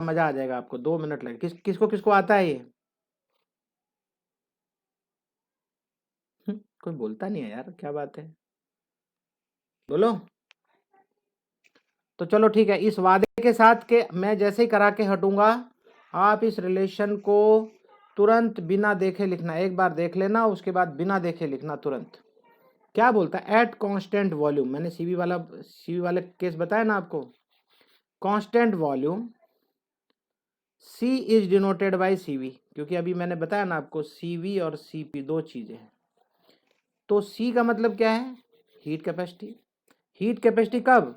मजा आ जाएगा आपको, 2 मिनट लगे। किसको किसको आता है ये? कोई बोलता नहीं है यार, क्या बात है, बोलो। तो चलो ठीक है, इस वादे के साथ के मैं जैसे ही करा के हटूंगा, आप इस रिलेशन को तुरंत बिना देखे लिखना। एक बार देख लेना, उसके बाद बिना देखे लिखना तुरंत। क्या बोलता है? एट कांस्टेंट वॉल्यूम, मैंने सीवी वाले केस बताया ना आपको। Constant volume C is denoted by CV, क्योंकि अभी मैंने बताया ना आपको सीवी और सीपी दो चीजें हैं। तो सी का मतलब क्या है? Heat capacity. हीट कैपेसिटी कब?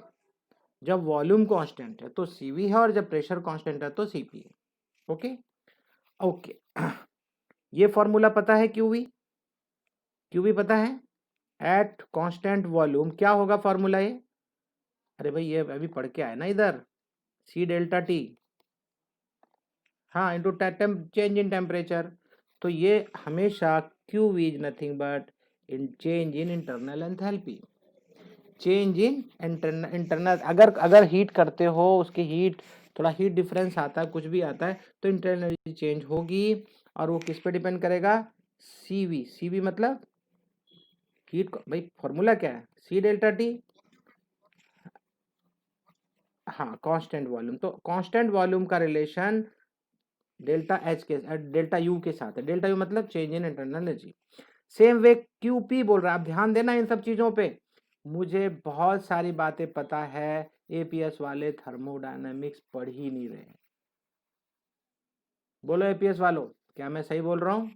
जब वॉल्यूम कांस्टेंट है तो सीवी है, और जब प्रेशर कांस्टेंट है तो सीपी है। Okay okay. ये फॉर्मूला पता है क्यूवी? क्यूवी पता है? एट कांस्टेंट वॉल्यूम क्या होगा फॉर्मूला ये? अरे भाई ये अभी पढ़ के आए ना इधर, सी डेल्टा टी, हाँ, इंटू चेंज इन टेम्परेचर। तो ये हमेशा Q is nothing but in change in internal enthalpy. Change in internal, अगर अगर हीट करते हो, उसकी हीट थोड़ा हीट डिफरेंस आता है, कुछ भी आता है, तो इंटरनल एनर्जी चेंज होगी। और वो किस पे डिपेंड करेगा? सीवी। सीवी मतलब हीट। भाई फॉर्मूला क्या है? C delta T. हाँ, कांस्टेंट वॉल्यूम। तो कांस्टेंट वॉल्यूम का रिलेशन डेल्टा एच के डेल्टा यू के साथ है। डेल्टा यू मतलब change in internal energy. Same way QP बोल रहा है। आप ध्यान देना इन सब चीजों पे। मुझे बहुत सारी बातें पता है, एपीएस वाले थर्मोडायनेमिक्स पढ़ ही नहीं रहे। बोलो एपीएस वालों, क्या मैं सही बोल रहा हूं?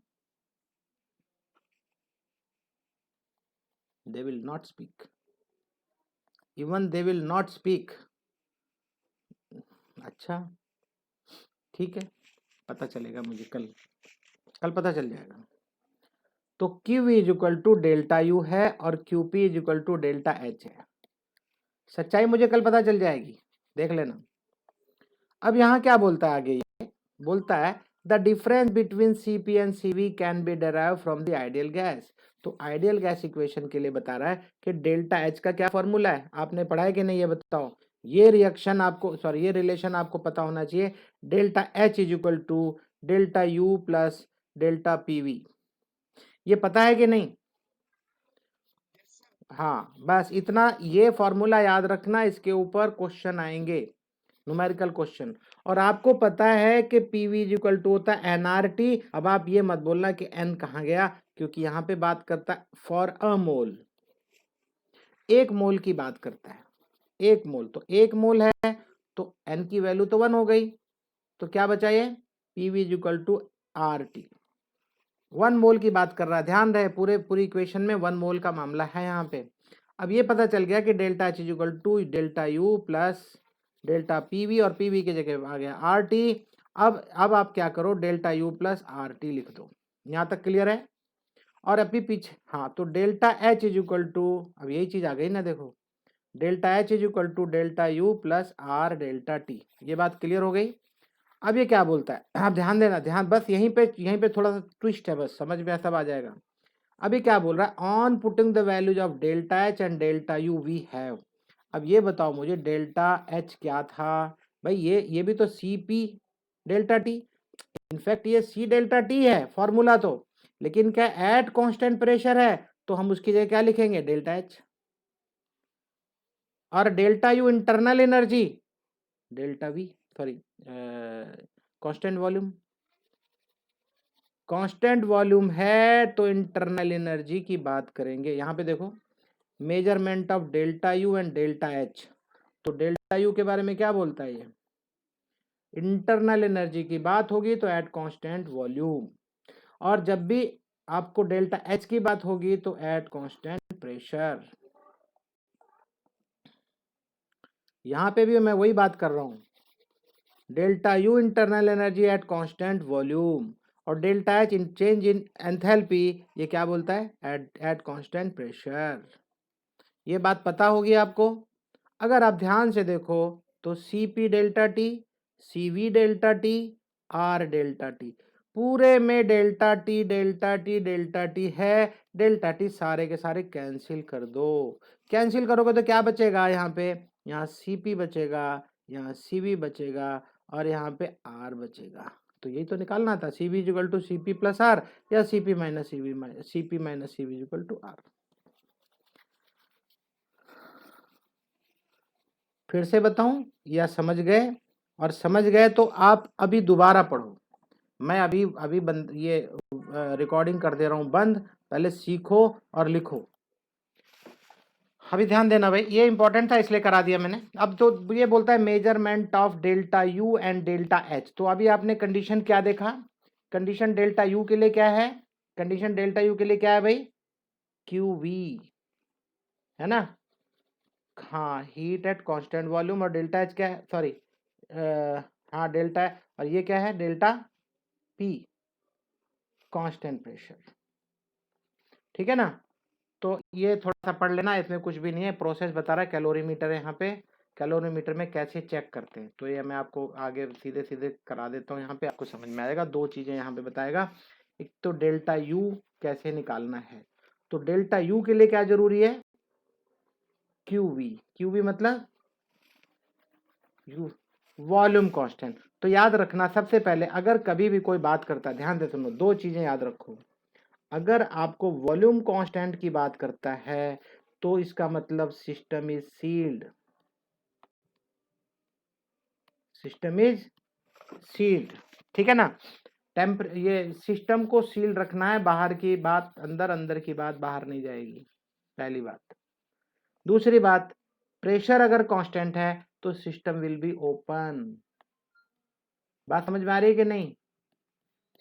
They will not speak, even they will not speak. अच्छा ठीक है, पता चलेगा मुझे कल, कल पता चल जाएगा। तो Q is equal to delta U है और QP is equal to delta H है। सच्चाई मुझे कल पता चल जाएगी, देख लेना। अब यहाँ क्या बोलता है आगे? ये बोलता है the difference between Cp and Cv can be derive from the ideal gas. तो आइडियल गैस इक्वेशन के लिए बता रहा है कि डेल्टा एच का क्या फॉर्मूला है। आपने पढ़ा है कि नहीं ये बताओ। ये रिएक्शन आपको, सॉरी ये रिलेशन आपको पता होना चाहिए। Delta H is equal to delta U plus delta PV. ये पता है कि नहीं? हाँ, बस इतना, ये फॉर्मूला याद रखना, इसके ऊपर क्वेश्चन आएंगे, न्यूमेरिकल क्वेश्चन। और आपको पता है कि पीवी इज इक्वल टू होता है एनआरटी। अब आप ये मत बोलना कि एन कहाँ गया, क्योंकि यहाँ पे बात करता है फॉर अ मोल, एक मोल की बात करता है। एक मोल, तो एक मोल है तो एन की वैल्यू तो 1 हो गई। तो क्या बचा ये? PV is equal to R T. 1 mole की बात कर रहा है, ध्यान रहे, पूरी इक्वेशन में 1 मोल का मामला है यहाँ पे। अब ये पता चल गया कि delta H is equal to delta U plus delta PV, और पीवी की जगह आ गया आर टी। अब आप क्या करो, delta U plus R T लिख दो। यहाँ तक क्लियर है? और अभी पीछे, हाँ, तो delta H is equal to, अब यही चीज आ गई ना, देखो, delta H is equal to delta U plus R delta T. ये बात क्लियर हो गई? अब ये क्या बोलता है, आप ध्यान देना, ध्यान, बस यहीं पे थोड़ा सा ट्विस्ट है, बस समझ में सब आ जाएगा। अभी क्या बोल रहा है? On putting the values of delta H and delta U we have. अब ये बताओ मुझे, डेल्टा एच क्या था? भाई ये भी तो C P delta T, in fact ये सी डेल्टा टी है फॉर्मूला तो, लेकिन क्या एट कांस्टेंट प्रेशर है, तो हम उसकी जगह क्या लिखेंगे? Delta H. और delta U internal energy, delta V, sorry, constant volume. Constant volume है तो इंटरनल एनर्जी की बात करेंगे। यहां पे देखो, measurement of delta U and delta H. तो डेल्टा यू के बारे में क्या बोलता है ये? इंटरनल एनर्जी की बात होगी तो एट कांस्टेंट वॉल्यूम। और जब भी आपको डेल्टा एच की बात होगी तो एट कांस्टेंट प्रेशर। यहां पे भी मैं वही बात कर रहा हूं, delta U internal energy at constant volume, और delta H in change in enthalpy, ये क्या बोलता है? At constant pressure. ये बात पता होगी आपको। अगर आप ध्यान से देखो तो C P delta T, C V delta T, R delta T, पूरे में delta T delta T delta T है। डेल्टा टी सारे के सारे कैंसिल कर दो। कैंसिल करोगे तो क्या बचेगा? यहाँ पे, यहाँ सी पी बचेगा, यहाँ सी वी बचेगा, और यहाँ पे आर बचेगा। तो यही तो निकालना था, C B equal to C P plus R या C P minus C P minus C B equal to R. फिर से बताऊं या समझ गए? और समझ गए तो आप अभी दोबारा पढ़ो। मैं अभी अभी बंद ये रिकॉर्डिंग कर दे रहा हूं बंद, पहले सीखो और लिखो। अभी ध्यान देना भाई, ये इंपॉर्टेंट था इसलिए करा दिया मैंने। अब तो ये बोलता है measurement of delta U and delta H. तो अभी आपने कंडीशन क्या देखा? कंडीशन डेल्टा यू के लिए क्या है? कंडीशन डेल्टा यू के लिए क्या है भाई? क्यू वी, है ना? हाँ, हीट एट कांस्टेंट वॉल्यूम। और डेल्टा एच क्या है? सॉरी, हाँ डेल्टा है। और ये क्या है? Delta P, constant pressure. ठीक है ना? तो ये थोड़ा सा पढ़ लेना, इसमें कुछ भी नहीं है, प्रोसेस बता रहा है। कैलोरीमीटर है यहाँ पे, कैलोरीमीटर में कैसे चेक करते हैं, तो ये मैं आपको आगे सीधे सीधे करा देता हूँ। यहाँ पे आपको समझ में आएगा। दो चीजें यहाँ पे बताएगा, एक तो डेल्टा यू कैसे निकालना है। तो डेल्टा यू के लिए क्या जरूरी है? Q V. क्यू वी मतलब यू, वॉल्यूम कांस्टेंट। तो याद रखना, सबसे पहले अगर कभी भी कोई बात करता है, ध्यान दे सुनो, दो चीजें याद रखो। अगर आपको वॉल्यूम कांस्टेंट की बात करता है तो इसका मतलब system is sealed. System is sealed, ठीक है ना? ये सिस्टम को सील रखना है, बाहर की बात अंदर, अंदर की बात बाहर नहीं जाएगी, पहली बात। दूसरी बात, प्रेशर अगर कांस्टेंट है तो सिस्टम विल बी ओपन। बात समझ में आ रही है कि नहीं?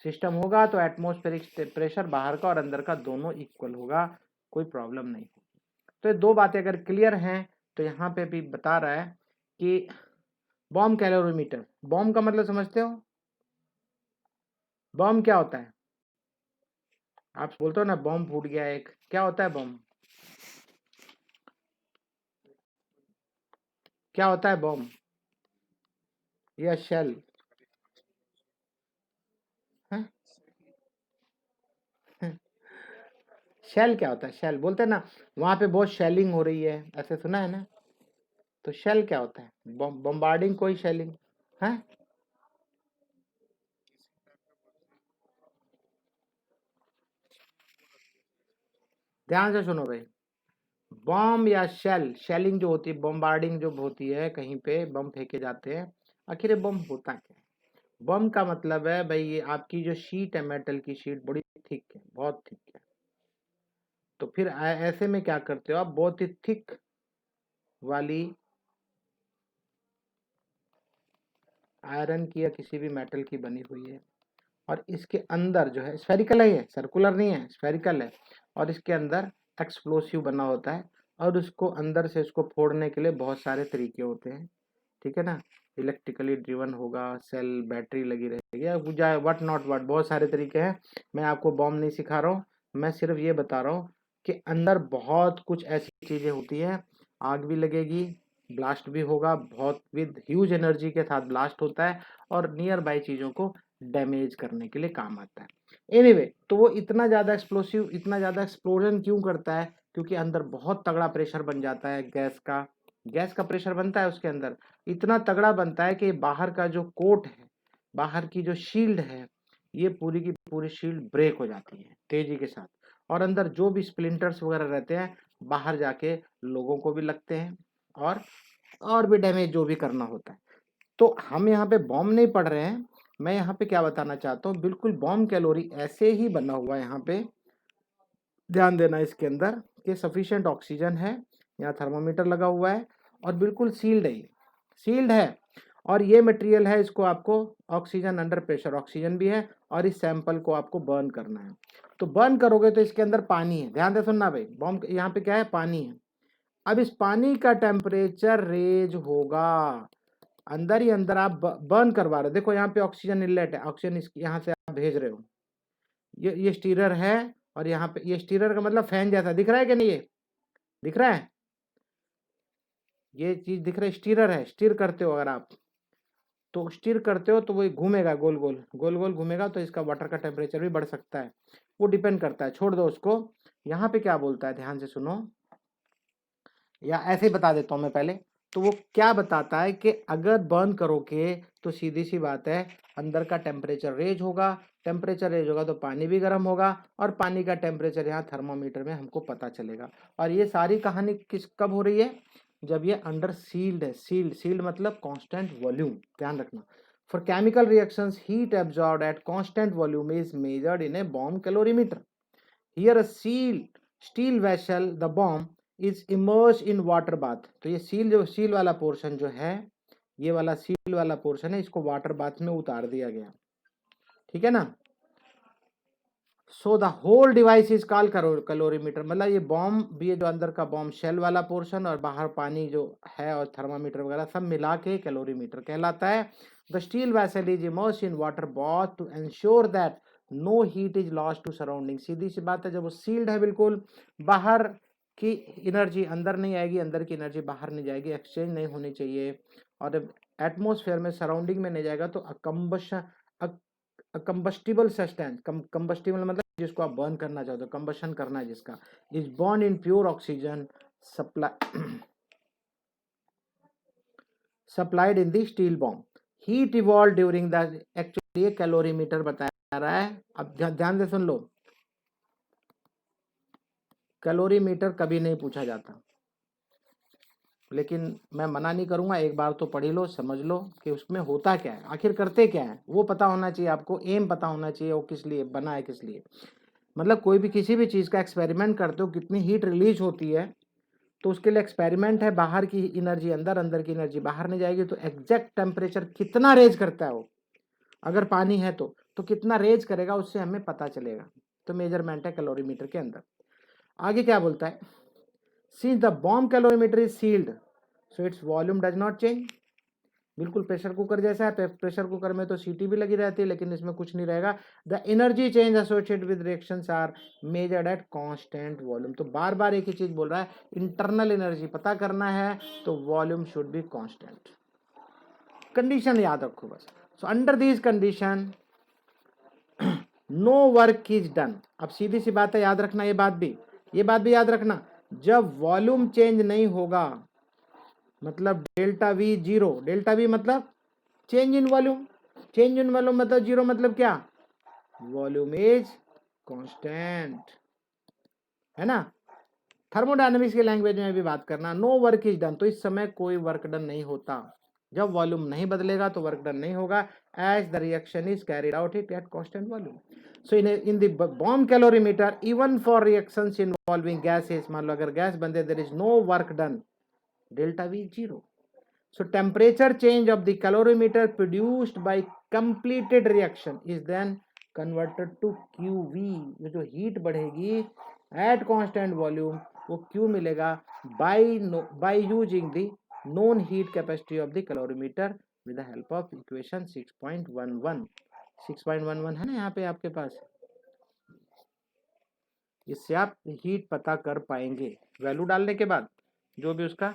सिस्टम होगा तो एटमॉस्फेरिक प्रेशर बाहर का और अंदर का दोनों इक्वल होगा, कोई प्रॉब्लम नहीं होगी। तो ये दो बातें अगर क्लियर हैं तो यहाँ पे भी बता रहा है कि बॉम्ब कैलोरीमीटर। बॉम्ब का मतलब समझते हो? बॉम्ब क्या होता है? आप बोलते हो ना बॉम्ब फूट गया एक, क्या होता है बॉम्ब? क्या होता है बॉम्ब या शेल? शेल क्या होता है? शेल बोलते हैं ना, वहां पे बहुत शेलिंग हो रही है, ऐसे सुना है ना? तो शेल क्या होता है? बम्बार्डिंग, कोई शेलिंग है? ध्यान से सुनो भाई, बॉम्ब या शेल, शेलिंग जो होती है, बम्बार्डिंग जो होती है, कहीं पे बम फेंके जाते हैं। आखिर ये बम होता क्या है? बम का मतलब है भाई, ये आपकी जो शीट है, मेटल की शीट बड़ी थिक है, बहुत थिक है। तो फिर ऐसे में क्या करते हो आप? बहुत ही थिक वाली आयरन की या किसी भी मेटल की बनी हुई है, और इसके अंदर जो है स्फेरिकल है, ये सर्कुलर नहीं है, स्फेरिकल है। और इसके अंदर एक्सप्लोसिव बना होता है, और उसको अंदर से इसको फोड़ने के लिए बहुत सारे तरीके होते हैं, ठीक है ना? इलेक्ट्रिकली ड्रिवन होगा, सेल बैटरी लगी रहेगी, या जाए वट नॉट वट, बहुत सारे तरीके हैं। मैं आपको बॉम्ब नहीं सिखा रहा हूँ, मैं सिर्फ ये बता रहा हूँ कि अंदर बहुत कुछ ऐसी चीजें होती है। आग भी लगेगी, ब्लास्ट भी होगा, बहुत विद ह्यूज एनर्जी के साथ ब्लास्ट होता है, और नियर बाई चीजों को डैमेज करने के लिए काम आता है। एनीवे, तो वो इतना ज्यादा एक्सप्लोसिव, इतना ज्यादा एक्सप्लोजन क्यों करता है? क्योंकि अंदर बहुत तगड़ा प्रेशर बन जाता है गैस का। गैस का प्रेशर बनता है उसके अंदर, इतना तगड़ा बनता है कि बाहर का जो कोट है, बाहर की जो शील्ड है, ये पूरी की पूरी शील्ड ब्रेक हो जाती है तेजी के साथ, और अंदर जो भी स्प्लिंटर्स वगैरह रहते हैं बाहर जाके लोगों को भी लगते हैं, और भी डैमेज जो भी करना होता है। तो हम यहाँ पे बॉम्ब नहीं पढ़ रहे हैं, मैं यहाँ पे क्या बताना चाहता हूँ, बिल्कुल बॉम्ब कैलोरी ऐसे ही बना हुआ है। यहाँ पे ध्यान देना इसके अंदर कि सफिशिएंट ऑक्सीजन है, यहाँ थर्मोमीटर लगा हुआ है, और बिल्कुल सील्ड है, ये सील्ड है। और ये मटेरियल है, इसको आपको ऑक्सीजन अंडर प्रेशर, ऑक्सीजन भी है, और इस सैंपल को आपको बर्न करना है। तो बर्न करोगे तो इसके अंदर पानी है, ध्यान दे सुनना भाई, बॉम्ब यहाँ पे क्या है? पानी है। अब इस पानी का टेम्परेचर रेज होगा, अंदर ही अंदर आप बर्न करवा रहे हो। देखो यहाँ पे ऑक्सीजन इनलेट है, ऑक्सीजन यहाँ से आप भेज रहे हो, ये स्टीरर है, और यहाँ पे ये स्टीरर का मतलब फैन जैसा दिख रहा है कि नहीं? ये दिख रहा है, ये चीज दिख रहा है, स्टीरर है। स्टीर करते हो अगर आप, तो स्टीर करते हो तो वो घूमेगा, गोल गोल गोल गोल घूमेगा, तो इसका वाटर का टेम्परेचर भी बढ़ सकता है, वो डिपेंड करता है, छोड़ दो उसको। यहाँ पे क्या बोलता है, ध्यान से सुनो, या ऐसे ही बता देता हूँ मैं पहले। तो वो क्या बताता है कि अगर बर्न करोगे तो सीधी सी बात है अंदर का टेम्परेचर रेज होगा, टेम्परेचर रेज होगा तो पानी भी गर्म होगा, और पानी का टेम्परेचर यहाँ थर्मामीटर में हमको पता चलेगा। और ये सारी कहानी कब हो रही है? जब ये अंडर सील्ड है। सील्ड मतलब कांस्टेंट वॉल्यूम, ध्यान रखना। For chemical reactions heat absorbed eight constant volume is measured in a bomb calorimeter. Here a steel vessel the bomb is immerse in water bath. तो ये सील वाला portion जो है, ये वाला सील वाला पोर्शन है, इसको वाटर बाथ में उतार दिया गया, ठीक है ना। So the whole device is called calorimeter. मतलब ये बॉम्ब भी है, जो अंदर का बॉम्ब शेल वाला पोर्शन और बाहर पानी जो है और थर्मामीटर वगैरह सब मिला के कैलोरीमीटर कहलाता है। The steel vessel is immerse in water bath to ensure that no heat is lost to surrounding. सीधी सी बात है, जब वो सील्ड है बिल्कुल, बाहर की एनर्जी अंदर नहीं आएगी, अंदर की एनर्जी बाहर नहीं जाएगी, एक्सचेंज नहीं होनी चाहिए। और एटमोसफेयर में, सराउंडिंग में नहीं जाएगा तो कंबस्टिबल सब्सटेंस, कंबस्टिबल मतलब जिसको आप बर्न करना चाहते हो, कंबशन करना है जिसका, is burn in pure oxygen supplied in the steel bomb. Heat evolve during the, actually ये कैलोरीमीटर बताया रहा है। अब ध्यान से सुन लो, कैलोरीमीटर कभी नहीं पूछा जाता, लेकिन मैं मना नहीं करूंगा, एक बार तो पढ़ ही लो, समझ लो कि उसमें होता क्या है, आखिर करते क्या है, वो पता होना चाहिए आपको, एम पता होना चाहिए, वो किस लिए बना है, किस लिए। मतलब कोई भी किसी भी चीज़ का एक्सपेरिमेंट करते हो, कितनी हीट रिलीज होती है, तो उसके लिए एक्सपेरिमेंट है, बाहर की एनर्जी अंदर, अंदर की एनर्जी बाहर नहीं जाएगी, तो एग्जैक्ट टेम्परेचर कितना रेज करता है वो, अगर पानी है तो कितना रेज करेगा, उससे हमें पता चलेगा। तो मेजरमेंट है कैलोरीमीटर के अंदर। आगे क्या बोलता है? Since the bomb calorimeter is sealed so its volume does not change. बिल्कुल प्रेशर कुकर जैसा है, प्रेशर कुकर में तो सीटी भी लगी रहती है, लेकिन इसमें कुछ नहीं रहेगा। The energy change associated with reactions are measured at constant volume. तो बार बार एक ही चीज बोल रहा है, इंटरनल एनर्जी पता करना है तो volume should be constant. Condition याद रखो बस। So under this condition no work is done. अब सीधी सी बात है, याद रखना ये बात भी याद रखना, जब वॉल्यूम चेंज नहीं होगा, मतलब delta V zero, delta V मतलब change in volume, change in volume मतलब जीरो, मतलब क्या, वॉल्यूम इज कांस्टेंट, है ना। थर्मोडायनेमिक्स की लैंग्वेज में भी बात करना, नो वर्क इज डन, तो इस समय कोई वर्क डन नहीं होता। जब वॉल्यूम नहीं बदलेगा तो वर्क डन नहीं होगा, as the reaction is carried out it at constant volume. So in the bomb calorimeter even for reactions involving gases, मान लो अगर गैस बंदे, there is no work done, delta V zero. So temperature change of the calorimeter produced by completed reaction is then converted to QV। ये जो heat बढ़ेगी at constant volume वो Q मिलेगा by using the known heat capacity of the calorimeter with the help of equation 6.11। 6.11 है ना यहाँ पे आपके पास, इससे आप हीट पता कर पाएंगे वैल्यू डालने के बाद, जो भी उसका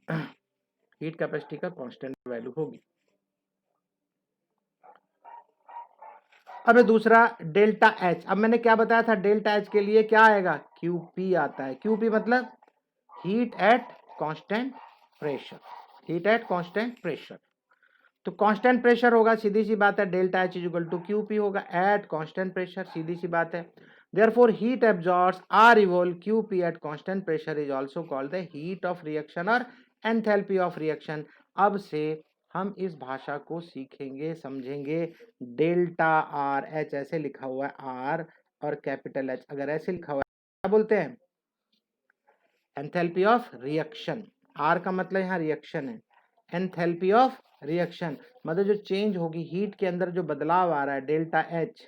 हीट कैपेसिटी का कांस्टेंट वैल्यू होगी। अब दूसरा डेल्टा एच। अब मैंने क्या बताया था, डेल्टा एच के लिए क्या आएगा, क्यूपी आता है। क्यूपी मतलब heat at constant pressure, heat at constant pressure. तो कांस्टेंट प्रेशर होगा, सीधी सी बात है, delta H is equal to QP होगा एट कांस्टेंट प्रेशर, सीधी सी बात है। Therefore heat absorbs or evolve QP at constant pressure is also called the heat of reaction और एंथैल्पी ऑफ रिएक्शन। अब से हम इस भाषा को सीखेंगे, समझेंगे। डेल्टा आर, एच ऐसे लिखा हुआ है आर, और कैपिटल एच अगर ऐसे लिखा हुआ है, क्या बोलते हैं, एंथैल्पी ऑफ रिएक्शन। आर का मतलब यहाँ रिएक्शन है, एंथैल्पी ऑफ रिएक्शन मतलब जो चेंज होगी हीट के अंदर, जो बदलाव आ रहा है, डेल्टा एच,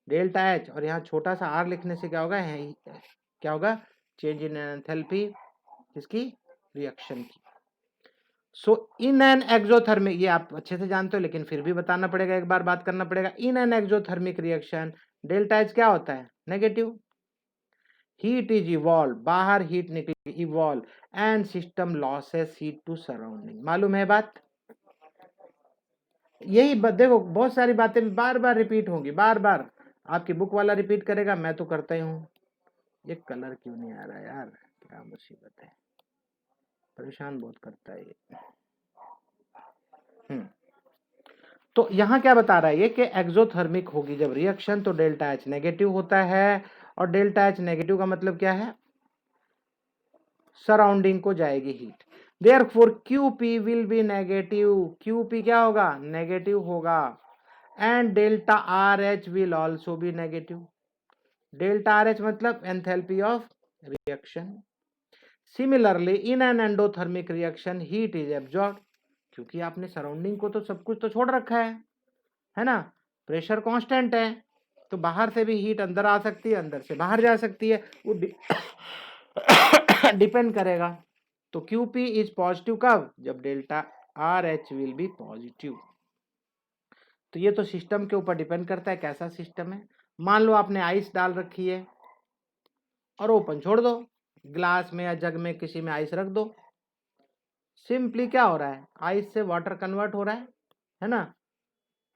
डेल्टा एच, और यहाँ छोटा सा आर लिखने से क्या होगा, क्या होगा, चेंज इन एंथैल्पी किसकी, रिएक्शन की। सो इन एन एक्सोथर्मिक, ये आप अच्छे से जानते हो लेकिन फिर भी बताना पड़ेगा, एक बार बात करना पड़ेगा। In an exothermic reaction delta H क्या होता है, नेगेटिव। हीट इज इवॉल्व, बाहर हीट निकलेगी, evolve, and system losses heat to surrounding. मालूम है बात, यही देखो बहुत सारी बातें बार बार रिपीट होंगी, बार बार आपकी बुक वाला रिपीट करेगा, मैं तो करता ही हूँ। ये कलर क्यों नहीं आ रहा यार, क्या मुसीबत है। परेशान बहुत करता है ये। तो यहाँ क्या बता रहा है ये कि एक्सोथर्मिक होगी जब रिएक्शन तो डेल्टा एच नेगेटिव होता है, और डेल्टा एच नेगेटिव का मतलब क्या है, सराउंडिंग को जाएगी heat. Therefore QP will be negative, QP क्या होगा, नेगेटिव होगा, and delta RH will also be negative. Delta RH मतलब enthalpy of reaction. Similarly in an endothermic reaction heat is absorb, क्योंकि आपने सराउंडिंग को तो सब कुछ तो छोड़ रखा है ना, प्रेशर कांस्टेंट है, तो बाहर से भी हीट अंदर आ सकती है, अंदर से बाहर जा सकती है, वो डिपेंड करेगा। तो QP इज पॉजिटिव कब, जब delta RH will be positive. तो ये तो सिस्टम के ऊपर डिपेंड करता है कैसा सिस्टम है। मान लो आपने आइस डाल रखी है और ओपन छोड़ दो, ग्लास में या जग में किसी में आइस रख दो, सिंपली क्या हो रहा है, आइस से वाटर कन्वर्ट हो रहा है ना।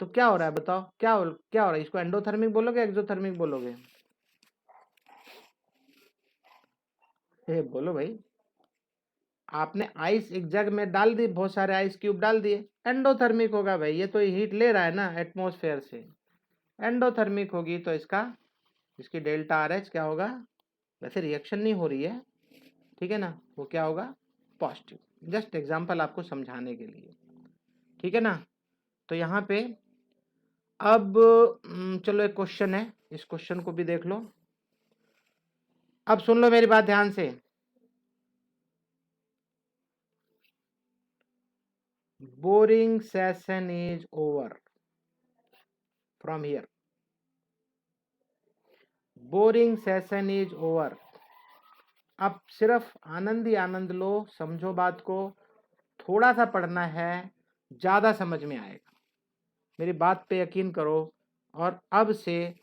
तो क्या हो रहा है बताओ, क्या हो रहा है, इसको एंडोथर्मिक बोलोगे एक्सोथर्मिक बोलोगे, बोलो भाई। आपने आइस एक जग में डाल दी, बहुत सारे आइस क्यूब डाल दिए, एंडोथर्मिक होगा भाई, ये तो हीट ले रहा है ना एटमॉस्फेयर से, एंडोथर्मिक होगी। तो इसकी डेल्टा RH क्या होगा, वैसे रिएक्शन नहीं हो रही है, ठीक है ना, वो क्या होगा, पॉजिटिव। जस्ट एग्जांपल आपको समझाने के लिए, ठीक है ना। तो यहाँ पे अब चलो एक क्वेश्चन है, इस क्वेश्चन को भी देख लो। अब सुन लो मेरी बात ध्यान से, boring session is over from here, boring session is over. अब सिर्फ आनंद ही आनंद लो, समझो बात को, थोड़ा सा पढ़ना है, ज्यादा समझ में आएगा, मेरी बात पे यकीन करो। और अब से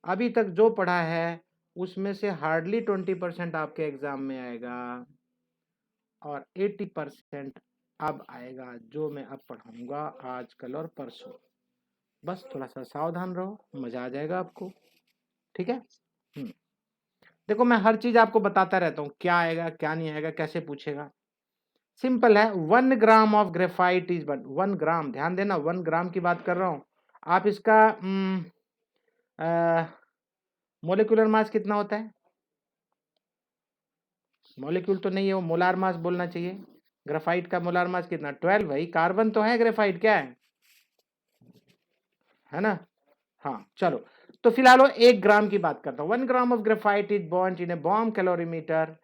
अभी तक जो पढ़ा है उसमें से हार्डली 20% आपके एग्जाम में आएगा, और 80% अब आएगा जो मैं अब पढ़ाऊंगा आज कल और परसों। बस थोड़ा सा सावधान रहो, मजा आ जाएगा आपको, ठीक है। देखो मैं हर चीज आपको बताता रहता हूँ, क्या आएगा क्या नहीं आएगा, कैसे पूछेगा। सिंपल है, 1 gram of graphite is but 1 ग्राम, ध्यान देना 1 ग्राम की बात कर रहा हूँ। आप इसका मोलिकुलर मास कितना होता है, मॉलिक्यूल तो नहीं है वो, मोलार मास बोलना चाहिए। ग्रेफाइट का मोलार मास कितना, 12 भाई, कार्बन तो है, ग्रेफाइट क्या है ना। हाँ चलो, तो फिलहाल 1 ग्राम की बात करता हूँ। 1 gram of graphite is bond in a bomb calorimeter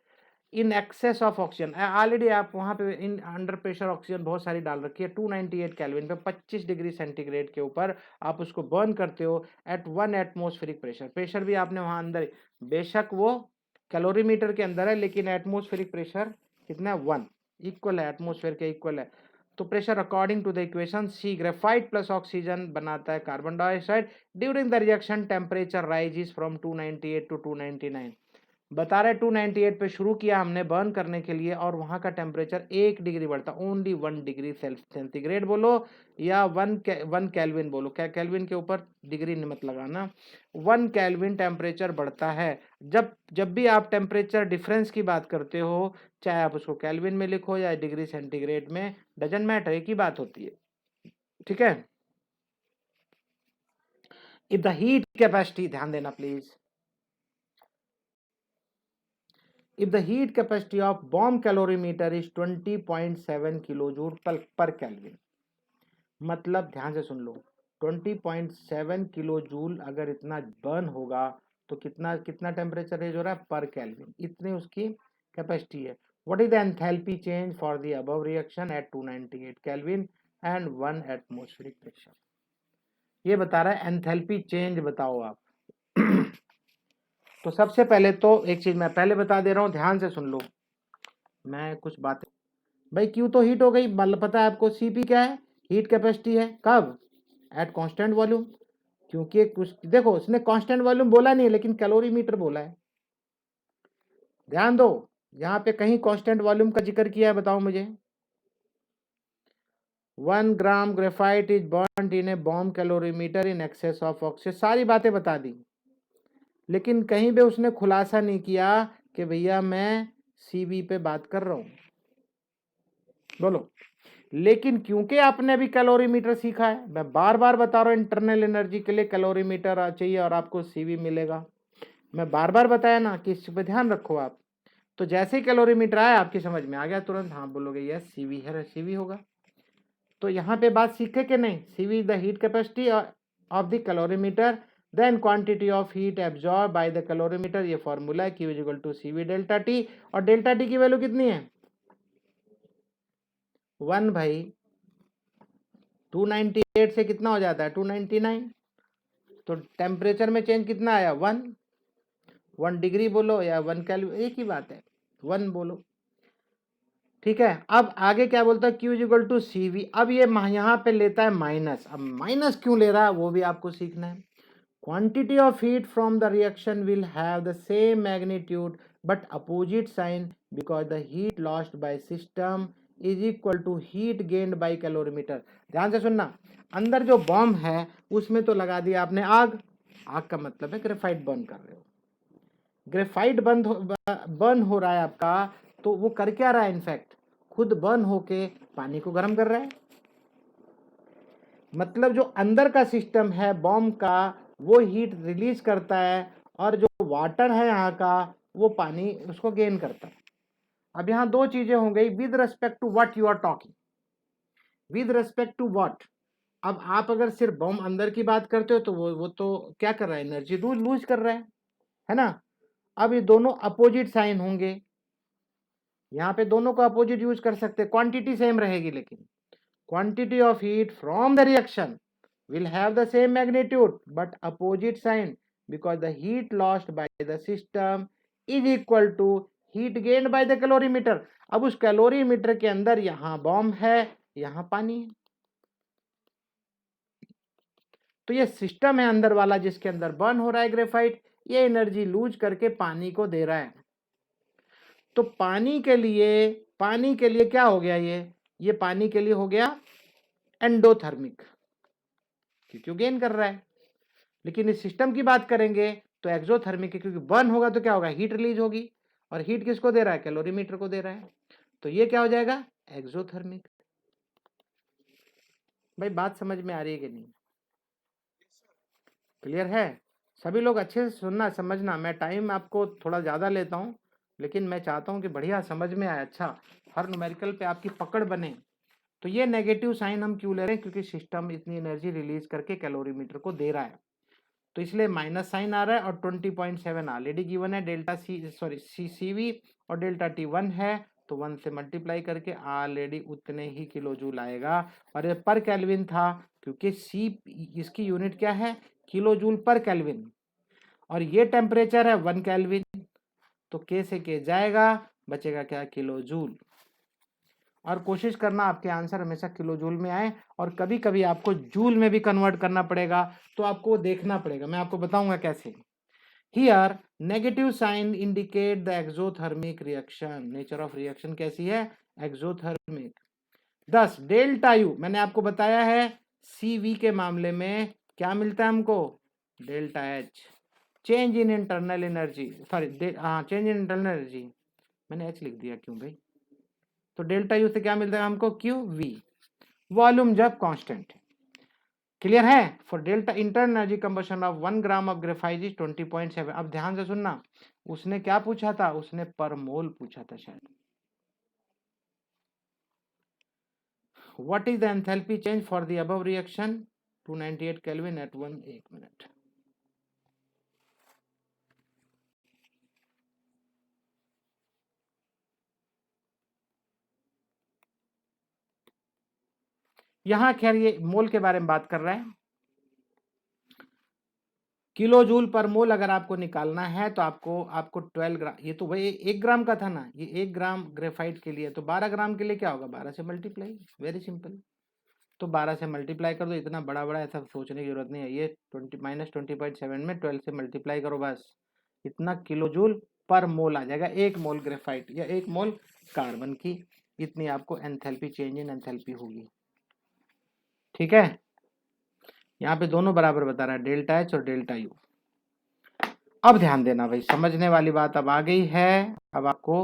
in excess of oxygen. Already आप वहां पे इन अंडर प्रेशर ऑक्सीजन बहुत सारी डाल रखी है, 298 केल्विन पे 25 डिग्री सेंटीग्रेड के ऊपर आप उसको बर्न करते हो एट 1 एटमॉस्फेरिक प्रेशर। प्रेशर भी आपने वहां अंदर, बेशक वो कैलोरीमीटर के अंदर है, लेकिन एटमॉस्फेरिक प्रेशर कितना है, 1, इक्वल है, एटमॉस्फेयर के इक्वल है। तो pressure according to the equation C, graphite plus oxygen बनाता है carbon dioxide. During the reaction temperature rises from 298 to 299। बता रहे 298 पे शुरू किया हमने बर्न करने के लिए, और वहां का टेम्परेचर 1 डिग्री बढ़ता, ओनली 1 डिग्री सेंटीग्रेड बोलो या 1 केल्विन बोलो, क्या केल्विन के ऊपर डिग्री मत लगाना, 1 केल्विन टेम्परेचर बढ़ता है। जब भी आप टेम्परेचर डिफरेंस की बात करते हो, चाहे आप उसको केल्विन में लिखो या डिग्री सेंटीग्रेड में, डजंट मैटर, एक ही बात होती है, ठीक है। इफ द हीट कैपेसिटी, ध्यान देना please, if the heat capacity of bomb calorimeter is 20.7 kilojoule per Kelvin, मतलब ध्यान से सुन लो, 20.7 किलोजूल अगर इतना बर्न होगा तो कितना कितना टेम्परेचर रेज हो रहा है पर केल्विन, इतनी उसकी कैपेसिटी है। What is the enthalpy change for the above reaction at 298 kelvin and 1 atmospheric pressure, ये बता रहा है एंथैल्पी चेंज, बताओ आप। तो सबसे पहले तो एक चीज मैं पहले बता दे रहा हूं, ध्यान से सुन लो, मैं कुछ बातें, भाई क्यू तो हीट हो गई, पता है आपको, सीपी क्या है, हीट कैपेसिटी है, कब, एट कांस्टेंट वॉल्यूम, क्योंकि कुछ देखो उसने कांस्टेंट वॉल्यूम बोला नहीं, लेकिन कैलोरीमीटर बोला है, ध्यान दो, यहाँ पे कहीं कांस्टेंट वॉल्यूम का जिक्र किया है, बताओ मुझे। 1 gram graphite is burned in a bomb calorimeter in excess of oxygen, सारी बातें बता दी, लेकिन कहीं भी उसने खुलासा नहीं किया कि भैया मैं CV पे बात कर रहा हूँ, बोलो। लेकिन क्योंकि आपने अभी कैलोरीमीटर सीखा है, मैं बार बार बता रहा हूँ इंटरनल एनर्जी के लिए कैलोरीमीटर चाहिए और आपको CV मिलेगा। मैं बार बार बताया ना कि इस पे ध्यान रखो आप। तो जैसे ही कैलोरीमीटर आया आपकी समझ में आ गया तुरंत, हाँ बोलोगे यस CV है, CV होगा। तो यहाँ पे बात सीखे कि नहीं, CV is the heat capacity of the calorimeter then quantity of heat absorb by the calorimeter. ये फॉर्मूला है Q equal to CV delta T। और डेल्टा T की वैल्यू कितनी है 1 भाई। 298 से कितना हो जाता है 299। तो टेम्परेचर में चेंज कितना आया 1 डिग्री बोलो या 1 केल्विन, एक ही बात है, 1 बोलो। ठीक है, अब आगे क्या बोलता है Q इक्वल टू CV। अब ये यहाँ पे लेता है माइनस। अब माइनस क्यों ले रहा है वो भी आपको सीखना है। Quantity of heat from the reaction will have the same magnitude but opposite sign because the heat lost by system is equal to heat gained by calorimeter. ध्यान से सुनना, अंदर जो बॉम्ब है उसमें तो लगा दिया आपने आग। आग का मतलब है ग्रेफाइट बर्न कर रहे हो। ग्रेफाइट बर्न हो रहा है आपका, तो वो कर क्या रहा है, इनफैक्ट खुद बर्न होके पानी को गर्म कर रहा है। मतलब जो अंदर का सिस्टम है बॉम्ब का वो हीट रिलीज करता है और जो वाटर है यहाँ का वो पानी उसको गेन करता है। अब यहाँ दो चीजें हो गई with respect to what you are talking. With respect to what, अब आप अगर सिर्फ बॉम्ब अंदर की बात करते हो तो वो तो क्या कर रहा है, एनर्जी लूज कर रहा है ना। अब ये दोनों अपोजिट साइन होंगे, यहाँ पे दोनों को अपोजिट यूज कर सकते हैं, क्वांटिटी सेम रहेगी लेकिन quantity of heat from the reaction will have the same magnitude but opposite sign because the heat lost by the system is equal to heat gained by the calorimeter। अब उस calorimeter के अंदर यहां bomb है, यहां पानी है, तो ये सिस्टम है अंदर वाला जिसके अंदर बर्न हो रहा है ग्रेफाइट, ये एनर्जी लूज करके पानी को दे रहा है। तो पानी के लिए क्या हो गया, ये पानी के लिए हो गया एंडोथर्मिक क्योंकि वो गेन कर रहा है। लेकिन इस सिस्टम की बात करेंगे तो एक्सोथर्मिक है क्योंकि बर्न होगा तो क्या होगा, हीट रिलीज होगी और हीट किसको दे रहा है, कैलोरीमीटर को दे रहा है। तो ये क्या हो जाएगा एक्सोथर्मिक। भाई बात समझ में आ रही है कि नहीं, क्लियर है? सभी लोग अच्छे से सुनना समझना, मैं टाइम आपको थोड़ा ज़्यादा लेता हूँ लेकिन मैं चाहता हूँ कि बढ़िया समझ में आए, अच्छा हर न्यूमेरिकल पे आपकी पकड़ बने। तो ये नेगेटिव साइन हम क्यों ले रहे हैं, क्योंकि सिस्टम इतनी एनर्जी रिलीज करके कैलोरीमीटर को दे रहा है, तो इसलिए माइनस साइन आ रहा है। और 20.7 ऑलरेडी गिवन है, डेल्टा CV और डेल्टा T 1 है तो 1 से मल्टीप्लाई करके ऑलरेडी उतने ही किलो जूल आएगा। और ये पर केल्विन था क्योंकि C इसकी यूनिट क्या है, किलो जूल पर केल्विन, और ये टेम्परेचर है 1 केल्विन, तो K से K जाएगा, बचेगा क्या, किलो जूल। और कोशिश करना आपके आंसर हमेशा किलो जूल में आए, और कभी कभी आपको जूल में भी कन्वर्ट करना पड़ेगा, तो आपको देखना पड़ेगा, मैं आपको बताऊंगा कैसे। Here negative sign indicate the exothermic reaction. Nature of reaction कैसी है, एक्सोथर्मिक। दस डेल्टा यू, मैंने आपको बताया है CV के मामले में क्या मिलता है हमको, delta H, change in internal energy, sorry हाँ चेंज इन इंटरनल एनर्जी, मैंने H लिख दिया क्यों भाई। तो डेल्टा यू से क्या मिलता है हमको, QV, वॉल्यूम जब कांस्टेंट है। क्लियर है? For delta internal energy combustion of 1 gram of graphite is 20.7। अब ध्यान से सुनना, उसने क्या पूछा था, उसने पर मोल पूछा था शायद। What is the enthalpy change for the above reaction 298 kelvin at 1 minute. यहां खैर ये मोल के बारे में बात कर रहा है, किलो जूल पर मोल अगर आपको निकालना है तो आपको 12 ग्राम, ये तो वही 1 ग्राम का था ना, ये 1 ग्राम ग्रेफाइट के लिए, तो 12 ग्राम के लिए क्या होगा, 12 से मल्टीप्लाई, वेरी सिंपल। तो 12 से मल्टीप्लाई कर दो, इतना बड़ा बड़ा ऐसा सोचने की जरूरत नहीं है, ये 20 - 20.7 में 12 से मल्टीप्लाई करो बस, इतना किलो जूल पर मोल आ जाएगा, 1 मोल ग्रेफाइट या 1 मोल कार्बन की, इतनी आपको एंथैल्पी चेंज इन एंथैल्पी होगी। ठीक है, यहाँ पे दोनों बराबर बता रहा है, डेल्टा H और डेल्टा U। अब ध्यान देना भाई, समझने वाली बात अब आ गई है। अब आपको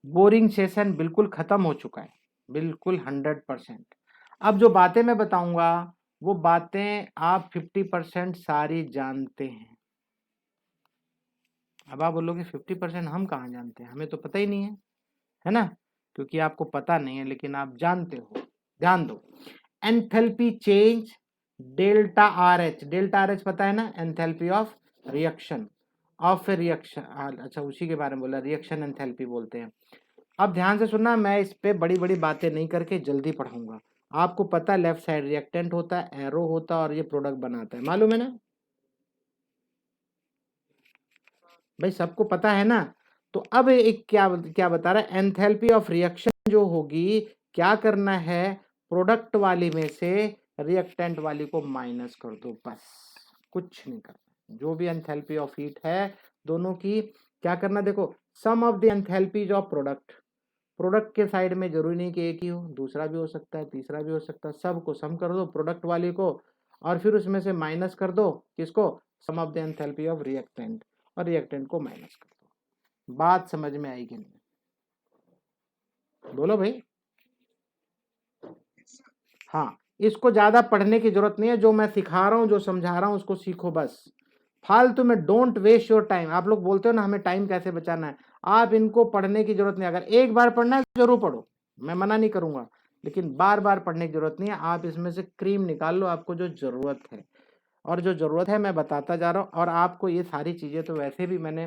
बोरिंग सेशन बिल्कुल खत्म हो चुका है, बिल्कुल 100%। अब जो बातें मैं बताऊंगा वो बातें आप 50% सारी जानते हैं। अब आप बोलोगे 50% हम कहाँ जानते हैं, हमें तो पता ही नहीं है ना, क्योंकि आपको पता नहीं है लेकिन आप जानते हो। ध्यान दो, enthalpy change delta R H, delta R H पता है ना, enthalpy of reaction, of reaction, अच्छा उसी के बारे में बोला, रिएक्शन एंथैल्पी बोलते हैं। अब ध्यान से सुनना, मैं इस पे बड़ी बड़ी बातें नहीं करके जल्दी पढ़ाऊंगा। आपको पता है लेफ्ट साइड रिएक्टेंट होता है, एरो होता है और ये प्रोडक्ट बनाता है, मालूम है ना भाई, सबको पता है ना। तो अब एक क्या क्या बता रहा है, एंथैल्पी ऑफ रिएक्शन जो होगी, क्या करना है, प्रोडक्ट वाली में से रिएक्टेंट वाली को माइनस कर दो, बस कुछ नहीं करना। जो भी एंथैल्पी ऑफ हीट है दोनों की, क्या करना, देखो sum of the enthalpies of product, product के साइड में जरूरी नहीं कि एक ही हो, दूसरा भी हो सकता है, तीसरा भी हो सकता है, सबको सम कर दो प्रोडक्ट वाली को, और फिर उसमें से माइनस कर दो किसको, sum of the enthalpy of reactant, और रिएक्टेंट को माइनस कर दो। बात समझ में आई कि नहीं, बोलो भाई। हाँ, इसको ज्यादा पढ़ने की जरूरत नहीं है, जो मैं सिखा रहा हूँ जो समझा रहा हूँ उसको सीखो बस, फालतू में डोंट वेस्ट योर टाइम। आप लोग बोलते हो ना हमें टाइम कैसे बचाना है, आप इनको पढ़ने की जरूरत नहीं, अगर एक बार पढ़ना है जरूर पढ़ो, मैं मना नहीं करूंगा, लेकिन बार बार पढ़ने की जरूरत नहीं है। आप इसमें से क्रीम निकाल लो आपको जो जरूरत है, और जो जरूरत है मैं बताता जा रहा हूँ। और आपको ये सारी चीजें तो वैसे भी मैंने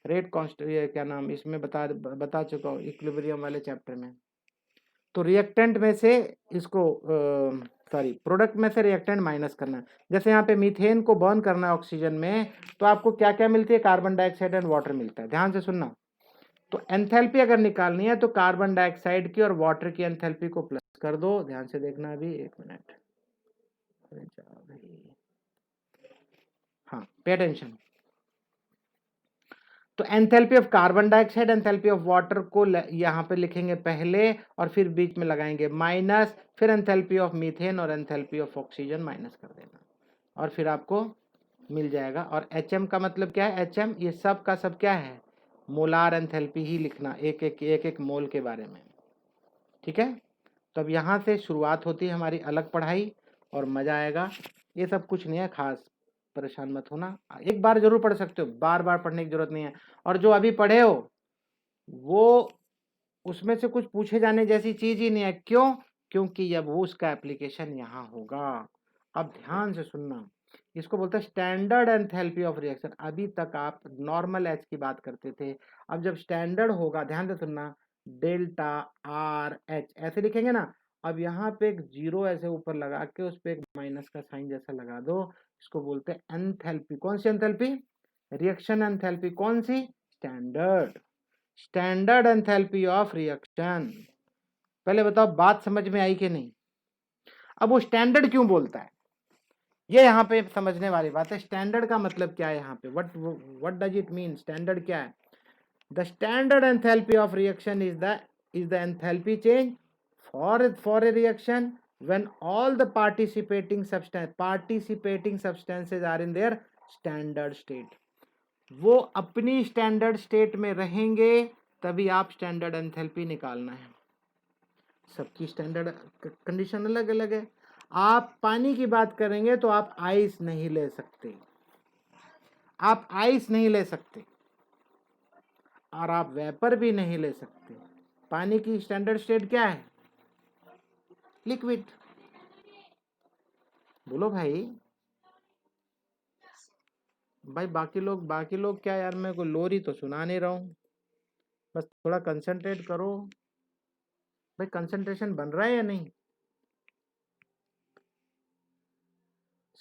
रेट कॉन्स्ट क्या नाम इसमें बता चुका हूँ इक्विलिब्रियम वाले चैप्टर में। तो रिएक्टेंट में से इसको सॉरी प्रोडक्ट में से रिएक्टेंट माइनस करना है। जैसे यहाँ पे मीथेन को बर्न करना है ऑक्सीजन में, तो आपको क्या क्या मिलती है, कार्बन डाइऑक्साइड एंड वाटर मिलता है। ध्यान से सुनना, तो एंथैल्पी अगर निकालनी है तो कार्बन डाइऑक्साइड की और वाटर की एंथैल्पी को प्लस कर दो। ध्यान से देखना, अभी एक मिनट, हाँ पे अटेंशन। तो enthalpy of carbon dioxide, enthalpy of water को यहाँ पे लिखेंगे पहले, और फिर बीच में लगाएंगे माइनस, फिर एंथैल्पी ऑफ मीथेन और एंथैल्पी ऑफ ऑक्सीजन माइनस कर देना, और फिर आपको मिल जाएगा। और एचएम का मतलब क्या है, एचएम ये सब का सब क्या है, मोलार एंथैल्पी ही लिखना, एक मोल के बारे में, ठीक है। तो अब यहाँ से शुरुआत होती है हमारी अलग पढ़ाई, और मजा आएगा। ये सब कुछ नहीं है खास, परेशान मत होना, एक बार जरूर पढ़ सकते हो, बार बार पढ़ने की जरूरत नहीं है। और जो अभी पढ़े हो वो उसमें से कुछ पूछे जाने जैसी चीज ही नहीं है, क्यों, क्योंकि जब वो उसका एप्लीकेशन यहाँ होगा। अब ध्यान से सुनना, इसको बोलते हैं स्टैंडर्ड एंथैल्पी ऑफ रिएक्शन। अभी तक आप नॉर्मल एच की बात करते थे, अब जब स्टैंडर्ड होगा, ध्यान से सुनना, डेल्टा आर एच ऐसे लिखेंगे ना। अब यहाँ पे एक जीरो ऐसे ऊपर लगा के उस पर एक माइनस का साइन जैसा लगा दो, इसको बोलते हैं एंथैल्पी। कौन सी एंथैल्पी, रिएक्शन एंथैल्पी, कौन सी, standard, standard enthalpy of reaction. पहले बताओ बात समझ में आई कि नहीं। अब वो स्टैंडर्ड क्यों बोलता है, ये यहाँ पे समझने वाली बात है। स्टैंडर्ड का मतलब क्या है यहाँ पे, what does it mean, standard क्या है। The standard enthalpy of reaction is the enthalpy change for a reaction when all the participating substances are in their standard state। वो अपनी स्टैंडर्ड स्टेट में रहेंगे तभी आप स्टैंडर्ड एंथैल्पी निकालना है। सबकी स्टैंडर्ड कंडीशन अलग अलग है। आप पानी की बात करेंगे तो आप आइस नहीं ले सकते, आप आइस नहीं ले सकते, और आप वेपर भी नहीं ले सकते। पानी की स्टैंडर्ड स्टेट क्या है, लिक्विड। बोलो भाई, भाई बाकी लोग क्या यार, मैं कोई लोरी तो सुना नहीं रहा हूँ, बस थोड़ा कंसंट्रेट करो भाई। कंसंट्रेशन बन रहा है या नहीं,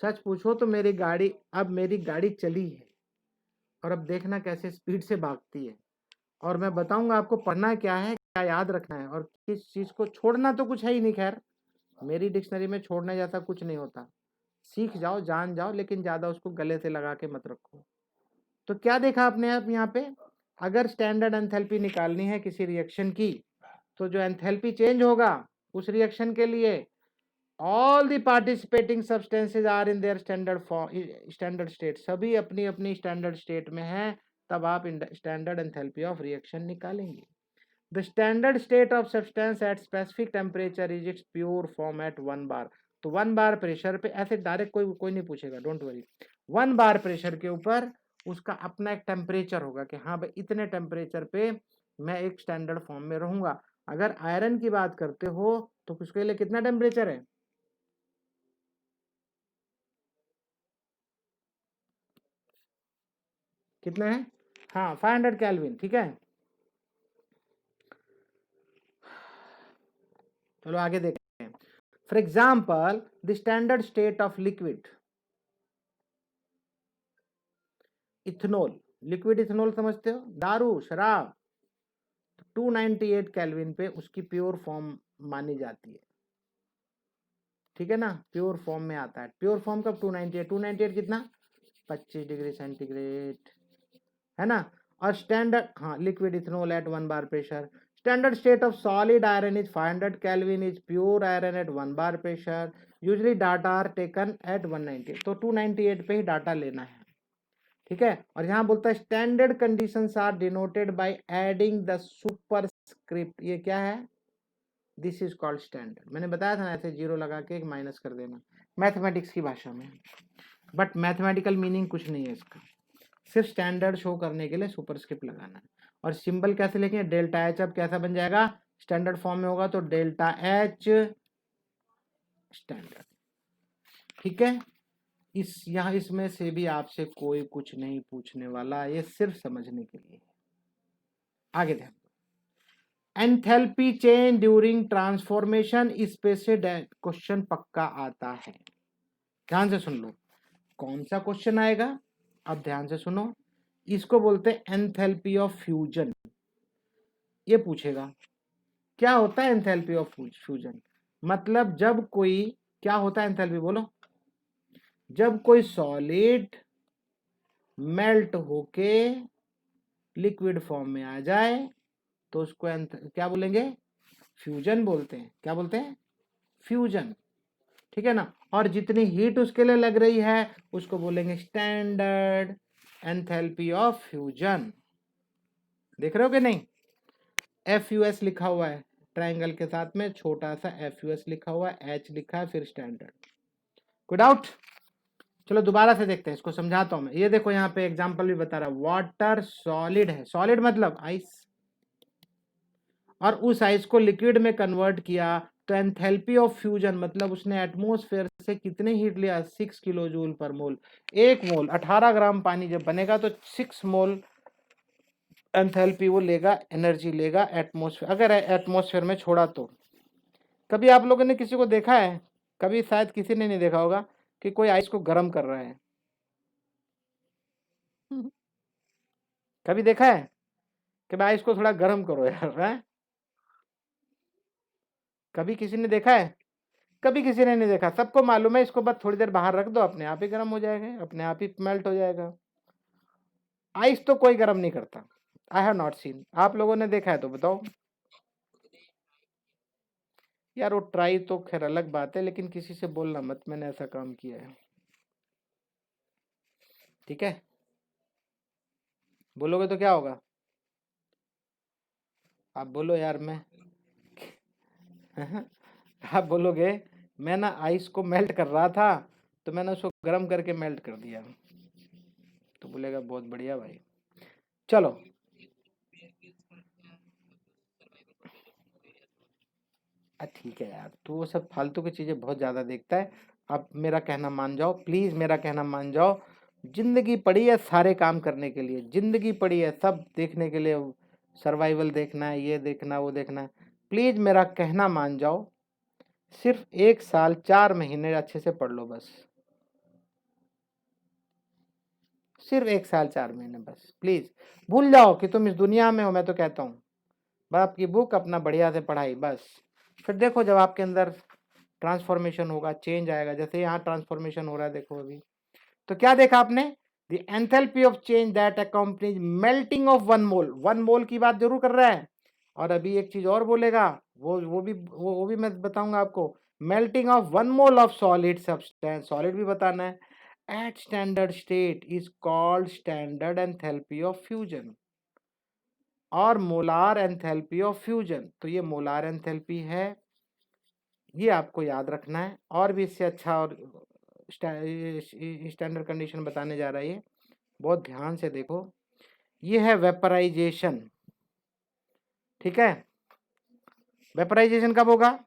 सच पूछो तो मेरी गाड़ी चली है, और अब देखना कैसे स्पीड से भागती है। और मैं बताऊंगा आपको पढ़ना क्या है, क्या याद रखना है, और किस चीज को छोड़ना तो कुछ है ही नहीं। खैर मेरी डिक्शनरी में छोड़ने जैसा कुछ नहीं होता, सीख जाओ जान जाओ, लेकिन ज्यादा उसको गले से लगा के मत रखो। तो क्या देखा आपने अब यहाँ पे, अगर स्टैंडर्ड एंथैल्पी निकालनी है किसी रिएक्शन की, तो जो एंथैल्पी चेंज होगा उस रिएक्शन के लिए, all the participating substances are in their standard state, सभी अपनी अपनी स्टैंडर्ड स्टेट में है, तब आप स्टैंडर्ड एंथैल्पी ऑफ रिएक्शन निकालेंगे। The standard state of substance at specific temperature is its pure form at 1 bar. तो 1 बार प्रेशर पे ऐसे डायरेक्ट कोई नहीं पूछेगा, डोंट वरी। 1 बार प्रेशर के ऊपर उसका अपना एक टेम्परेचर होगा कि हाँ भाई इतने टेम्परेचर पे मैं एक स्टैंडर्ड फॉर्म में रहूंगा। अगर आयरन की बात करते हो तो उसके लिए कितना टेम्परेचर है? कितना है? हाँ 500 केल्विन, ठीक है। चलो आगे देखते हैं। For example the standard state of liquid ethanol, liquid ethanol समझते हो, दारू शराब, 298 केल्विन पे उसकी प्योर फॉर्म मानी जाती है, ठीक है ना, प्योर फॉर्म में आता है। प्योर फॉर्म कब? 298, 298 कितना? 25 डिग्री सेंटीग्रेड, है ना। और स्टैंडर्ड, हाँ liquid ethanol at 1 bar pressure. Standard state of solid iron is 500 kelvin is pure iron at 1 bar pressure. Usually data are taken at 198, तो 298 पे ही डाटा लेना है, ठीक है। और यहाँ बोलता है standard conditions are denoted by adding the superscript. ये क्या है? This is called standard. मैंने बताया था ना, ऐसे जीरो लगा के एक माइनस कर देना, मैथमेटिक्स की भाषा में। बट मैथमेटिकल मीनिंग कुछ नहीं है इसका, सिर्फ स्टैंडर्ड शो करने के लिए सुपरस्क्रिप्ट लगाना है। और सिंबल कैसे लिखेंगे? Delta H. अब कैसा बन जाएगा? स्टैंडर्ड फॉर्म में होगा तो डेल्टा एच स्टैंडर्ड, ठीक है। यहाँ इसमें से भी आपसे कोई कुछ नहीं पूछने वाला, ये सिर्फ समझने के लिए। आगे ध्यान, एंथैल्पी चेंज ड्यूरिंग ट्रांसफॉर्मेशन, इस पे से क्वेश्चन पक्का आता है। ध्यान से सुन लो कौन सा क्वेश्चन आएगा। अब ध्यान से सुनो, इसको बोलते हैं एंथैल्पी ऑफ फ्यूजन। ये पूछेगा क्या होता है एंथैल्पी ऑफ फ्यूजन, मतलब जब कोई, क्या होता है एंथैल्पी बोलो? जब कोई सॉलिड मेल्ट होके लिक्विड फॉर्म में आ जाए तो उसको क्या बोलेंगे? फ्यूजन बोलते हैं। क्या बोलते हैं? फ्यूजन, ठीक है ना। और जितनी हीट उसके लिए लग रही है उसको बोलेंगे स्टैंडर्ड एंथैल्पी ऑफ फ्यूजन। देख रहे हो कि नहीं? FUS लिखा हुआ है ट्रायंगल के साथ में, छोटा सा FUS लिखा हुआ है, H लिखा है, फिर स्टैंडर्ड। कोई डाउट? चलो दोबारा से देखते हैं, इसको समझाता हूं मैं। ये देखो यहाँ पे एग्जांपल भी बता रहा है, वाटर सॉलिड है, सॉलिड मतलब आइस, और उस आइस को लिक्विड में कन्वर्ट किया तो एंथैल्पी ऑफ फ्यूजन मतलब उसने एटमॉस्फेयर से कितने हीट लिया? 6 किलो जूल पर मोल। एक मोल 18 ग्राम पानी जब बनेगा तो 6 मोल एंथैल्पी वो लेगा, एनर्जी लेगा एटमॉस्फेयर, अगर एटमॉस्फेयर में छोड़ा तो। कभी आप लोगों ने किसी को देखा है, कभी शायद किसी ने नहीं देखा होगा कि कोई आइस को गर्म कर रहा है? कभी देखा है कि भाई इसको थोड़ा गर्म करो यार, है? कभी किसी ने देखा है? कभी किसी ने नहीं देखा। सबको मालूम है इसको बस थोड़ी देर बाहर रख दो, अपने आप ही गर्म हो जाएगा, अपने आप ही मेल्ट हो जाएगा। आइस तो कोई गर्म नहीं करता। I have not seen. आप लोगों ने देखा है तो बताओ यार। वो ट्राई तो खैर अलग बात है, लेकिन किसी से बोलना मत मैंने ऐसा काम किया है, ठीक है। बोलोगे तो क्या होगा? आप बोलो यार, मैं आप बोलोगे मैं ना आइस को मेल्ट कर रहा था तो मैंने उसको गर्म करके मेल्ट कर दिया, तो बोलेगा बहुत बढ़िया भाई। चलो ठीक है यार, तो वो सब फालतू की चीजें बहुत ज्यादा देखता है। आप मेरा कहना मान जाओ, प्लीज मेरा कहना मान जाओ। जिंदगी पड़ी है सारे काम करने के लिए, जिंदगी पड़ी है सब देखने के लिए, सर्वाइवल देखना है, ये देखना वो देखना है। प्लीज मेरा कहना मान जाओ, सिर्फ 1 साल 4 महीने अच्छे से पढ़ लो बस, सिर्फ 1 साल 4 महीने बस। प्लीज भूल जाओ कि तुम इस दुनिया में हो, मैं तो कहता हूँ। बस आपकी बुक अपना बढ़िया से पढ़ाई बस। फिर देखो जब आपके अंदर ट्रांसफॉर्मेशन होगा, चेंज आएगा, जैसे यहाँ ट्रांसफॉर्मेशन हो रहा है देखो अभी। तो क्या देखा आपने? The enthalpy of change that accompanies melting of 1 mole. 1 mole की बात जरूर कर रहा है, और अभी एक चीज और बोलेगा, वो भी मैं बताऊंगा आपको। Melting of 1 mole of solid substance, solid भी बताना है, at standard state is called standard enthalpy of fusion. और मोलार एंथैल्पी ऑफ फ्यूजन। तो ये मोलार एंथैल्पी है, ये आपको याद रखना है। और भी इससे अच्छा और स्टैंडर्ड कंडीशन बताने जा रही है, बहुत ध्यान से देखो। ये है वेपराइजेशन, ठीक है। वेपराइजेशन कब होगा?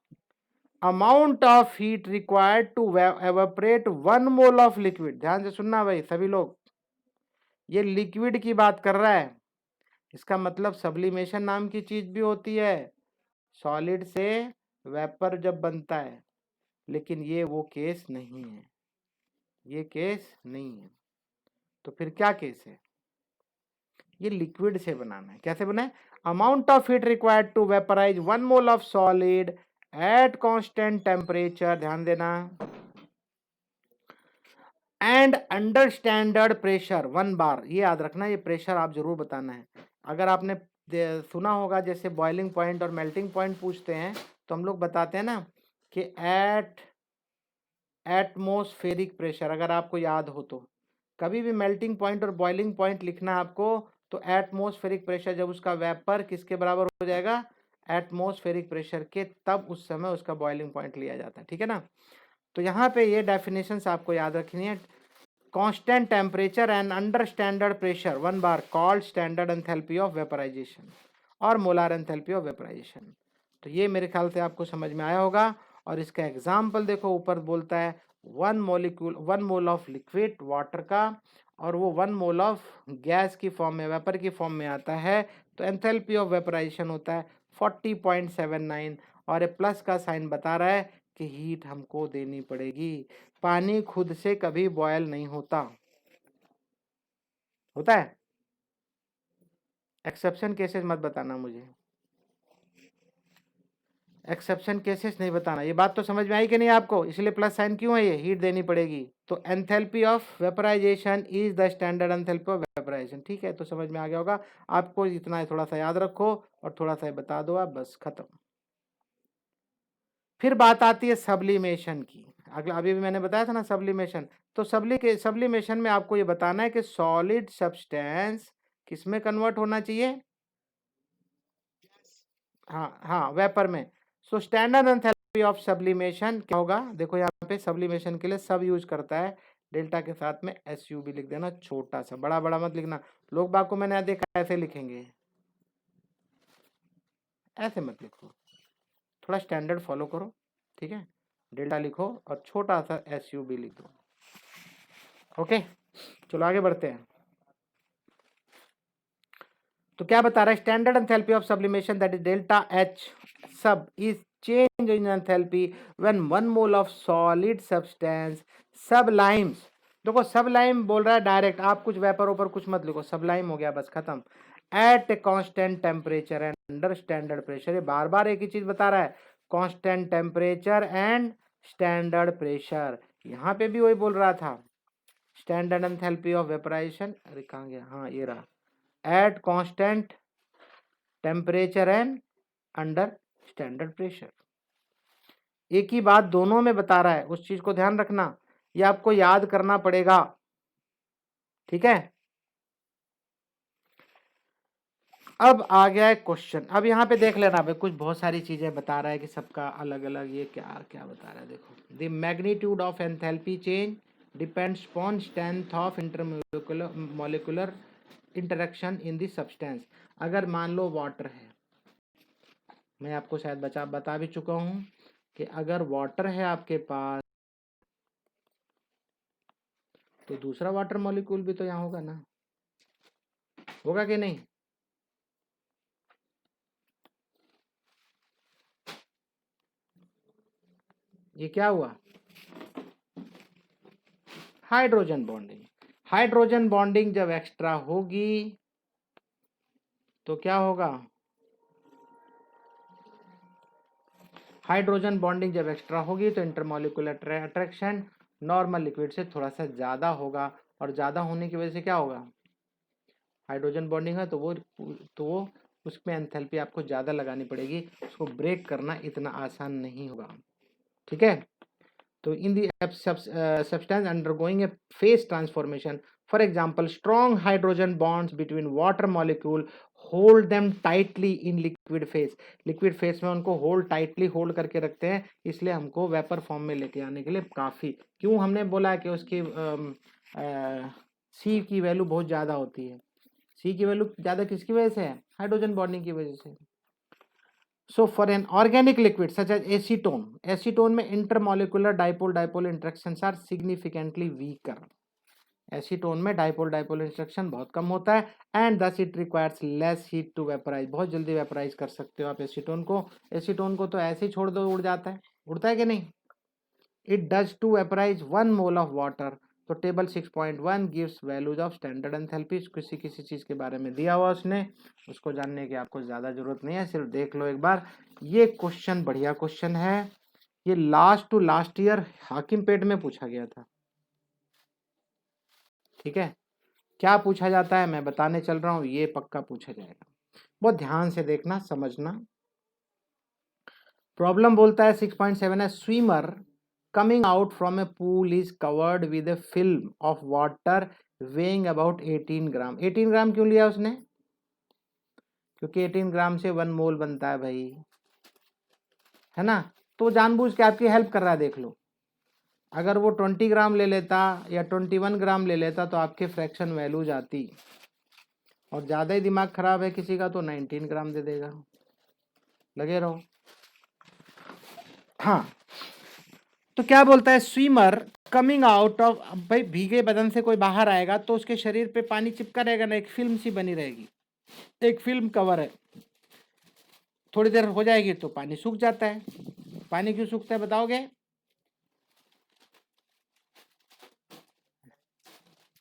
Amount of heat required to evaporate 1 mole of liquid. ध्यान से सुनना भाई सभी लोग, ये लिक्विड की बात कर रहा है। इसका मतलब सब्लिमेशन नाम की चीज भी होती है, सॉलिड से वेपर जब बनता है, लेकिन ये वो केस नहीं है, ये केस नहीं है। तो फिर क्या केस है? ये लिक्विड से बनाना है। कैसे बना है? Amount of heat required to vaporize 1 mole of solid at constant temperature, ध्यान देना, and under standard pressure 1 bar. ये याद रखना, ये प्रेशर आप जरूर बताना है। अगर आपने सुना होगा जैसे बॉइलिंग पॉइंट और मेल्टिंग पॉइंट पूछते हैं, तो हम लोग बताते हैं ना कि एट एटमॉस्फेरिक प्रेशर, अगर आपको याद हो तो। कभी भी मेल्टिंग पॉइंट और बॉइलिंग पॉइंट लिखना है आपको, तो एटमॉस्फेरिक प्रेशर जब उसका वेपर किसके बराबर हो जाएगा? एटमॉस्फेरिक प्रेशर के, तब उस समय उसका बॉइलिंग पॉइंट लिया जाता है, ठीक है ना। तो यहाँ पे ये डेफिनेशंस आपको याद रखनी है। Constant temperature and under standard pressure 1 bar called standard enthalpy of vaporization, और मोलार एंथैल्पी ऑफ वेपराइजेशन। तो ये मेरे ख्याल से आपको समझ में आया होगा। और इसका एग्जाम्पल देखो, ऊपर बोलता है 1 मोल ऑफ लिक्विड वाटर का, और वो 1 मोल ऑफ गैस की फॉर्म में, वेपर की फॉर्म में आता है, तो एंथैल्पी ऑफ वेपराइजेशन होता है 40.79। और ये प्लस का साइन बता रहा है कि हीट हमको देनी पड़ेगी। पानी खुद से कभी बॉयल नहीं होता, होता है? एक्सेप्शन केसेस मत बताना मुझे, एक्सेप्शन केसेस नहीं बताना। ये बात तो समझ में आई कि नहीं आपको? इसलिए प्लस साइन क्यों है? ये हीट देनी पड़ेगी। तो enthalpy of vaporization is the standard enthalpy of vaporization, ठीक है। तो समझ में आ गया होगा आपको, इतना थोड़ा सा याद रखो और थोड़ा सा बता दो आप, बस खत्म। फिर बात आती है सब्लिमेशन की। अगला अभी भी मैंने बताया था ना सब्लिमेशन। तो सब्लिमेशन में आपको ये बताना है कि सॉलिड सब्सटेंस किस में कन्वर्ट होना चाहिए? हाँ हाँ, वेपर में। So standard enthalpy of sublimation क्या होगा? देखो यहाँ पे सब्लिमेशन के लिए सब यूज करता है, डेल्टा के साथ में SU भी लिख देना, छोटा सा, बड़ा बड़ा मत लिखना। लोग बाग को मैंने देखा ऐसे लिखेंगे, ऐसे मत लिखो, थोड़ा स्टैंडर्ड फॉलो करो, ठीक है। डेल्टा लिखो और छोटा सा SU भी लिख दो, ओके। चलो आगे बढ़ते हैं। तो क्या बता रहा है? Standard enthalpy of sublimation that is delta H sub is change in enthalpy when 1 mole of solid substance sublimes। देखो सबलाइम बोल रहा है डायरेक्ट, आप कुछ वेपर ऊपर कुछ मत लिखो, सबलाइम हो गया बस, खत्म। At a constant temperature and under standard pressure, ये बार बार एक ही चीज बता रहा है, constant temperature and standard pressure. यहाँ पे भी वही बोल रहा था, स्टैंडर्ड एंथैल्पी ऑफ वेपराइजेशन, अरे कहाँ गया, हाँ ये रहा, eight constant temperature and under standard pressure. एक ही बात दोनों में बता रहा है, उस चीज को ध्यान रखना, ये आपको याद करना पड़ेगा, ठीक है। अब आ गया है क्वेश्चन। अब यहाँ पे देख लेना भाई, कुछ बहुत सारी चीजें बता रहा है कि सबका अलग अलग, ये क्या क्या बता रहा है देखो। The magnitude of enthalpy change depends upon strength of intermolecular interaction in the substance. अगर मान लो वाटर है, मैं आपको शायद बता भी चुका हूं कि अगर वाटर है आपके पास, तो दूसरा वाटर मॉलिक्यूल भी तो यहाँ होगा ना, होगा कि नहीं? ये क्या हुआ? Hydrogen bonding. हाइड्रोजन बॉन्डिंग जब एक्स्ट्रा होगी तो क्या होगा? हाइड्रोजन बॉन्डिंग जब एक्स्ट्रा होगी तो इंटरमॉलिक्यूलर अट्रैक्शन नॉर्मल लिक्विड से थोड़ा सा ज्यादा होगा, और ज्यादा होने की वजह से क्या होगा? हाइड्रोजन बॉन्डिंग है तो वो उसमें एंथैल्पी आपको ज्यादा लगानी पड़ेगी, उसको ब्रेक करना इतना आसान नहीं होगा, ठीक है। तो in the substance undergoing a phase transformation, for example strong hydrogen bonds between water molecule hold them tightly in liquid phase, liquid phase में उनको होल्ड टाइटली होल्ड करके रखते हैं, इसलिए हमको वेपर फॉर्म में लेके आने के लिए काफ़ी, क्यों हमने बोला कि उसकी सी की वैल्यू बहुत ज़्यादा होती है। सी की वैल्यू ज़्यादा किसकी वजह से है? हाइड्रोजन बॉन्डिंग की वजह से। So for an organic liquid such as acetone, acetone में intermolecular dipole-dipole interactions are significantly weaker. Acetone में डाइपोल डाइपोल इंस्ट्रक्शन बहुत कम होता है and thus it requires less heat to vaporize, बहुत जल्दी वेपराइज कर सकते हो आप एसीटोन को। एसीटोन को तो ऐसे ही छोड़ दो, उड़ जाता है, उड़ता है कि नहीं? It does to vaporize 1 mole of water. तो table 6.1 gives values of standard enthalpy, किसी किसी चीज़ के बारे में दिया हुआ उसने, उसको जानने की आपको ज़्यादा जरूरत नहीं है, सिर्फ देख लो एक बार। ये क्वेश्चन बढ़िया क्वेश्चन है, ये last to last year Hakimpet में पूछा गया था। ठीक है, क्या पूछा जाता है मैं बताने चल रहा हूँ, ये पक्का पूछा जाएगा, बहुत ध्यान से देखना समझना। प्रॉब्लम बोलता है 6.7 है, swimmer coming out from a pool is covered with a film of water weighing about 18 ग्राम। 18 ग्राम क्यों लिया उसने? क्योंकि 18 ग्राम से 1 मोल बनता है भाई, है ना? तो जानबूझ के आपकी हेल्प कर रहा है, देख लो। अगर वो 20 ग्राम ले लेता या 21 ग्राम ले लेता तो आपके फ्रैक्शन वैल्यू जाती, और ज़्यादा ही दिमाग खराब है किसी का तो 19 ग्राम दे देगा। लगे रहो। हाँ, तो क्या बोलता है, स्विमर कमिंग आउट ऑफ, भाई भीगे बदन से कोई बाहर आएगा तो उसके शरीर पे पानी चिपका रहेगा ना, एक फिल्म सी बनी रहेगी, एक फिल्म कवर है, थोड़ी देर हो जाएगी तो पानी सूख जाता है। पानी क्यों सूखता है बताओगे?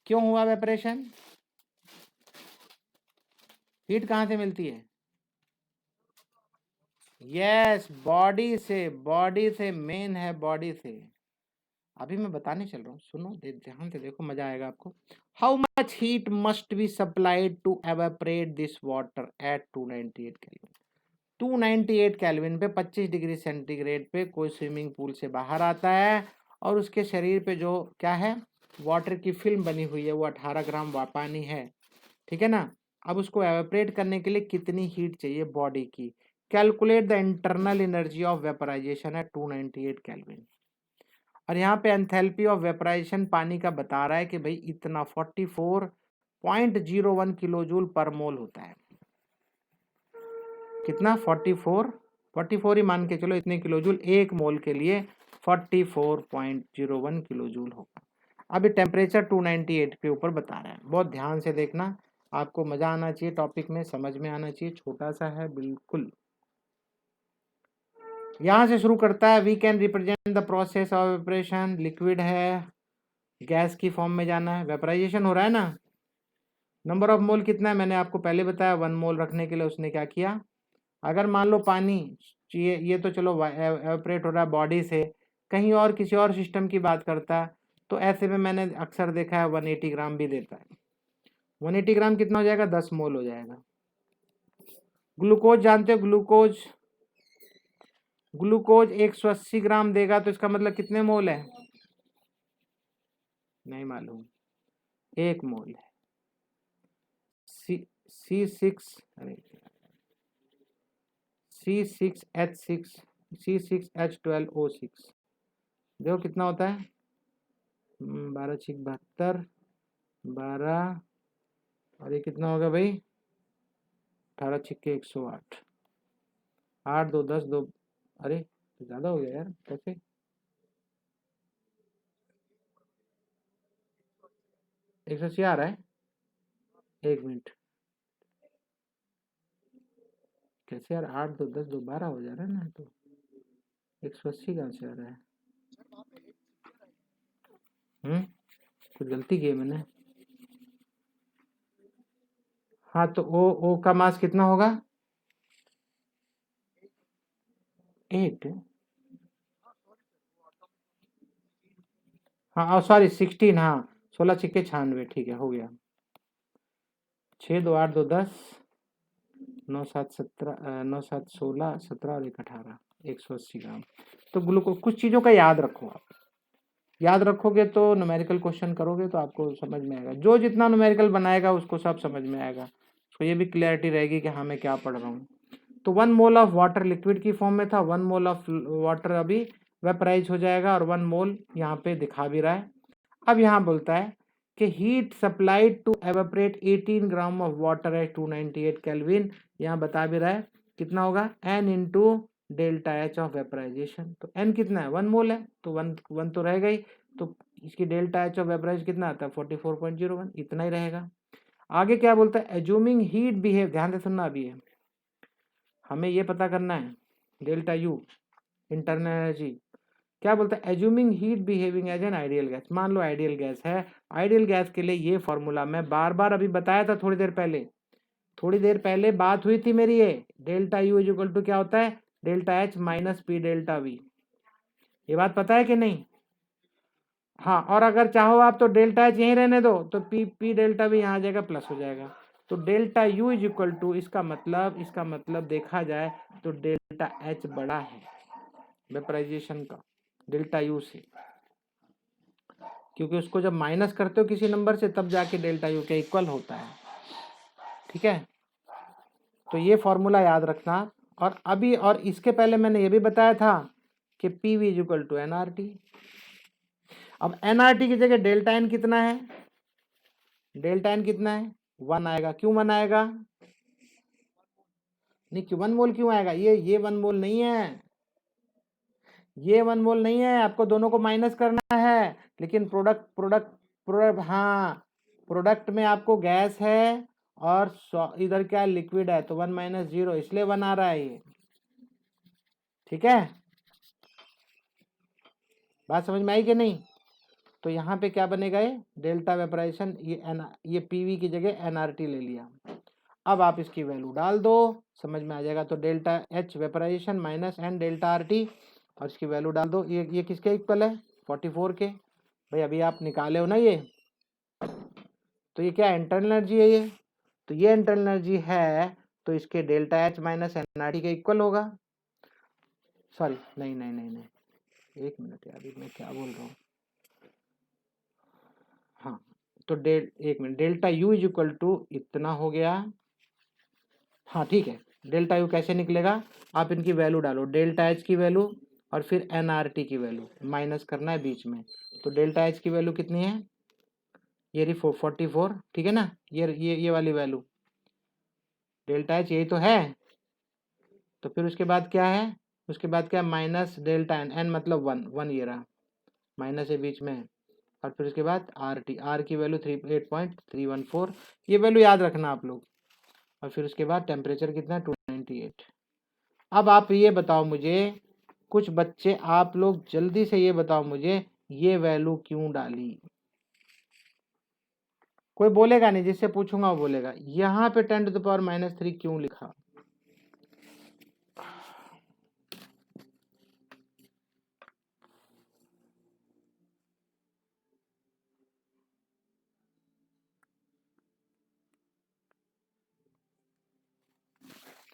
क्यों हुआ वेपरेशन? हीट कहाँ से मिलती है? यस, बॉडी से, बॉडी से मेन है, बॉडी से। अभी मैं बताने चल रहा हूँ, सुनो ध्यान से देखो, मजा आएगा आपको। How much heat must be supplied to evaporate this water at 298 kelvin. 298 kelvin पे 25 डिग्री सेंटीग्रेड पे कोई स्विमिंग पूल से बाहर आता है और उसके शरीर पे जो क्या है, वाटर की फिल्म बनी हुई है, वो 18 ग्राम पानी है, ठीक है ना? अब उसको एवेपरेट करने के लिए कितनी हीट चाहिए बॉडी की? Calculate the internal energy of vaporization at 298 kelvin. और यहाँ पे एंथैल्पी ऑफ वेपराइजेशन पानी का बता रहा है कि भाई इतना 44.01 किलोजूल पर मोल होता है। कितना? 44 ही मान के चलो, इतने किलोजूल एक मोल के लिए 44.01 किलोजूल होगा। अभी टेम्परेचर 298 के ऊपर बता रहा है, बहुत ध्यान से देखना, आपको मजा आना चाहिए, टॉपिक में समझ में आना चाहिए, छोटा सा है बिल्कुल। यहाँ से शुरू करता है, we can represent the process of vaporation, liquid है, गैस की फॉर्म में जाना है, वेपराइजेशन हो रहा है ना। नंबर ऑफ मोल कितना है मैंने आपको पहले बताया, 1 मोल रखने के लिए उसने क्या किया, अगर मान लो पानी ये तो चलो एवेपरेट हो रहा है बॉडी से, कहीं और किसी और सिस्टम की बात करता है तो ऐसे में मैंने अक्सर देखा है 180 ग्राम भी देता है। 180 ग्राम कितना हो जाएगा? 10 मोल हो जाएगा। ग्लूकोज जानते हो, ग्लूकोज 180 ग्राम देगा तो इसका मतलब कितने मोल है? नहीं मालूम, 1 मोल है। C6H12O6 देखो कितना होता है, 12 6 72, 12 और ये कितना होगा भाई, 18 6 108, 8 2 10 2, अरे तो ज़्यादा हो गया यार, कैसे? एक सौ आ रहा है, 1 मिनट, कैसे यार, 8 2 10 2 12 हो जा रहा है ना, तो 180 कहाँ से आ रहा है? कुछ गलती की है मैंने। हाँ तो ओ का मास कितना होगा? 8, हाँ सॉरी 16, हाँ 16 6 96, ठीक है हो गया। 6 2 8 2 10, 9 7 17, 9 7 16 17 और 1 18, 180 ग्राम। तो ग्लूकोज, कुछ चीज़ों का याद रखो, आप याद रखोगे तो न्यूमेरिकल क्वेश्चन करोगे तो आपको समझ में आएगा, जो जितना न्यूमेरिकल बनाएगा उसको सब समझ में आएगा, तो ये भी क्लैरिटी रहेगी कि हाँ मैं क्या पढ़ रहा हूँ। तो 1 मोल ऑफ वाटर लिक्विड की फॉर्म में था, 1 मोल ऑफ वाटर अभी वेपराइज हो जाएगा और 1 मोल यहाँ पे दिखा भी रहा है। अब यहाँ बोलता है कि heat supplied to evaporate 18 gram of water at 298 kelvin, यहाँ बता भी रहा है कितना होगा n into delta H of vaporization. तो n कितना है, 1 मोल है, तो 1 तो रहेगा ही, तो इसकी डेल्टा एच ऑफ वेपराइज कितना आता है 44.01, इतना ही रहेगा। आगे क्या बोलता है, एज्यूमिंग हीट बिहेव, ध्यान से सुनना, अभी है हमें ये पता करना है डेल्टा यू इंटरनल एनर्जी। क्या बोलता है, assuming heat behaving as an ideal gas, मान लो आइडियल गैस है। आइडियल गैस के लिए ये फॉर्मूला मैं बार बार अभी बताया था, थोड़ी देर पहले बात हुई थी मेरी, ये delta U is equal to क्या होता है, delta H minus P delta V. ये बात पता है कि नहीं? हाँ, और अगर चाहो आप तो डेल्टा एच यहीं रहने दो, तो पी डेल्टा वी यहाँ आ जाएगा, प्लस हो जाएगा। तो delta U is equal to, इसका मतलब देखा जाए तो डेल्टा एच बड़ा है वेपराइजेशन का डेल्टा यू से, क्योंकि उसको जब माइनस करते हो किसी नंबर से तब जाके डेल्टा यू के इक्वल होता है। ठीक है, तो ये फॉर्मूला याद रखना। और इसके पहले मैंने ये भी बताया था कि P V is equal to n R T. अब एन आर टी की जगह डेल्टा एन कितना है, डेल्टा एन कितना है 1 आएगा। क्यों 1 आएगा, नहीं क्यों 1 मोल क्यों आएगा, ये 1 मोल नहीं है, ये 1 मोल नहीं है, आपको दोनों को माइनस करना है। लेकिन प्रोडक्ट हाँ, प्रोडक्ट में आपको गैस है और इधर क्या लिक्विड है, तो 1 माइनस 0, इसलिए 1 आ रहा है ये। ठीक है, बात समझ में आई कि नहीं? तो यहाँ पे क्या बनेगा, ये डेल्टा वेपराइजेशन, ये पीवी की जगह एनआरटी ले लिया। अब आप इसकी वैल्यू डाल दो, समझ में आ जाएगा। तो delta H vaporization minus n delta R T, और इसकी वैल्यू डाल दो। ये किसके इक्वल है, 44 के। भाई अभी आप निकाले हो ना ये, तो ये क्या इंटरनल एनर्जी है ये, तो ये इंटरनल एनर्जी है, तो इसके delta H minus n R T के इक्वल होगा। सॉरी, नहीं नहीं नहीं नहीं, एक मिनट यार, मैं क्या बोल रहा हूँ। हाँ, तो एक minute, delta U is equal to इतना हो गया। हाँ ठीक है, डेल्टा यू कैसे निकलेगा, आप इनकी वैल्यू डालो, डेल्टा एच की वैल्यू और फिर एन आर टी की वैल्यू माइनस करना है बीच में। तो डेल्टा एच की वैल्यू कितनी है, ये रही 44, ठीक है ना, ये वाली वैल्यू डेल्टा एच यही तो है। तो फिर उसके बाद क्या है, उसके बाद क्या, माइनस डेल्टा एन, एन मतलब 1 ये रहा, माइनस है बीच में। और फिर उसके बाद आर टी, आर की वैल्यू 38.314, ये वैल्यू याद रखना आप लोग। और फिर उसके बाद टेम्परेचर कितना है 298। अब आप ये बताओ मुझे, कुछ बच्चे आप लोग जल्दी से ये बताओ मुझे, ये वैल्यू क्यों डाली? कोई बोलेगा नहीं, जिससे पूछूंगा वो बोलेगा यहाँ पे 10⁻³ क्यों लिखा?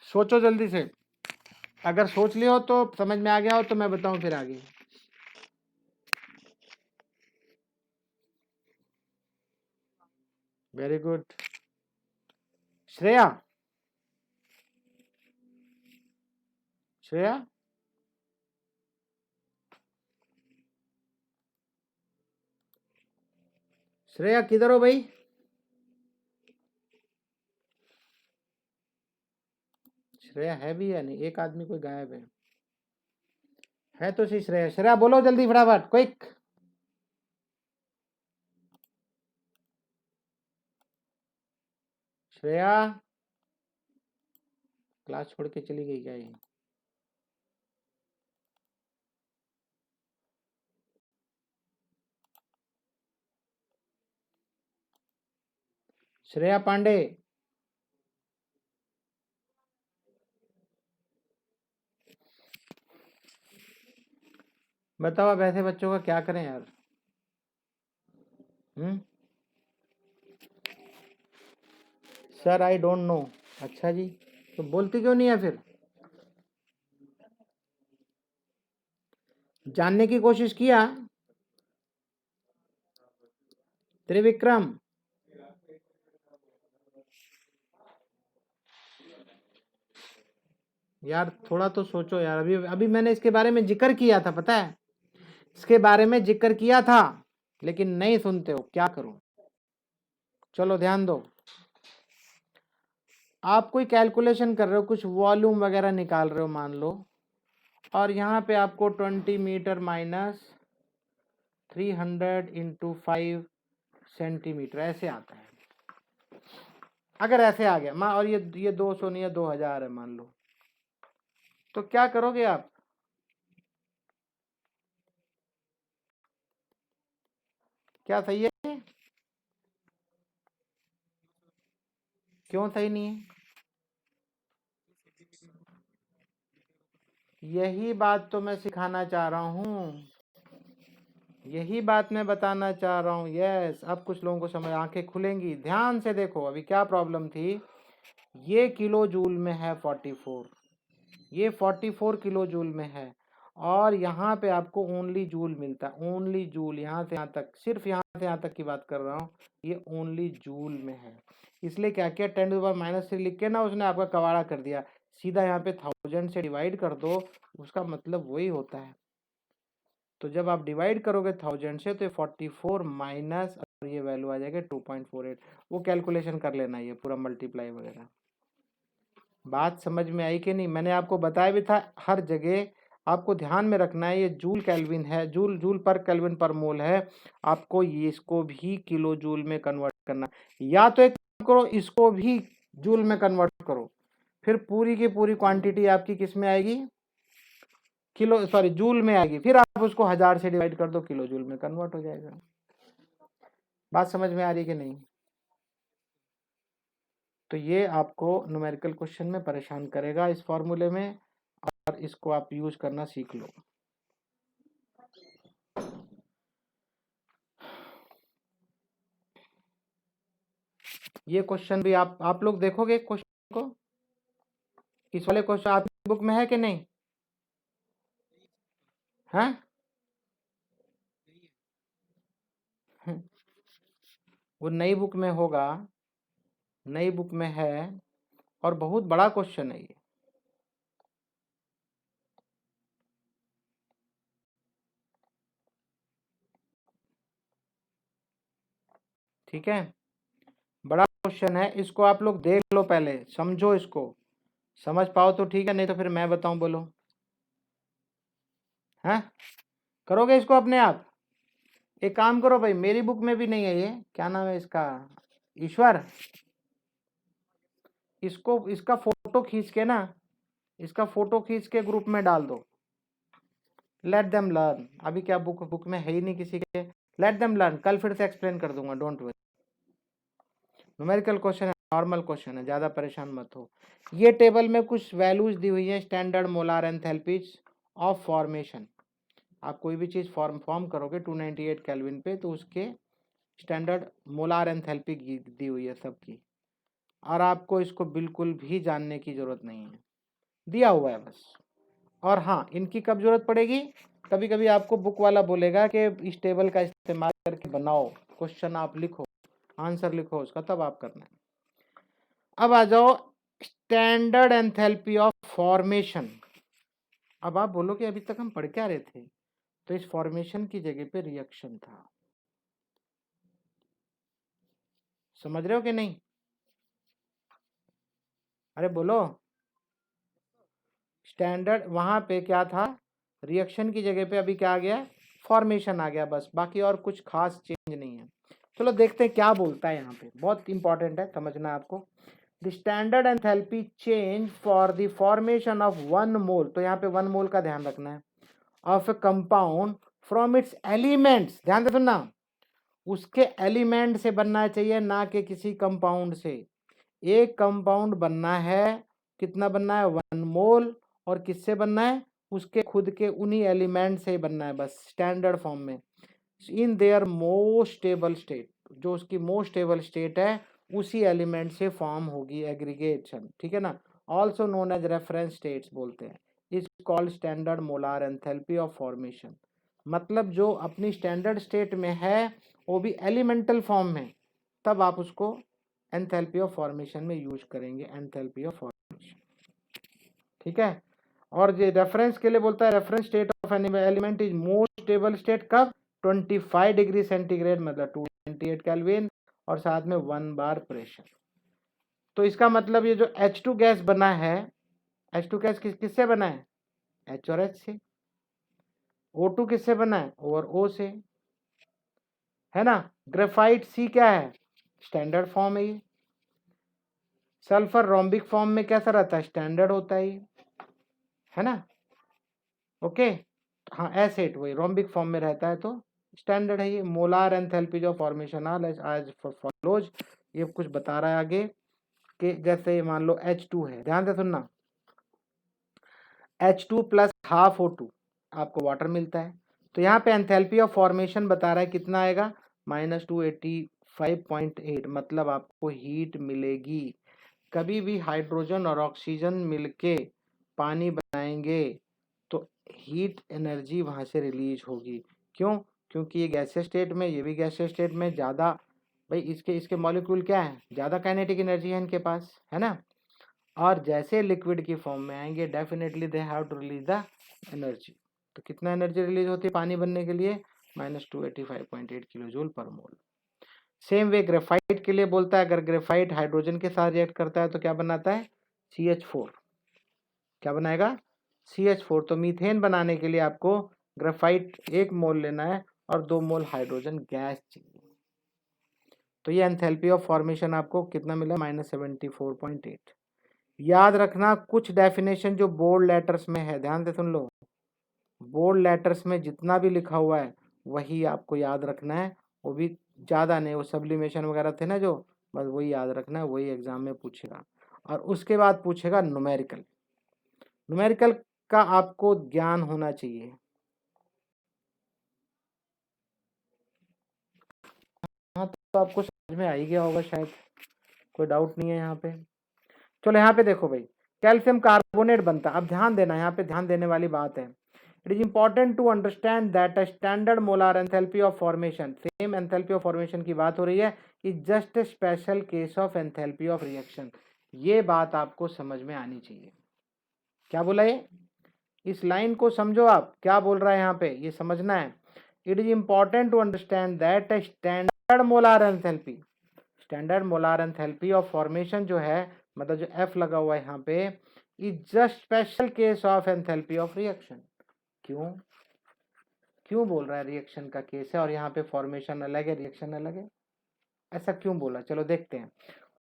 सोचो जल्दी से, अगर सोच लिया हो तो समझ में आ गया हो तो मैं बताऊं फिर आगे। वेरी गुड श्रेया, श्रेया श्रेया किधर हो भाई? श्रेया है भी या नहीं, एक आदमी कोई गायब है तो सही। श्रेया, श्रेया बोलो जल्दी फटाफट, क्विक। श्रेया क्लास छोड़ के चली गई क्या ये? श्रेया पांडे, बताओ अब ऐसे बच्चों का क्या करें यार। Sir I don't know. अच्छा जी, तो बोलती क्यों नहीं है फिर? जानने की कोशिश किया? त्रिविक्रम, यार थोड़ा तो सोचो यार, अभी अभी मैंने इसके बारे में जिक्र किया था, पता है, इसके बारे में जिक्र किया था, लेकिन नहीं सुनते हो, क्या करूं। चलो ध्यान दो, आप कोई कैलकुलेशन कर रहे हो, कुछ वॉल्यूम वगैरह निकाल रहे हो मान लो, और यहाँ पे आपको 20 मीटर माइनस 300 इंटू 5 सेंटीमीटर ऐसे आता है। अगर ऐसे आ गया और ये 200 नहीं है, 2000 है मान लो, तो क्या करोगे आप? क्या सही है? क्यों सही नहीं है? यही बात तो मैं सिखाना चाह रहा हूँ, यही बात मैं बताना चाह रहा हूँ। यस, अब कुछ लोगों को समझ, आंखें खुलेंगी। ध्यान से देखो, अभी क्या प्रॉब्लम थी, ये किलो जूल में है 44, ये 44 किलो जूल में है, और यहाँ पे आपको ओनली जूल मिलता है, ओनली जूल, यहाँ से यहाँ तक, सिर्फ यहाँ से यहाँ तक की बात कर रहा हूँ, ये ओनली जूल में है। इसलिए क्या किया, 10⁻³ लिख के ना उसने आपका कवाड़ा कर दिया, सीधा यहाँ पे 1000 से डिवाइड कर दो, उसका मतलब वही होता है। तो जब आप डिवाइड करोगे 1000 से, तो 44 माइनस, और ये वैल्यू आ जाएगा 2.48। वो कैलकुलेशन कर लेना, ये पूरा मल्टीप्लाई वगैरह। बात समझ में आई कि नहीं? मैंने आपको बताया भी था, हर जगह आपको ध्यान में रखना है, ये जूल केल्विन है, जूल जूल पर केल्विन पर मोल है, आपको ये इसको भी किलो जूल में कन्वर्ट करना, या तो एक काम करो, इसको भी जूल में कन्वर्ट करो, फिर पूरी की पूरी क्वांटिटी आपकी किस में आएगी, किलो, सॉरी जूल में आएगी, फिर आप उसको 1000 से डिवाइड कर दो, किलो जूल में कन्वर्ट हो जाएगा। बात समझ में आ रही है कि नहीं? तो ये आपको न्यूमेरिकल क्वेश्चन में परेशान करेगा इस फॉर्मूले में, और इसको आप यूज करना सीख लो। ये क्वेश्चन भी आप लोग देखोगे क्वेश्चन को, इस वाले क्वेश्चन आपकी बुक में है कि नहीं है? वो नई बुक में होगा, नई बुक में है, और बहुत बड़ा क्वेश्चन है ये। ठीक है, बड़ा क्वेश्चन है, इसको आप लोग देख लो, पहले समझो, इसको समझ पाओ तो ठीक है, नहीं तो फिर मैं बताऊं, बोलो हैं? करोगे इसको अपने आप? एक काम करो भाई, मेरी बुक में भी नहीं है ये, क्या नाम है इसका, ईश्वर, इसको, इसका फोटो खींच के ना, इसका फोटो खींच के ग्रुप में डाल दो, लेट देम लर्न। अभी क्या बुक में है ही नहीं किसी के, लेट देम लर्न, कल फिर से एक्सप्लेन कर दूंगा, डोंट वरी। न्यूमेरिकल क्वेश्चन है, नॉर्मल क्वेश्चन है, ज़्यादा परेशान मत हो। ये टेबल में कुछ वैल्यूज दी हुई है, standard molar enthalpies of formation. आप कोई भी चीज़ फॉर्म करोगे 298 केल्विन पे, तो उसके स्टैंडर्ड मोलार एंथैल्पी दी हुई है सबकी, और आपको इसको बिल्कुल भी जानने की ज़रूरत नहीं है, दिया हुआ है बस। और हाँ, इनकी कब जरूरत पड़ेगी, कभी कभी आपको बुक वाला बोलेगा कि इस टेबल का इस्तेमाल करके बनाओ क्वेश्चन, आप लिखो, आंसर लिखो उसका, तब आप करना है। अब आ जाओ स्टैंडर्ड एंथैल्पी ऑफ फॉर्मेशन। अब आप बोलो कि अभी तक हम पढ़ क्या रहे थे, तो इस फॉर्मेशन की जगह पे रिएक्शन था, समझ रहे हो कि नहीं? अरे बोलो, स्टैंडर्ड वहां पे क्या था, रिएक्शन की जगह पे अभी क्या आ गया, फॉर्मेशन आ गया, बस, बाकी और कुछ खास चेंज नहीं है। चलो देखते हैं क्या बोलता है यहाँ पे, बहुत इंपॉर्टेंट है, समझना है आपको। The standard enthalpy change for the formation of 1 मोल, तो यहाँ पे 1 मोल का ध्यान रखना है, of A compound from its elements, ध्यान से सुनना, उसके एलिमेंट से बनना चाहिए, ना कि किसी कंपाउंड से। एक कंपाउंड बनना है, कितना बनना है, 1 मोल, और किससे बनना है, उसके खुद के उन्हीं एलिमेंट से बनना है, बस स्टैंडर्ड फॉर्म में, in their most stable state, जो उसकी मोस्ट स्टेबल स्टेट है उसी एलिमेंट से फॉर्म होगी एग्रीगेशन, ठीक है ना, also known as reference states बोलते हैं, is called standard molar enthalpy of formation. मतलब जो अपनी स्टैंडर्ड स्टेट में है, वो भी एलिमेंटल फॉर्म में, तब आप उसको एंथैल्पी ऑफ फॉर्मेशन में यूज करेंगे, एंथैल्पी ऑफ फॉर्मेशन। ठीक है। और ये रेफरेंस के लिए बोलता है reference state of an element is most stable state कब, 25 डिग्री सेंटीग्रेड मतलब 228 केल्विन और साथ में 1 बार प्रेशर। तो इसका मतलब ये जो H2 गैस बना है, H2 गैस किससे बना है, H और H से। O2 किससे बना है, O और O से, है ना। ग्रेफाइट C क्या है, स्टैंडर्ड फॉर्म है ये। सल्फर रोम्बिक फॉर्म में कैसा रहता है, स्टैंडर्ड होता है ये, है ना। ओके, हाँ एसिड वही रोम्बिक फॉर्म में रहता है तो स्टैंडर्ड है ये। मोलार एंथैल्पी ऑफ फॉर्मेशन आज फॉलोज, ये कुछ बता रहा है आगे कि जैसे मान लो H2 है, ध्यान से सुनना, H2 प्लस हाफ O2 आपको वाटर मिलता है। तो यहाँ पे एंथैल्पी ऑफ फॉर्मेशन बता रहा है कितना आएगा, -285.8, मतलब आपको हीट मिलेगी। कभी भी हाइड्रोजन और ऑक्सीजन मिलके पानी बनाएंगे तो हीट एनर्जी वहां से रिलीज होगी। क्यों, क्योंकि ये गैसियस स्टेट में, ये भी गैसियस स्टेट में, ज़्यादा भाई इसके मॉलिक्यूल क्या है, ज़्यादा काइनेटिक एनर्जी है इनके पास, है ना। और जैसे लिक्विड की फॉर्म में आएंगे definitely they have to release the energy. तो कितना एनर्जी रिलीज होती है पानी बनने के लिए, -285.8 किलो जूल पर मोल। सेम वे ग्रेफाइट के लिए बोलता है, अगर ग्रेफाइट हाइड्रोजन के साथ रिएक्ट करता है तो क्या बनाता है, CH4। क्या बनाएगा, CH4। तो मीथेन बनाने के लिए आपको ग्रेफाइट 1 मोल लेना है और 2 मोल हाइड्रोजन गैस चाहिए। तो ये एंथैल्पी ऑफ फॉर्मेशन आपको कितना मिला, -74.8। याद रखना कुछ डेफिनेशन जो बोल्ड लेटर्स में है, ध्यान से सुन लो, बोल्ड लेटर्स में जितना भी लिखा हुआ है वही आपको याद रखना है, वो भी ज़्यादा नहीं, वो सब्लिमेशन वगैरह थे ना जो, बस वही याद रखना है, वही एग्जाम में पूछेगा। और उसके बाद पूछेगा न्यूमेरिकल। न्यूमेरिकल का आपको ज्ञान होना चाहिए। हाँ तो आपको समझ में आ ही गया होगा शायद, कोई डाउट नहीं है यहाँ पे। चलो यहाँ पे देखो भाई, कैल्शियम कार्बोनेट बनता है। अब ध्यान देना, यहाँ पे ध्यान देने वाली बात है। It is important to understand that a standard molar enthalpy of formation, same enthalpy of formation की बात हो रही है, is just special case of enthalpy of reaction. ये बात आपको समझ में आनी चाहिए। क्या बोला ये, इस लाइन को समझो आप, क्या बोल रहा है यहाँ पे, ये समझना है। It is important to understand that a standard molar enthalpy, standard molar enthalpy of formation जो है, मतलब जो F लगा हुआ है यहाँ पे, is just special case of enthalpy of reaction. क्यों, क्यों बोल रहा है रिएक्शन का केस है और यहाँ पे फॉर्मेशन अलग है रिएक्शन अलग है, ऐसा क्यों बोला, चलो देखते हैं।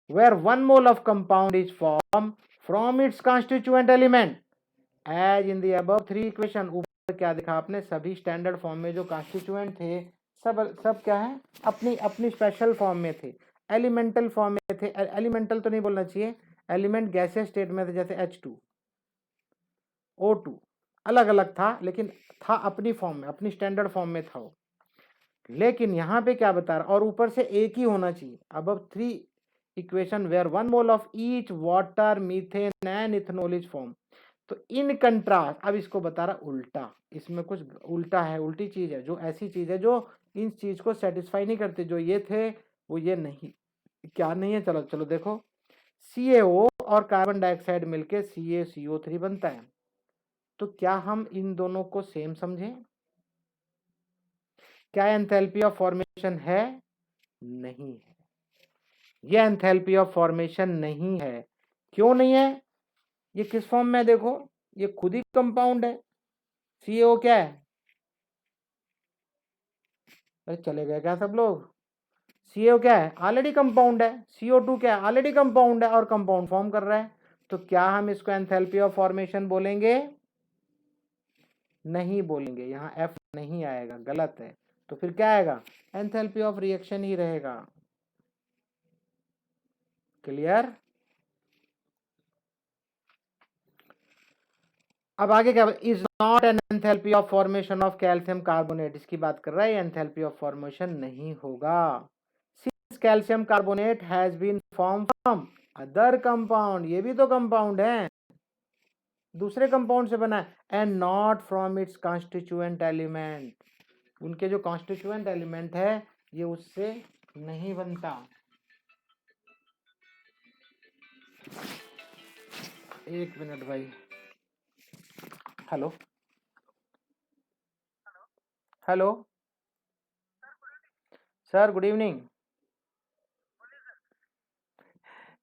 Where 1 mole of compound is form from its constituent element as in the above 3 equation. ऊपर क्या देखा आपने, सभी स्टैंडर्ड फॉर्म में जो कॉन्स्टिट्यूएंट थे सब क्या है, अपनी अपनी स्पेशल फॉर्म में थे, एलिमेंटल फॉर्म में थे। एलिमेंटल तो नहीं बोलना चाहिए, एलिमेंट गैसियस स्टेट में थे, जैसे H2 O2 अलग अलग था, लेकिन था अपनी फॉर्म में, अपनी स्टैंडर्ड फॉर्म में था वो। लेकिन यहाँ पे क्या बता रहा, और ऊपर से एक ही होना चाहिए, अब 3 equation where 1 mole of each water methane and ethanol is form. तो इन कंट्रास्ट, अब इसको बता रहा उल्टा, इसमें कुछ उल्टा है, उल्टी चीज है, जो ऐसी चीज है जो इन चीज को सेटिस्फाई नहीं करती, जो ये थे वो ये नहीं, क्या नहीं है, चलो चलो देखो, CaO और कार्बन डाइऑक्साइड मिलके CaCO3 बनता है। तो क्या हम इन दोनों को सेम समझें, क्या एंथैल्पी ऑफ फॉर्मेशन है, नहीं है, ये एंथैल्पी ऑफ फॉर्मेशन नहीं है। क्यों नहीं है, ये किस फॉर्म में है, देखो ये खुद ही कंपाउंड है। CaO क्या है, अरे चले गए क्या सब लोग, CaO क्या है, ऑलरेडी कंपाउंड है। CO2 क्या है, ऑलरेडी कंपाउंड है और कंपाउंड फॉर्म कर रहा है। तो क्या हम इसको एंथैल्पी ऑफ फॉर्मेशन बोलेंगे, नहीं बोलेंगे, यहाँ F नहीं आएगा, गलत है। तो फिर क्या आएगा, एंथैल्पी ऑफ रिएक्शन ही रहेगा। क्लियर। अब आगे क्या, is not an enthalpy of formation of calcium carbonate, इसकी बात कर रहा है, एंथैल्पी ऑफ फॉर्मेशन नहीं होगा। Since calcium carbonate has been form from other compound, ये भी तो कंपाउंड है, दूसरे कंपाउंड से बना है, and not from its constituent element, उनके जो कॉन्स्टिट्यूएंट एलिमेंट है ये उससे नहीं बनता। एक मिनट भाई, hello hello sir, good evening.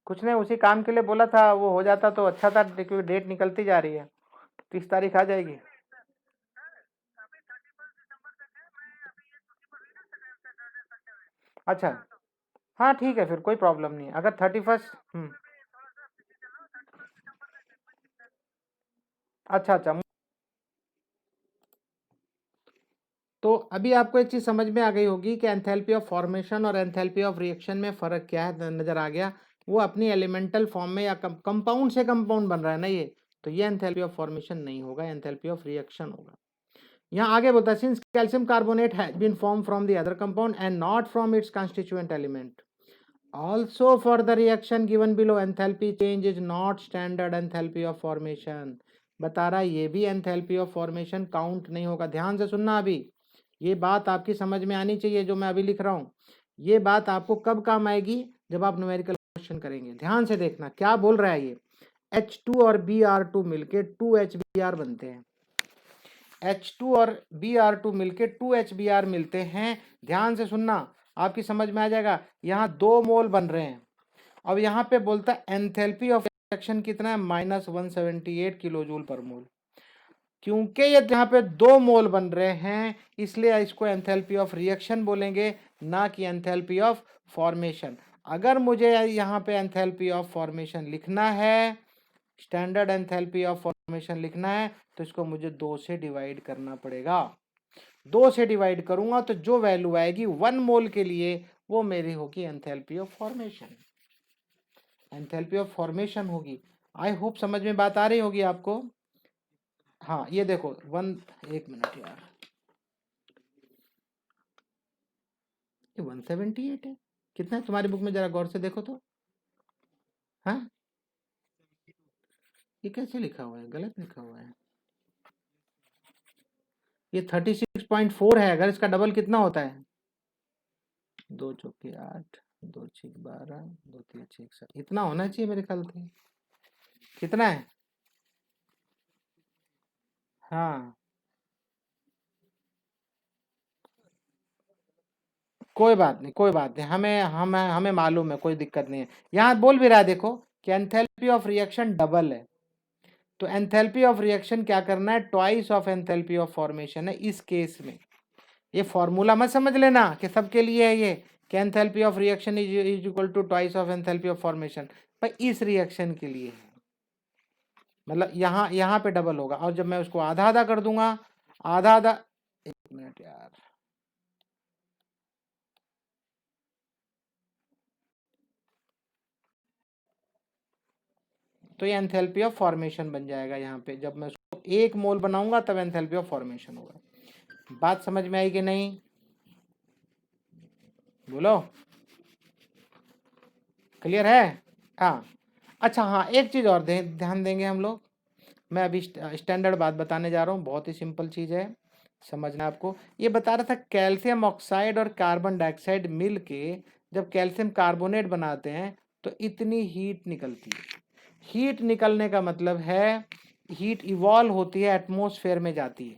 कुछ नहीं, उसी काम के लिए बोला था, वो हो जाता तो अच्छा था, क्योंकि डेट निकलती जा रही है, 30 तारीख आ जाएगी। अच्छा, हाँ ठीक है, फिर कोई प्रॉब्लम नहीं है अगर 31। अच्छा अच्छा। तो अभी आपको एक चीज़ समझ में आ गई होगी कि एंथैल्पी ऑफ फॉर्मेशन और एंथैल्पी ऑफ रिएक्शन में फ़र्क क्या है, नज़र आ गया। वो अपनी एलिमेंटल फॉर्म में या कंपाउंड से कंपाउंड बन रहा है ना ये, तो ये एंथैल्पी ऑफ फॉर्मेशन नहीं होगा, एंथैल्पी ऑफ रिएक्शन होगा। यहाँ आगे बोलता है, since calcium carbonate has been form from the other compound and not from its constituent element, also for the reaction given below enthalpy change is not standard enthalpy of formation। बता रहा है ये भी enthalpy of formation काउंट नहीं होगा। ध्यान से सुनना, अभी ये बात आपकी समझ में आनी चाहिए जो मैं अभी लिख रहा हूँ। ये बात आपको कब काम आएगी, जब आप न्यूमेरिकल क्वेश्चन करेंगे। ध्यान से देखना क्या बोल रहा है ये। H2 और Br2 मिलके 2HBr बनते हैं। H2 और Br2 मिलके 2HBr मिलते हैं। ध्यान से सुनना, आपकी समझ में आ जाएगा। यहाँ 2 मोल बन रहे हैं। अब यहाँ पे बोलता है एंथैल्पी ऑफ रिएक्शन कितना है, -178 किलो जूल पर मोल। क्योंकि ये यहाँ पे 2 मोल बन रहे हैं, इसलिए इसको एंथैल्पी ऑफ रिएक्शन बोलेंगे, ना कि एंथैल्पी ऑफ फॉर्मेशन। अगर मुझे यहाँ पे एंथैल्पी ऑफ फॉर्मेशन लिखना है, स्टैंडर्ड एंथैल्पी ऑफ फॉर्मेशन लिखना है, तो इसको मुझे 2 से डिवाइड करना पड़ेगा। 2 से डिवाइड करूंगा तो जो वैल्यू आएगी 1 मोल के लिए, वो मेरी होगी enthalpy of formation. Enthalpy of formation होगी। आई होप समझ में बात आ रही होगी आपको। हाँ ये देखो, एक मिनट यार, ये 178 है। कितना है तुम्हारी बुक में, जरा गौर से देखो तो। हाँ, ये कैसे लिखा हुआ है, गलत लिखा हुआ है। ये 36.4 है। अगर इसका डबल कितना होता है, 2 चौके 8, 2 छीक 12, 2 3 छीक 7, इतना होना चाहिए मेरे ख्याल से। कितना है? हाँ, कोई बात नहीं, कोई बात नहीं, हमें मालूम है, कोई दिक्कत नहीं है। यहाँ बोल भी रहा है देखो कि एंथैल्पी ऑफ रिएक्शन डबल है, तो एंथैल्पी ऑफ रिएक्शन क्या करना है, twice of enthalpy of formation है इस केस में। ये फॉर्मूला मत समझ लेना कि सबके लिए है ये, कि enthalpy of reaction is equal to twice of enthalpy of formation, पर इस रिएक्शन के लिए है। मतलब यहाँ पे डबल होगा, और जब मैं उसको आधा आधा कर दूंगा, आधा आधा, एक मिनट यार, तो ये एंथैल्पी ऑफ फॉर्मेशन बन जाएगा। यहाँ पे जब मैं उसको 1 मोल बनाऊंगा तब एंथैल्पी ऑफ फॉर्मेशन होगा। बात समझ में आई कि नहीं, बोलो, क्लियर है? हाँ, अच्छा, हाँ एक चीज़ और ध्यान देंगे हम लोग। मैं अभी स्टैंडर्ड बात बताने जा रहा हूँ, बहुत ही सिंपल चीज़ है, समझना आपको। ये बता रहा था कैल्शियम ऑक्साइड और कार्बन डाइऑक्साइड मिल के जब कैल्शियम कार्बोनेट बनाते हैं तो इतनी हीट निकलती है। हीट निकलने का मतलब है हीट इवॉल्व होती है, एटमॉस्फेयर में जाती है।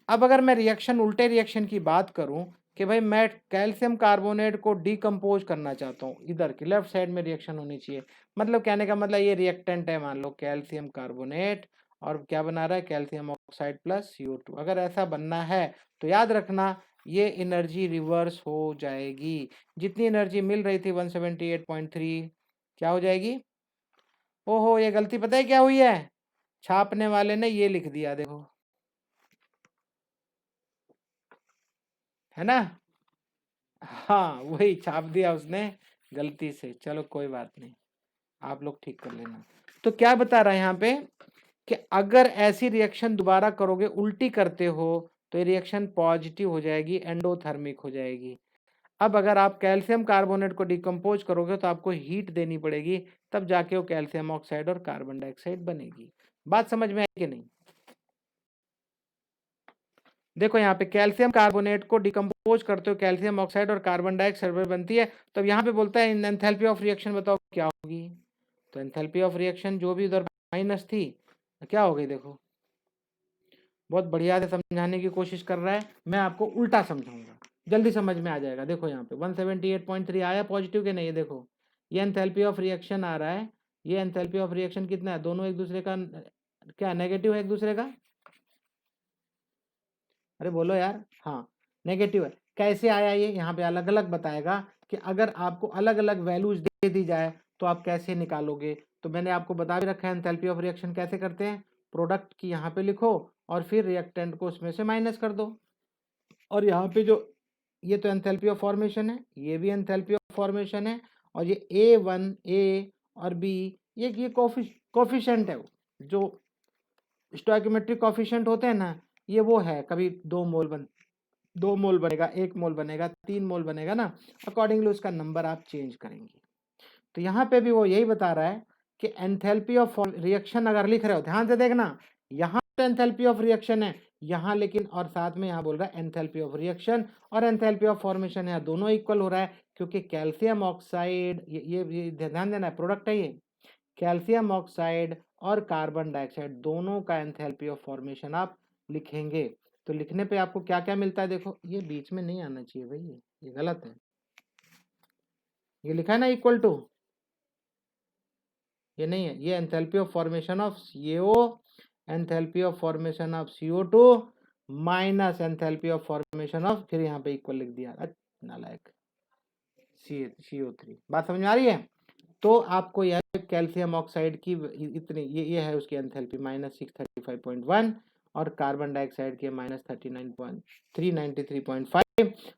अब अगर मैं रिएक्शन, उल्टे रिएक्शन की बात करूं कि भाई मैं कैल्शियम कार्बोनेट को डिकम्पोज करना चाहता हूं, इधर की लेफ्ट साइड में रिएक्शन होनी चाहिए। मतलब कहने का मतलब ये रिएक्टेंट है, मान लो कैल्शियम कार्बोनेट, और क्या बना रहा है, कैल्शियम ऑक्साइड प्लस CO2। अगर ऐसा बनना है तो याद रखना ये एनर्जी रिवर्स हो जाएगी। जितनी एनर्जी मिल रही थी 178.3, क्या हो जाएगी? ओहो, ये गलती पता है क्या हुई है, छापने वाले ने ये लिख दिया, देखो, है ना। हाँ, वही छाप दिया उसने गलती से। चलो कोई बात नहीं, आप लोग ठीक कर लेना। तो क्या बता रहा है यहाँ पे कि अगर ऐसी रिएक्शन दोबारा करोगे, उल्टी करते हो, तो ये रिएक्शन पॉजिटिव हो जाएगी, एंडोथर्मिक हो जाएगी। अब अगर आप कैल्शियम कार्बोनेट को डिकम्पोज करोगे तो आपको हीट देनी पड़ेगी, तब जाके वो कैल्शियम ऑक्साइड और कार्बन डाइऑक्साइड बनेगी। बात समझ में आई कि नहीं? देखो यहाँ पे कैल्शियम कार्बोनेट को डिकम्पोज करते हो, कैल्शियम ऑक्साइड और कार्बन डाइऑक्साइड बनती है। तो यहाँ पे बोलता है एंथैल्पी ऑफ रिएक्शन बताओ क्या होगी। तो एंथैल्पी ऑफ रिएक्शन जो भी उधर माइनस थी, क्या हो गई देखो, बहुत बढ़िया से समझाने की कोशिश कर रहा है, मैं आपको उल्टा समझाऊंगा, जल्दी समझ में आ जाएगा। देखो यहाँ पे 178.3 आया पॉजिटिव के नहीं, ये देखो ये एंथैल्पी ऑफ रिएक्शन आ रहा है, ये एंथैल्पी ऑफ रिएक्शन कितना है, दोनों एक दूसरे का क्या नेगेटिव है एक दूसरे का, अरे बोलो यार, हाँ नेगेटिव है। कैसे आया ये, यहाँ पे अलग अलग बताएगा कि अगर आपको अलग अलग वैल्यूज दे दी जाए तो आप कैसे निकालोगे। तो मैंने आपको बता भी रखा है एंथैल्पी ऑफ रिएक्शन कैसे करते हैं, प्रोडक्ट की यहाँ पे लिखो और फिर रिएक्टेंट को उसमें से माइनस कर दो। और यहाँ पे जो ये तो एंथैल्पी ऑफ फॉर्मेशन है, ये भी एंथैल्पी ऑफ फॉर्मेशन है, और ये A1 A और B ये कोफिशिएंट है, जो स्टोइकोमेट्रिक कोफिशिएंट होते हैं ना, ये वो है, कभी 2 मोल बनेगा, 1 मोल बनेगा, 3 मोल बनेगा ना, अकॉर्डिंगली उसका नंबर आप चेंज करेंगे। तो यहाँ पे भी वो यही बता रहा है कि एंथैल्पी ऑफ रिएक्शन अगर लिख रहे हो ध्यान से देखना, यहाँ तो एंथैल्पी ऑफ रिएक्शन है यहाँ, लेकिन और साथ में यहाँ बोल रहा है एंथैल्पी ऑफ रिएक्शन और एंथैल्पी ऑफ फॉर्मेशन है, दोनों इक्वल हो रहा है, क्योंकि कैल्शियम ऑक्साइड ये ध्यान देना है, प्रोडक्ट है ये, कैल्शियम ऑक्साइड और कार्बन डाइऑक्साइड दोनों का एंथैल्पी ऑफ फॉर्मेशन आप लिखेंगे। तो लिखने पे आपको क्या क्या मिलता है, देखो ये बीच में नहीं आना चाहिए भाई, ये गलत है, ये लिखा है ना इक्वल टू, ये नहीं है, ये enthalpy of formation of CaO, enthalpy of formation of CO2 minus enthalpy of formation of, फिर यहाँ पे इक्वल लिख दिया, नालायक, CO3। बात समझ में आ रही है। तो आपको यह कैल्शियम ऑक्साइड की इतनी ये है उसकी एंथैल्पी -635.1 और कार्बन डाइऑक्साइड की -393.5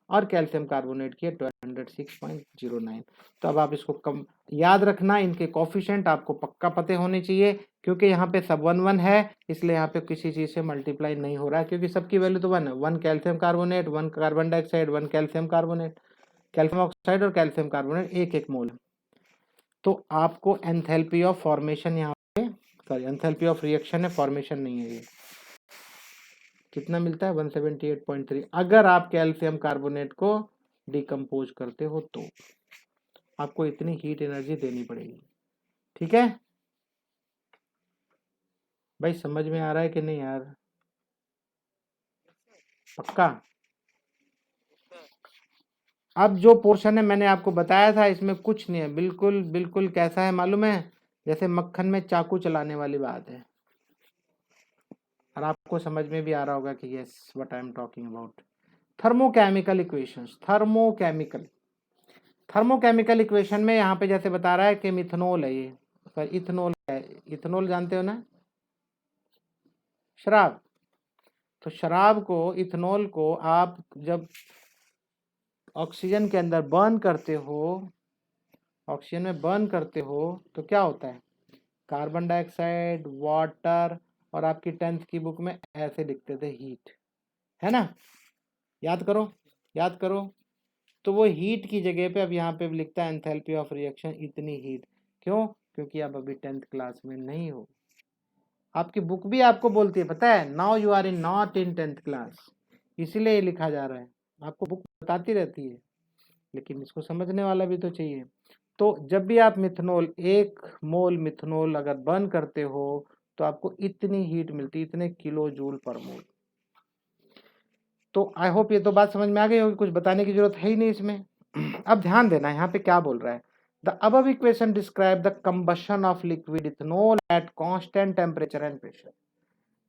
और कैल्शियम कार्बोनेट की 206.09। तो अब आप इसको कम याद रखना, इनके कोफिशिएंट आपको पक्का पते होने चाहिए, क्योंकि यहाँ पे सब 1 1 है, इसलिए यहाँ पे किसी चीज से मल्टीप्लाई नहीं हो रहा है, क्योंकि सबकी वैल्यू तो 1 है, 1 calcium carbonate, 1 carbon dioxide, 1 calcium carbonate, calcium oxide और कैल्शियम कार्बोनेट एक एक मोल। तो आपको एंथैल्पी ऑफ फॉर्मेशन यहाँ पे, सॉरी एंथैल्पी ऑफ रिएक्शन है, फॉर्मेशन नहीं है, ये कितना मिलता है 178.3 अगर आप कैल्शियम कार्बोनेट को डिकम्पोज करते हो तो आपको इतनी हीट एनर्जी देनी पड़ेगी। ठीक है भाई, समझ में आ रहा है कि नहीं यार, पक्का। अब जो पोर्शन है मैंने आपको बताया था, इसमें कुछ नहीं है, बिल्कुल बिल्कुल कैसा है मालूम है, जैसे मक्खन में चाकू चलाने वाली बात है, और आपको समझ में भी आ रहा होगा कि yes what I am talking about. Thermochemical equations, thermochemical equation में यहाँ पे जैसे बता रहा है कि मिथनॉल है, ये सर इथनॉल है, इथनॉल जानते हो ना, शराब। तो शराब को, इथनॉल को आप जब ऑक्सीजन के अंदर बर्न करते हो, ऑक्सीजन में बर्न करते हो तो क्या होता है, कार्बन डाइऑक्साइड, वाटर, और आपकी 10th की बुक में ऐसे लिखते थे हीट, है ना, याद करो याद करो। तो वो हीट की जगह पे अब यहाँ पे लिखता है एंथैल्पी ऑफ रिएक्शन इतनी हीट, क्यों, क्योंकि आप अभी 10th क्लास में नहीं हो, आपकी बुक भी आपको बोलती है, पता है, now you are in not in 10th class, इसीलिए ये लिखा जा रहा है, आपको बुक बताती रहती है, लेकिन इसको समझने वाला भी तो चाहिए। तो जब भी आप मिथनॉल, 1 मोल मिथनॉल अगर बर्न करते हो तो आपको इतनी हीट मिलती है, इतने किलो जूल पर मोल। तो आई होप ये तो बात समझ में आ गई होगी, कुछ बताने की जरूरत है ही नहीं इसमें। अब ध्यान देना यहाँ पे क्या बोल रहा है, the above equation describe the combustion of liquid ethanol eight constant temperature and pressure.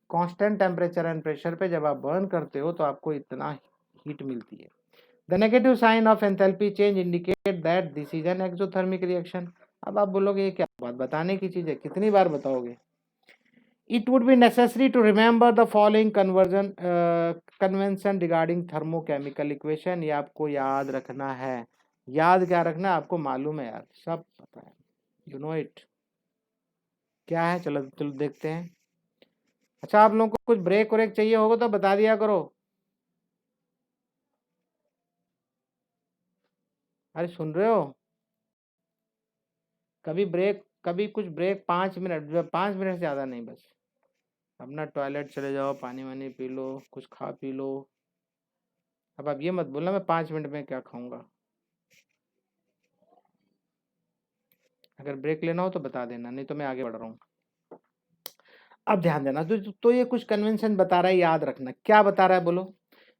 Constant temperature and pressure पे जब आप बर्न करते हो तो आपको इतना हीट मिलती है। The negative sign of enthalpy change indicate that this is an exothermic reaction. अब आप बोलोगे ये क्या बात बताने की चीज है, कितनी बार बताओगे। It would be necessary to remember the following convention regarding thermochemical equation। ये आपको याद रखना है, याद क्या रखना है, आपको मालूम है यार, सब पता है, यू नो इट। क्या है, चलो चलो देखते हैं। अच्छा, आप लोगों को कुछ ब्रेक व्रेक चाहिए होगा तो बता दिया करो। अरे सुन रहे हो, कभी ब्रेक, कभी कुछ ब्रेक 5 मिनट, 5 मिनट से ज़्यादा नहीं, बस अपना टॉयलेट चले जाओ, पानी वानी पी लो, कुछ खा पी लो। अब आप ये मत बोलना मैं 5 मिनट में क्या खाऊंगा, अगर ब्रेक लेना हो तो बता देना, नहीं तो मैं आगे बढ़ रहा हूँ। अब ध्यान देना, तो ये कुछ कन्वेंशन बता रहा है, याद रखना। क्या बता रहा है बोलो?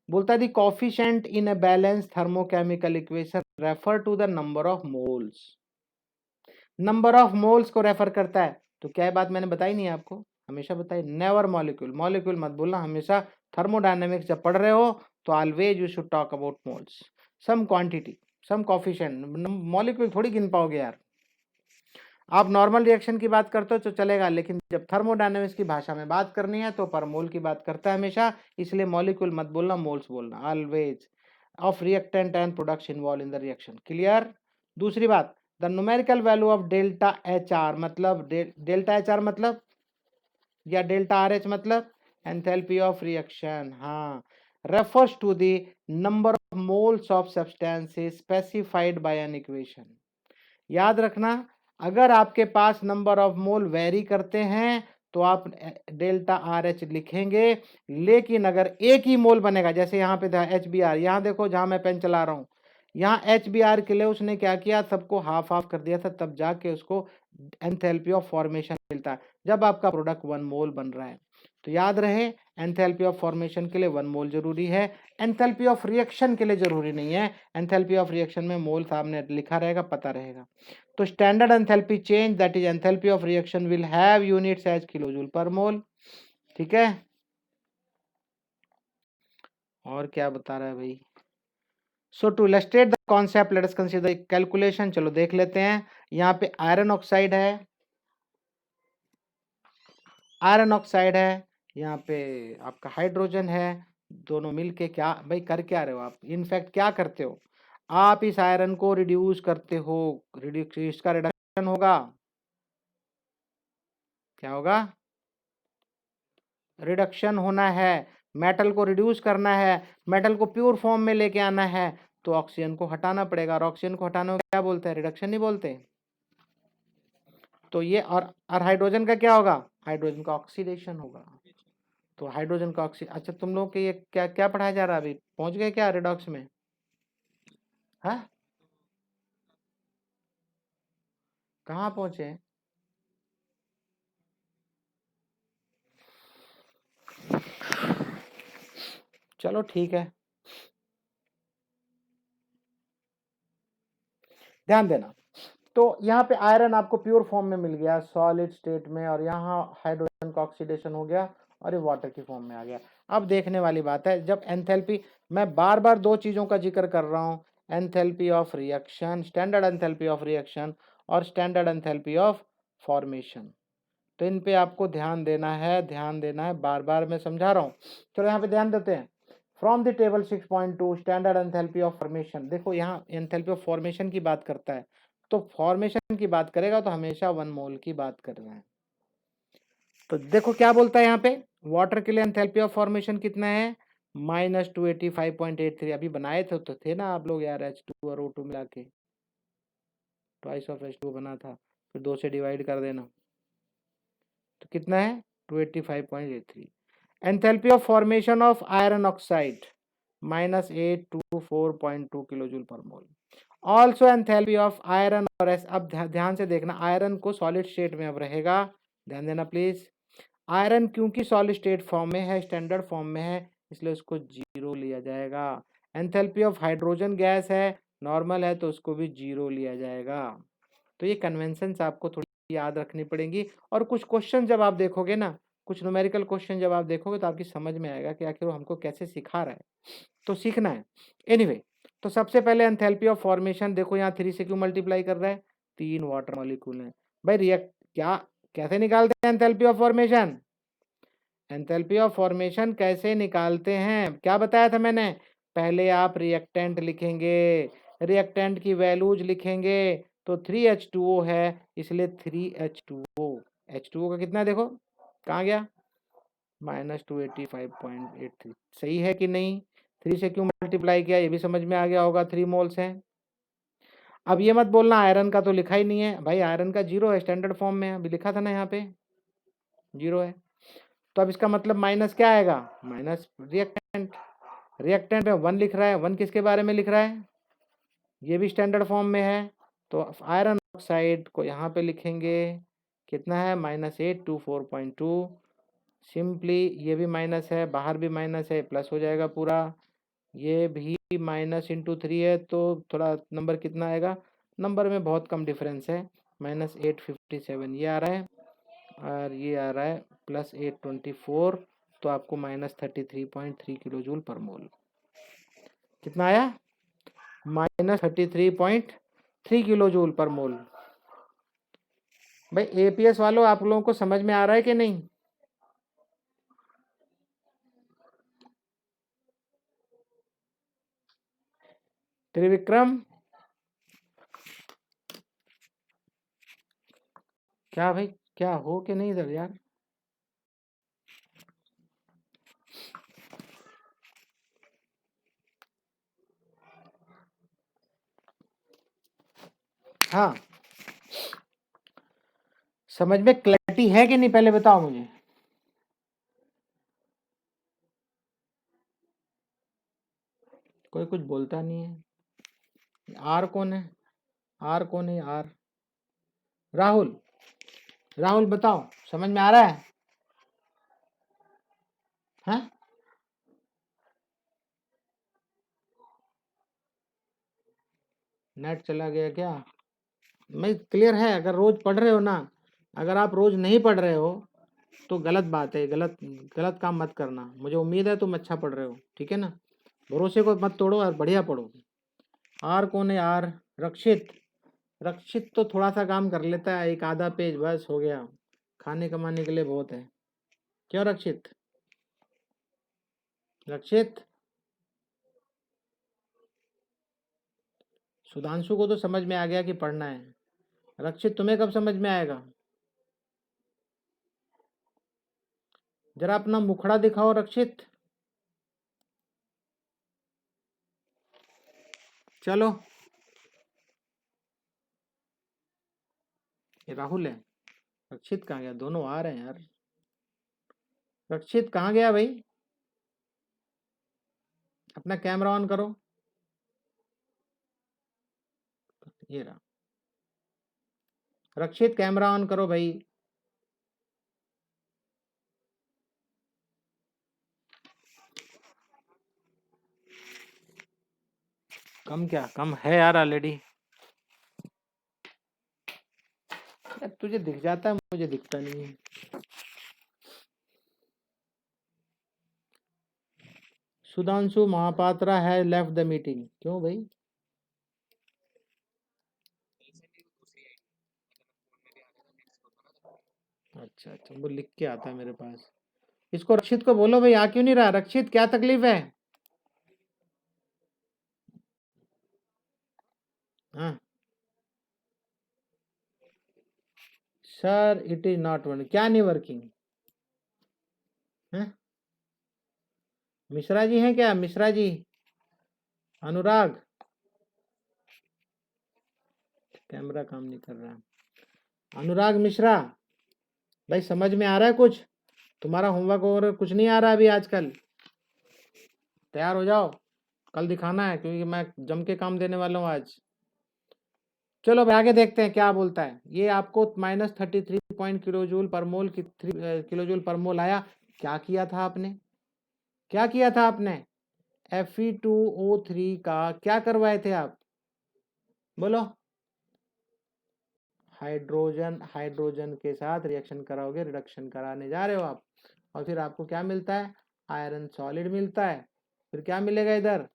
बोलता है the coefficient in a balance thermochemical equation refer to the number of moles. Number of moles को रेफर करता है। तो क्या बात मैंने बताई नहीं आपको? हमेशा बताई, नेवर मॉलिक्यूल। मॉलिक्यूल मत बोलना, हमेशा थर्मोडायनेमिक्स जब पढ़ रहे हो तो always you should talk about moles, some quantity, some coefficient. Molecule थोड़ी गिन पाओगे यार। आप नॉर्मल रिएक्शन की बात करते हो तो चलेगा, लेकिन जब थर्मोडायनेमिक्स की भाषा में बात करनी है तो पर मोल की बात करता है हमेशा। इसलिए मॉलिक्यूल मत बोलना, मोल्स बोलना always, of reactant and products involve in the reaction. Clear? दूसरी बात, the numerical value of delta H R, मतलब डेल्टा एच आर मतलब, या डेल्टा आर एच मतलब एंथैल्पी ऑफ रिएक्शन। हाँ, refers to the number of moles of substances specified by an equation. याद रखना, अगर आपके पास नंबर ऑफ मोल वेरी करते हैं तो आप डेल्टा आर एच लिखेंगे, लेकिन अगर एक ही मोल बनेगा, जैसे यहाँ पे था एच बी आर, यहाँ देखो जहां मैं पेन चला रहा हूँ, यहाँ एच बी आर के लिए उसने क्या किया, सबको हाफ हाफ कर दिया था, तब जाके उसको एंथैल्पी ऑफ फॉर्मेशन मिलता है, जब आपका प्रोडक्ट 1 मोल बन रहा है। तो याद रहे, एंथैल्पी ऑफ फॉर्मेशन के लिए 1 मोल जरूरी है, एंथैल्पी ऑफ रिएक्शन के लिए जरूरी नहीं है। एंथैल्पी ऑफ रिएक्शन में मोल सामने लिखा रहेगा, पता रहेगा। तो standard enthalpy change, that is enthalpy of reaction, will have units as kilojoule per mole. ठीक है, और क्या बता रहा है भाई? So to illustrate the concept let us consider calculation. चलो देख लेते हैं। यहाँ पे आयरन ऑक्साइड है, आयरन ऑक्साइड है, यहाँ पे आपका हाइड्रोजन है, दोनों मिलके क्या भाई कर क्या रहे हो आप? इनफैक्ट क्या करते हो आप? इस आयरन को रिड्यूस करते हो, इसका रिडक्शन होगा। क्या होगा? रिडक्शन होना है, मेटल को रिड्यूस करना है, मेटल को प्योर फॉर्म में लेके आना है, तो ऑक्सीजन को हटाना पड़ेगा, और ऑक्सीजन को हटाने को क्या बोलते हैं? रिडक्शन नहीं बोलते? तो ये और हाइड्रोजन का क्या होगा? हाइड्रोजन का ऑक्सीडेशन होगा। तो हाइड्रोजन का ऑक्सी, अच्छा तुम लोग के ये क्या क्या पढ़ाया जा रहा है? अभी पहुंच गए क्या रिडॉक्स में? हाँ, कहाँ पहुंचे? चलो ठीक है, ध्यान देना। तो यहाँ पे आयरन आपको प्योर फॉर्म में मिल गया, सॉलिड स्टेट में, और यहाँ हाइड्रोजन का ऑक्सीडेशन हो गया और ये वाटर की फॉर्म में आ गया। अब देखने वाली बात है, जब एंथैल्पी, मैं बार बार दो चीजों का जिक्र कर रहा हूँ, enthalpy of reaction, standard enthalpy of reaction, और स्टैंडर्ड एंथैल्पी ऑफ फॉर्मेशन। तो इन पे आपको ध्यान देना है, ध्यान देना है, बार बार मैं समझा रहा हूँ। चलो यहाँ पे ध्यान देते हैं। From the table 6.2 standard enthalpy of formation, देखो यहाँ एंथैल्पी ऑफ फॉर्मेशन की बात करता है, तो फॉर्मेशन की बात करेगा तो हमेशा 1 मोल की बात कर रहा है। तो देखो क्या बोलता है यहाँ पे, वाटर के लिए एंथैल्पी ऑफ फॉर्मेशन कितना है? -285.83। अभी बनाए थे तो थे ना आप लोग यार, H2 और O2 मिला के, ट्वाइस ऑफ H2 बना था, फिर 2 से डिवाइड कर देना, तो कितना है? 285.83। Enthalpy of formation of iron oxide -824.2 kilojoule per mole. Also enthalpy of iron और एस, अब ध्यान से देखना, आयरन को सॉलिड स्टेट में अब रहेगा, ध्यान देना प्लीज। आयरन क्योंकि सॉलिड स्टेट फॉर्म में है, स्टैंडर्ड फॉर्म में है, इसलिए उसको 0 लिया जाएगा। एंथैल्पी ऑफ हाइड्रोजन गैस है, नॉर्मल है, तो उसको भी 0 लिया जाएगा। तो ये कन्वेंशन आपको थोड़ी याद रखनी पड़ेंगी, और कुछ क्वेश्चन जब आप देखोगे ना, कुछ न्यूमेरिकल क्वेश्चन जब आप देखोगे तो आपकी समझ में आएगा कि आखिर वो हमको कैसे सिखा रहा है, तो सीखना है। एनीवे, तो सबसे पहले एंथैल्पी ऑफ फॉर्मेशन देखो, यहाँ 3 से क्यों मल्टीप्लाई कर रहा है? 3 वाटर मॉलिक्यूल है भाई, रिएक्ट क्या कैसे निकालते हैं enthalpy of formation? Enthalpy of formation कैसे निकालते हैं, क्या बताया था मैंने? पहले आप रिएक्टेंट लिखेंगे, रिएक्टेंट की वैल्यूज लिखेंगे, तो 3H2O है, इसलिए 3H2O, H2O का कितना है देखो, कहाँ गया? -285.83। सही है कि नहीं? 3 से क्यों मल्टीप्लाई किया ये भी समझ में आ गया होगा, 3 मोल्स हैं। अब ये मत बोलना आयरन का तो लिखा ही नहीं है, भाई आयरन का 0 है, स्टैंडर्ड फॉर्म में अभी लिखा था ना, यहाँ पे 0 है। तो अब इसका मतलब माइनस क्या आएगा? माइनस रिएक्टेंट, रिएक्टेंट में 1 लिख रहा है, 1 किसके बारे में लिख रहा है? ये भी स्टैंडर्ड फॉर्म में है, तो आयरन ऑक्साइड को यहाँ पे लिखेंगे, कितना है? -824.2, सिंपली ये भी माइनस है, बाहर भी माइनस है, प्लस हो जाएगा पूरा। ये भी माइनस इंटू 3 है, तो थोड़ा नंबर कितना आएगा, नंबर में बहुत कम डिफरेंस है, -857 ये आ रहा है, और ये आ रहा है +824, तो आपको -33.3 किलो जूल पर मोल कितना आया, -33.3 किलो जूल पर मोल। भाई एपीएस वालों, आप लोगों को समझ में आ रहा है कि नहीं? त्रिविक्रम, क्या भाई, क्या हो कि नहीं इधर यार? हाँ, समझ में क्लैरिटी है कि नहीं, पहले बताओ मुझे। कोई कुछ बोलता नहीं है। आर कौन है, आर कौन है, आर राहुल, राहुल बताओ, समझ में आ रहा है? हाँ, नेट चला गया क्या? मैं क्लियर है, अगर रोज पढ़ रहे हो ना, अगर आप रोज नहीं पढ़ रहे हो तो गलत बात है, गलत गलत काम मत करना। मुझे उम्मीद है तुम अच्छा पढ़ रहे हो, ठीक है ना? भरोसे को मत तोड़ो और बढ़िया पढ़ो। आर कौन है, आर रक्षित, रक्षित तो थोड़ा सा काम कर लेता है, एक आधा पेज बस हो गया, खाने कमाने के लिए बहुत है। क्यों रक्षित, रक्षित, सुधांशु को तो समझ में आ गया कि पढ़ना है, रक्षित तुम्हें कब समझ में आएगा? जरा अपना मुखड़ा दिखाओ रक्षित। चलो, ये राहुल है, रक्षित कहाँ गया? दोनों आ रहे हैं यार, रक्षित कहाँ गया भाई? अपना कैमरा ऑन करो, ये रहा, रक्षित कैमरा ऑन करो भाई। कम क्या, कम है यार ऑलरेडी। यार तुझे दिख जाता है, मुझे दिखता नहीं है। सुधांशु महापात्रा है लेफ्ट द मीटिंग, क्यों भाई? अच्छा अच्छा, वो लिख के आता है मेरे पास। इसको रक्षित को बोलो भाई, आ क्यों नहीं रहा? रक्षित क्या तकलीफ है? हाँ sir, it is not working, क्या नहीं वर्किंग है? मिश्रा जी हैं क्या, मिश्रा जी? अनुराग, कैमरा काम नहीं कर रहा। अनुराग मिश्रा, भाई समझ में आ रहा है कुछ? तुम्हारा होमवर्क और कुछ नहीं आ रहा अभी आजकल? तैयार हो जाओ, कल दिखाना है, क्योंकि मैं जम के काम देने वाला हूँ आज। चलो भाई आगे देखते हैं क्या बोलता है। ये आपको -33 किलो जूल पर मोल की किलो जूल पर मोल आया। क्या किया था आपने, क्या किया था आपने? Fe2O3 का क्या करवाए थे आप, बोलो? हाइड्रोजन, हाइड्रोजन के साथ रिएक्शन कराओगे, रिडक्शन कराने जा रहे हो आप, और फिर आपको क्या मिलता है? आयरन सॉलिड मिलता है। फिर क्या मिलेगा इधर?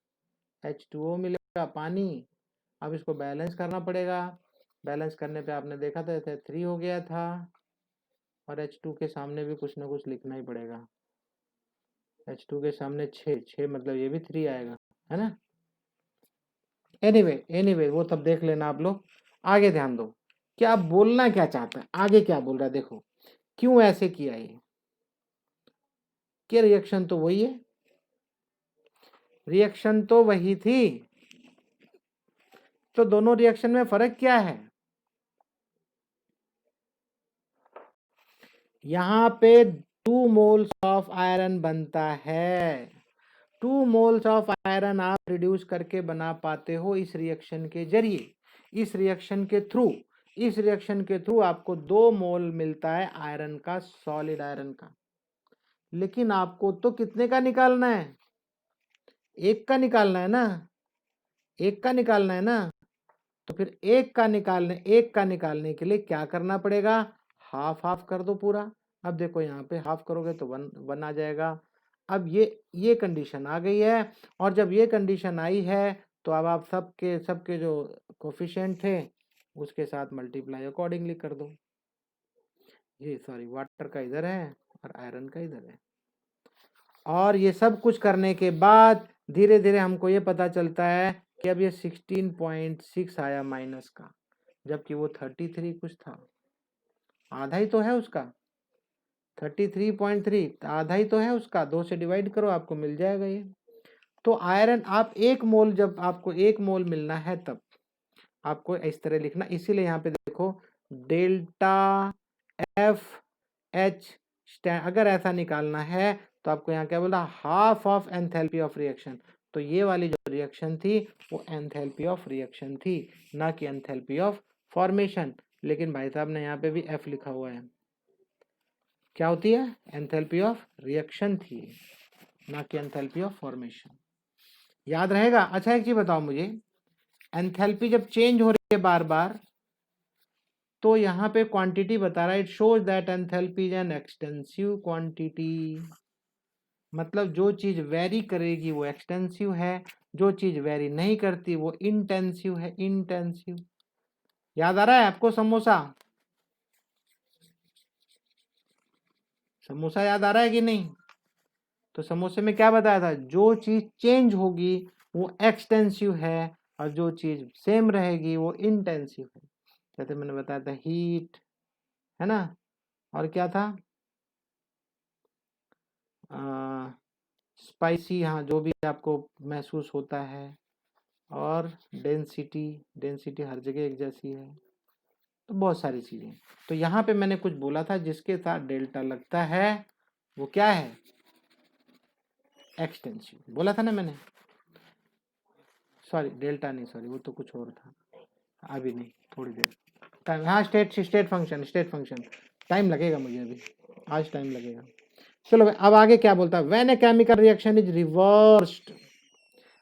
H2O मिलेगा, पानी। अब इसको बैलेंस करना पड़ेगा, बैलेंस करने पे आपने देखा था 3 हो गया था, और H2 के सामने भी कुछ ना कुछ लिखना ही पड़ेगा। H2 के सामने 6, 6 मतलब ये भी 3 आएगा, है ना? एनीवे वो तब देख लेना आप लोग। आगे ध्यान दो, क्या बोलना क्या चाहता है, आगे क्या बोल रहा है देखो। क्यों ऐसे किया ये? क्या रिएक्शन तो वही है, रिएक्शन तो वही थी, तो दोनों रिएक्शन में फर्क क्या है? यहाँ पे 2 मोल्स ऑफ आयरन बनता है। 2 मोल्स ऑफ आयरन आप रिड्यूस करके बना पाते हो इस रिएक्शन के जरिए, इस रिएक्शन के थ्रू। इस रिएक्शन के थ्रू आपको 2 मोल मिलता है आयरन का, सॉलिड आयरन का। लेकिन आपको तो कितने का निकालना है? एक का निकालना है ना, एक का निकालना है ना। तो फिर एक का निकालने के लिए क्या करना पड़ेगा? हाफ हाफ कर दो पूरा। अब देखो यहाँ पे हाफ करोगे तो वन आ जाएगा। अब ये कंडीशन आ गई है, और जब ये कंडीशन आई है तो अब आप सबके सबके जो कोफिशिएंट थे उसके साथ मल्टीप्लाई अकॉर्डिंगली कर दो। ये सॉरी, वाटर का इधर है और आयरन का इधर है। और ये सब कुछ करने के बाद धीरे धीरे हमको ये पता चलता है कि अब ये 16.6 आया माइनस का, जबकि वो 33 कुछ था। आधा ही तो है उसका, 33.3 आधा ही तो है उसका। 2 से डिवाइड करो, आपको मिल जाएगा ये। तो आयरन आप 1 मोल, जब आपको 1 मोल मिलना है तब आपको इस तरह लिखना। इसीलिए यहाँ पे देखो डेल्टा एफ एच, अगर ऐसा निकालना है तो आपको यहाँ क्या बोला, half of enthalpy of reaction. तो ये वाली जो रिएक्शन थी वो एंथैल्पी ऑफ रिएक्शन थी, ना कि एंथैल्पी ऑफ फॉर्मेशन। लेकिन भाई साहब ने यहाँ पे भी एफ लिखा हुआ है, क्या होती है? एंथैल्पी ऑफ रिएक्शन थी, ना कि एंथैल्पी ऑफ फॉर्मेशन। याद रहेगा? अच्छा एक चीज बताओ मुझे, एंथैल्पी जब चेंज हो रही है बार बार तो यहाँ पे क्वांटिटी बता रहा है, it shows that enthalpy is an extensive quantity. मतलब जो चीज वेरी करेगी वो एक्सटेंसिव है, जो चीज वेरी नहीं करती वो इंटेंसिव है, इंटेंसिव। याद आ रहा है आपको? समोसा, समोसा याद आ रहा है कि नहीं? तो समोसे में क्या बताया था, जो चीज चेंज होगी वो एक्सटेंसिव है और जो चीज सेम रहेगी वो इंटेंसिव है। जैसे मैंने बताया था हीट, है ना, और क्या था, स्पाइसी, हाँ जो भी आपको महसूस होता है, और डेंसिटी, डेंसिटी हर जगह एक जैसी है। तो बहुत सारी चीज़ें। तो यहाँ पे मैंने कुछ बोला था जिसके साथ डेल्टा लगता है वो क्या है, एक्सटेंसिव बोला था ना मैंने। सॉरी डेल्टा नहीं, सॉरी वो तो कुछ और था, अभी नहीं, थोड़ी देर टाइम। हाँ state function, state function. Time लगेगा मुझे अभी, आज टाइम लगेगा। चलो अब आगे क्या बोलता है, when a chemical reaction is reversed.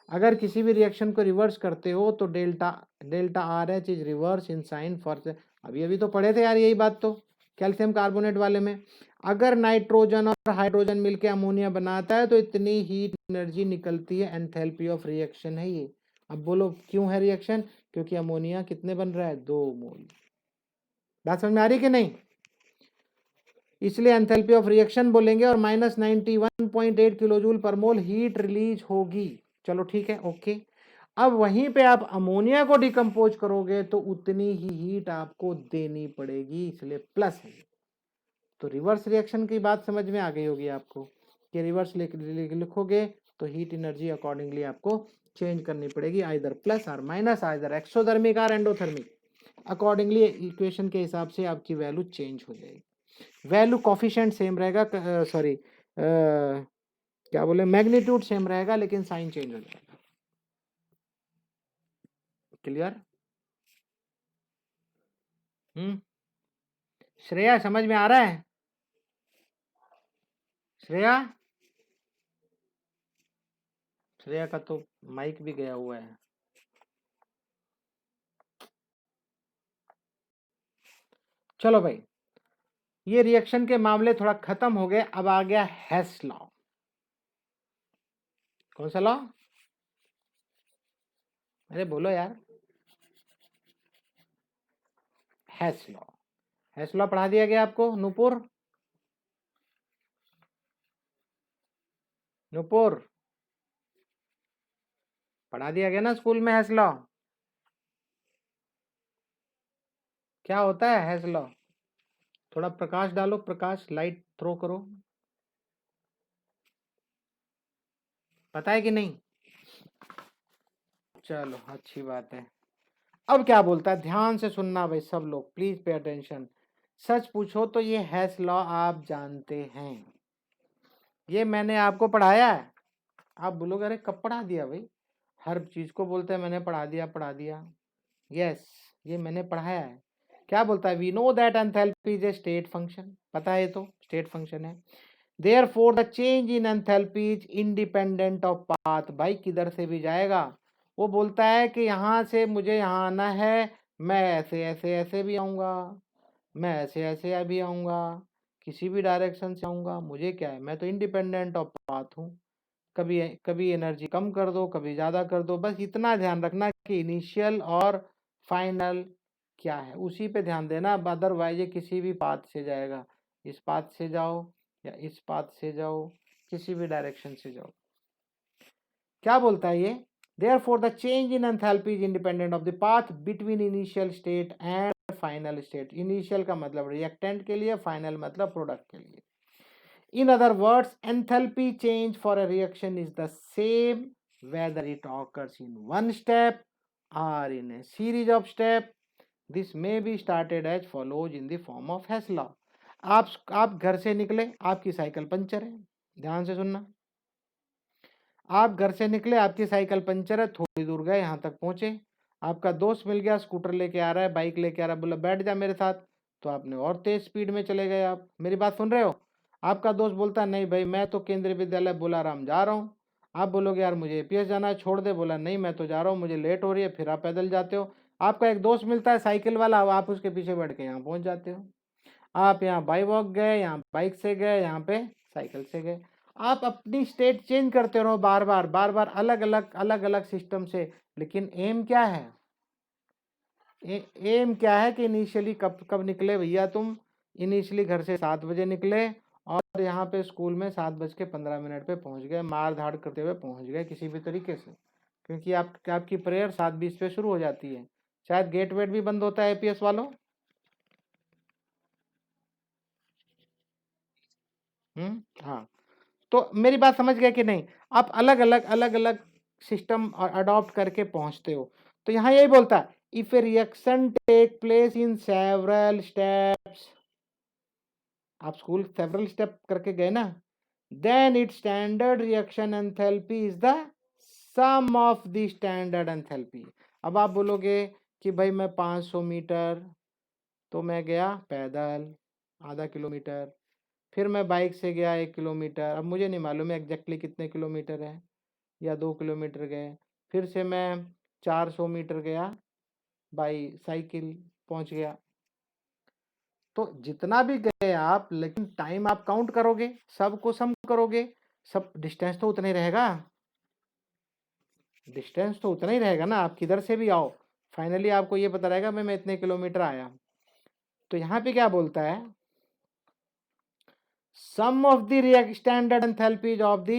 अगर किसी भी रिएक्शन को रिवर्स करते हो तो delta delta R H is reverse in sign for. अभी अभी तो पढ़े थे यार यही बात तो, कैल्शियम कार्बोनेट वाले में। अगर नाइट्रोजन और हाइड्रोजन मिलकर अमोनिया बनाता है तो इतनी हीट एनर्जी निकलती है, एंथैल्पी ऑफ रिएक्शन है ये। अब बोलो क्यों है रिएक्शन? क्योंकि अमोनिया कितने बन रहा है, 2 मोल। बात समझ में आ रही कि नहीं? इसलिए एंथैल्पी ऑफ रिएक्शन बोलेंगे और -91.8 किलोजूल पर मोल हीट रिलीज होगी। चलो ठीक है, ओके। अब वहीं पे आप अमोनिया को डिकम्पोज करोगे तो उतनी ही हीट आपको देनी पड़ेगी, इसलिए प्लस है। तो रिवर्स रिएक्शन की बात समझ में आ गई होगी आपको, कि रिवर्स लिखोगे तो हीट एनर्जी अकॉर्डिंगली आपको चेंज करनी पड़ेगी, आइदर प्लस और माइनस, आइदर एक्सोथर्मिक और एंडोथर्मिक। अकॉर्डिंगली इक्वेशन के हिसाब से आपकी वैल्यू चेंज हो जाएगी। वैल्यू कॉफिशिएंट सेम रहेगा, सॉरी क्या बोले, मैग्नीट्यूड सेम रहेगा लेकिन साइन चेंज हो जाएगा। क्लियर? श्रेया समझ में आ रहा है? श्रेया, श्रेया का तो माइक भी गया हुआ है। चलो भाई, ये रिएक्शन के मामले थोड़ा खत्म हो गए। अब आ गया हेस लॉ। कौन सा लॉ? अरे बोलो यार। हेस लॉ, हेस लॉ पढ़ा दिया गया आपको नूपुर? नूपुर पढ़ा दिया गया ना स्कूल में हेस लॉ? क्या होता है हेस लॉ? थोड़ा प्रकाश डालो, प्रकाश, लाइट थ्रो करो। पता है कि नहीं? चलो अच्छी बात है। अब क्या बोलता है, ध्यान से सुनना भाई सब लोग, प्लीज पे अटेंशन। सच पूछो तो ये हेस लॉ आप जानते हैं, ये मैंने आपको पढ़ाया है। आप बोलोगे अरे कब पढ़ा दिया भाई, हर चीज को बोलते हैं मैंने पढ़ा दिया पढ़ा दिया। यस, ये मैंने पढ़ाया है। क्या बोलता है, we know that enthalpy is a state function, पता है, तो स्टेट फंक्शन है। Therefore the change in enthalpy is independent of path. भाई किधर से भी जाएगा, वो बोलता है कि यहाँ से मुझे यहाँ आना है, मैं ऐसे ऐसे ऐसे भी आऊँगा, मैं ऐसे ऐसे भी आऊँगा, किसी भी डायरेक्शन से आऊँगा, मुझे क्या है, मैं तो इंडिपेंडेंट ऑफ पाथ हूँ। कभी कभी एनर्जी कम कर दो, कभी ज़्यादा कर दो, बस इतना ध्यान रखना कि इनिशियल और फाइनल क्या है, उसी पे ध्यान देना। अदरवाइज ये किसी भी पाथ से जाएगा, इस पाथ से जाओ या इस पाथ से जाओ, किसी भी डायरेक्शन से जाओ। क्या बोलता है ये, therefore the change in enthalpy is independent of the path between initial state and final state। initial का मतलब reactant के लिए, final मतलब product के लिए। in other words enthalpy change for a reaction is the same whether it occurs in one step or in a series of steps। this may be started as follows in the form of Hess law। आप घर से निकले, आपकी cycle puncture है, ध्यान से सुनना। आप घर से निकले, आपकी साइकिल पंचर है, थोड़ी दूर गए, यहाँ तक पहुंचे, आपका दोस्त मिल गया, स्कूटर लेके आ रहा है, बाइक लेके आ रहा है, बोला बैठ जा मेरे साथ, तो आपने और तेज स्पीड में चले गए। आप मेरी बात सुन रहे हो? आपका दोस्त बोलता है नहीं भाई मैं तो केंद्रीय विद्यालय बुलाराम जा रहा हूँ। आप बोलोगे यार मुझे एपीएस जाना है, छोड़ दे। बोला नहीं मैं तो जा रहा हूँ, मुझे लेट हो रही है। फिर आप पैदल जाते हो, आपका एक दोस्त मिलता है साइकिल वाला, आप उसके पीछे बैठ के यहाँ पहुँच जाते हो। आप यहाँ बाई वॉक गए, यहाँ बाइक से गए, यहाँ पे साइकिल से गए। आप अपनी स्टेट चेंज करते रहो बार बार अलग अलग सिस्टम से, लेकिन एम क्या है? एम क्या है कि इनिशियली कब कब निकले भैया तुम? इनिशियली घर से 7 बजे निकले और यहाँ पे स्कूल में 7:15 पे पहुँच गए, मार धाड़ करते हुए पहुँच गए किसी भी तरीके से, क्योंकि आपकी प्रेयर 7:20 पे शुरू हो जाती है। शायद गेट वेट भी बंद होता है एपीएस वालों। हाँ, तो मेरी बात समझ गए कि नहीं? आप अलग अलग सिस्टम अडॉप्ट करके पहुंचते हो। तो यहाँ यही बोलता है if a reaction take place in several steps, आप स्कूल सेवरल स्टेप करके गए ना, then it standard reaction enthalpy is the sum of the standard enthalpy. अब आप बोलोगे कि भाई मैं 500 मीटर तो मैं गया पैदल आधा किलोमीटर, फिर मैं बाइक से गया 1 किलोमीटर, अब मुझे नहीं मालूम है एग्जैक्टली कितने किलोमीटर है, या 2 किलोमीटर गए, फिर से मैं 400 मीटर गया बाई साइकिल, पहुंच गया। तो जितना भी गए आप, लेकिन टाइम आप काउंट करोगे, सबको सम करोगे, सब डिस्टेंस तो उतना ही रहेगा, डिस्टेंस तो उतना ही रहेगा ना। आप किधर से भी आओ, फाइनली आपको ये पता रहेगा मैं इतने किलोमीटर आया। तो यहाँ पे क्या बोलता है, sum of the standard enthalpies of the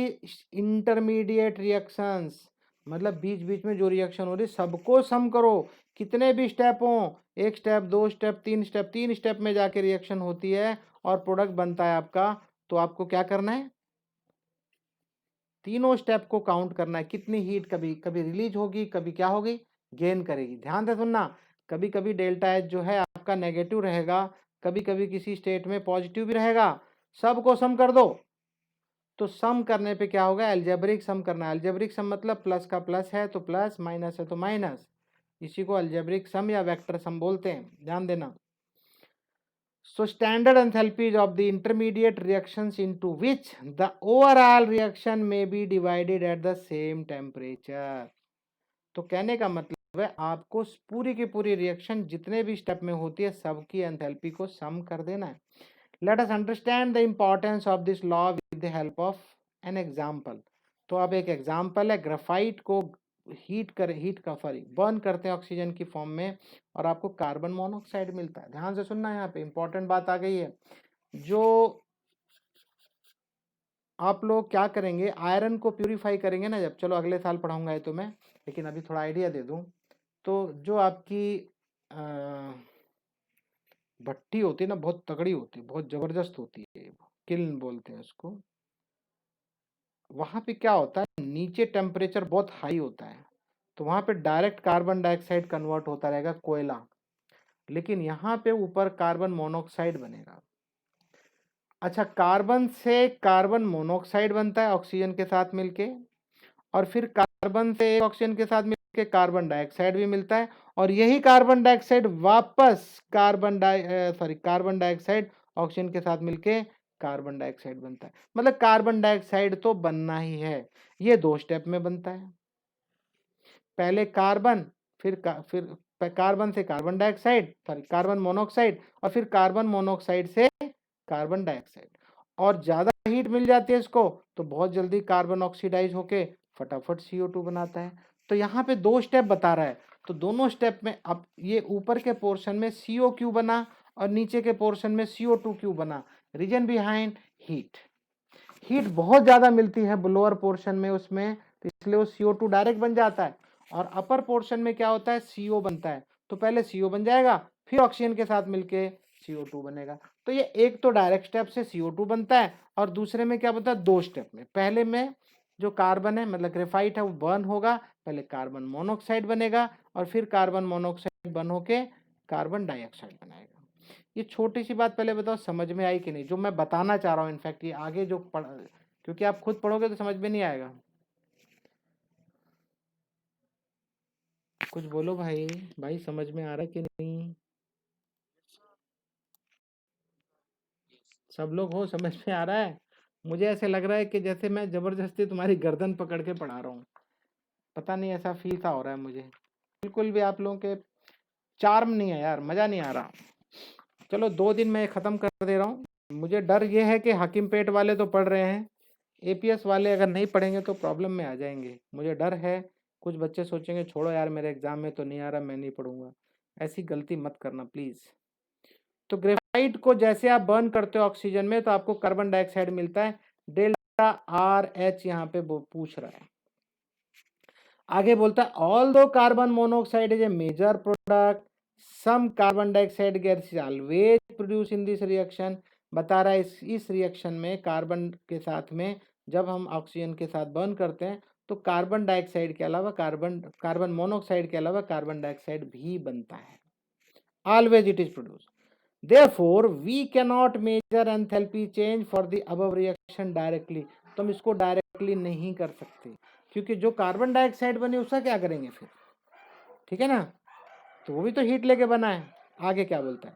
intermediate reactions, मतलब बीच बीच में जो रिएक्शन हो रही सबको सम करो, कितने भी स्टेप हो, 1 स्टेप 2 स्टेप 3 स्टेप, 3 स्टेप में जाके रिएक्शन होती है और प्रोडक्ट बनता है आपका। तो आपको क्या करना है, तीनों स्टेप को काउंट करना है, कितनी हीट कभी कभी रिलीज होगी, कभी क्या होगी, गेन करेगी। ध्यान से सुनना, कभी कभी डेल्टा एच जो है आपका नेगेटिव रहेगा, कभी कभी किसी स्टेट में पॉजिटिव भी रहेगा, सबको सम कर दो। तो सम करने पे क्या होगा, अलजेब्रिक सम करना है। अलजेब्रिक सम मतलब प्लस का प्लस है तो प्लस, माइनस है तो माइनस, इसी को अलजेब्रिक सम या वेक्टर सम बोलते हैं, ध्यान देना। So standard enthalpies of the intermediate reactions into which the overall reaction may be divided at the same temperature। तो कहने का मतलब है आपको पूरी की पूरी रिएक्शन जितने भी स्टेप में होती है सबकी एंथैल्पी को सम कर देना है। Let us understand the importance of this law with the help of an example. तो अब एक एग्जाम्पल है, ग्राफाइट को हीट का सॉरी बर्न करते हैं ऑक्सीजन की फॉर्म में और आपको कार्बन मोनोऑक्साइड मिलता है। ध्यान से सुनना, यहाँ पे इंपॉर्टेंट बात आ गई है। जो आप लोग क्या करेंगे, आयरन को प्यूरिफाई करेंगे ना जब, चलो अगले साल पढ़ाऊंगा ये तो मैं, लेकिन अभी थोड़ा आइडिया दे दूं। तो जो आपकी भट्टी होती है ना, बहुत तगड़ी होती है, बहुत जबरदस्त होती है, किल्न बोलते हैं उसको। वहां पे क्या होता है, नीचे टेम्परेचर बहुत हाई होता है, तो वहां पे डायरेक्ट कार्बन डाइऑक्साइड कन्वर्ट होता रहेगा, कोयला, लेकिन यहाँ पे ऊपर कार्बन मोनोऑक्साइड बनेगा। अच्छा, कार्बन से कार्बन मोनोऑक्साइड बनता है ऑक्सीजन के साथ मिलके, और फिर कार्बन से ऑक्सीजन के साथ मिलके कार्बन डाइऑक्साइड भी मिलता है, और यही कार्बन डाइऑक्साइड वापस कार्बन डाइऑक्साइड ऑक्सीजन के साथ मिलके कार्बन डाइऑक्साइड बनता है। मतलब कार्बन डाइऑक्साइड तो बनना ही है। ये 2 स्टेप में बनता है, पहले कार्बन, फिर कार्बन से carbon dioxide, sorry carbon monoxide, और फिर कार्बन मोनोऑक्साइड से कार्बन डाइऑक्साइड। और ज्यादा हीट मिल जाती है इसको तो बहुत जल्दी कार्बन ऑक्सीडाइज होके फटाफट CO2 बनाता है। तो यहाँ पे 2 स्टेप बता रहा है, तो दोनों स्टेप में अब ये ऊपर के पोर्शन में CO क्यों बना और नीचे के पोर्शन में CO2 क्यों बना? Reason behind heat. हीट बहुत ज्यादा मिलती है लोअर पोर्शन में उसमें, तो इसलिए वो CO2 डायरेक्ट बन जाता है। और अपर पोर्शन में क्या होता है, CO बनता है। तो पहले CO बन जाएगा, फिर ऑक्सीजन के साथ मिलके CO2 बनेगा। तो ये एक तो डायरेक्ट स्टेप से CO2 बनता है, और दूसरे में क्या बनता है, 2 स्टेप में। पहले में जो कार्बन है मतलब ग्रेफाइट है वो बर्न होगा, पहले कार्बन मोनोऑक्साइड बनेगा और फिर कार्बन मोनोऑक्साइड बन होके कार्बन डाइऑक्साइड बनाएगा। ये छोटी सी बात पहले बताओ समझ में आई कि नहीं, जो मैं बताना चाह रहा हूँ। इनफैक्ट ये आगे जो क्योंकि आप खुद पढ़ोगे तो समझ में नहीं आएगा। कुछ बोलो भाई, भाई समझ में आ रहा है कि नहीं? सब लोग हो, समझ में आ रहा है? मुझे ऐसे लग रहा है कि जैसे मैं जबरदस्ती तुम्हारी गर्दन पकड़ के पढ़ा रहा हूँ, पता नहीं ऐसा फील सा हो रहा है मुझे। बिल्कुल भी आप लोगों के चार्म नहीं है यार, मजा नहीं आ रहा। चलो 2 दिन में खत्म कर दे रहा हूँ। मुझे डर ये है कि हाकिम पेट वाले तो पढ़ रहे हैं, APS वाले अगर नहीं पढ़ेंगे तो प्रॉब्लम में आ जाएंगे। मुझे डर है कुछ बच्चे सोचेंगे छोड़ो यार मेरे एग्जाम में तो नहीं आ रहा, मैं नहीं पढ़ूंगा। ऐसी गलती मत करना प्लीज। तो ग्रेफाइट को जैसे आप बर्न करते हो ऑक्सीजन में तो आपको कार्बन डाइऑक्साइड मिलता है, डेल्टा RH यहाँ पे पूछ रहा है। आगे बोलता है although carbon monoxide is a major product, some carbon dioxide gas is always produce in this reaction. बता रहा है इस रिएक्शन में कार्बन के साथ में जब हम ऑक्सीजन के साथ बर्न करते हैं तो कार्बन डाइऑक्साइड के अलावा कार्बन मोनोऑक्साइड के अलावा कार्बन डाइऑक्साइड भी बनता है। Always it is produce. Therefore, we cannot measure enthalpy change for the above reaction directly। तो हम इसको डायरेक्टली नहीं कर सकते क्योंकि जो कार्बन डाइऑक्साइड बने उसका क्या करेंगे फिर, ठीक है ना? तो वो भी तो हीट लेके बना है। आगे क्या बोलता है,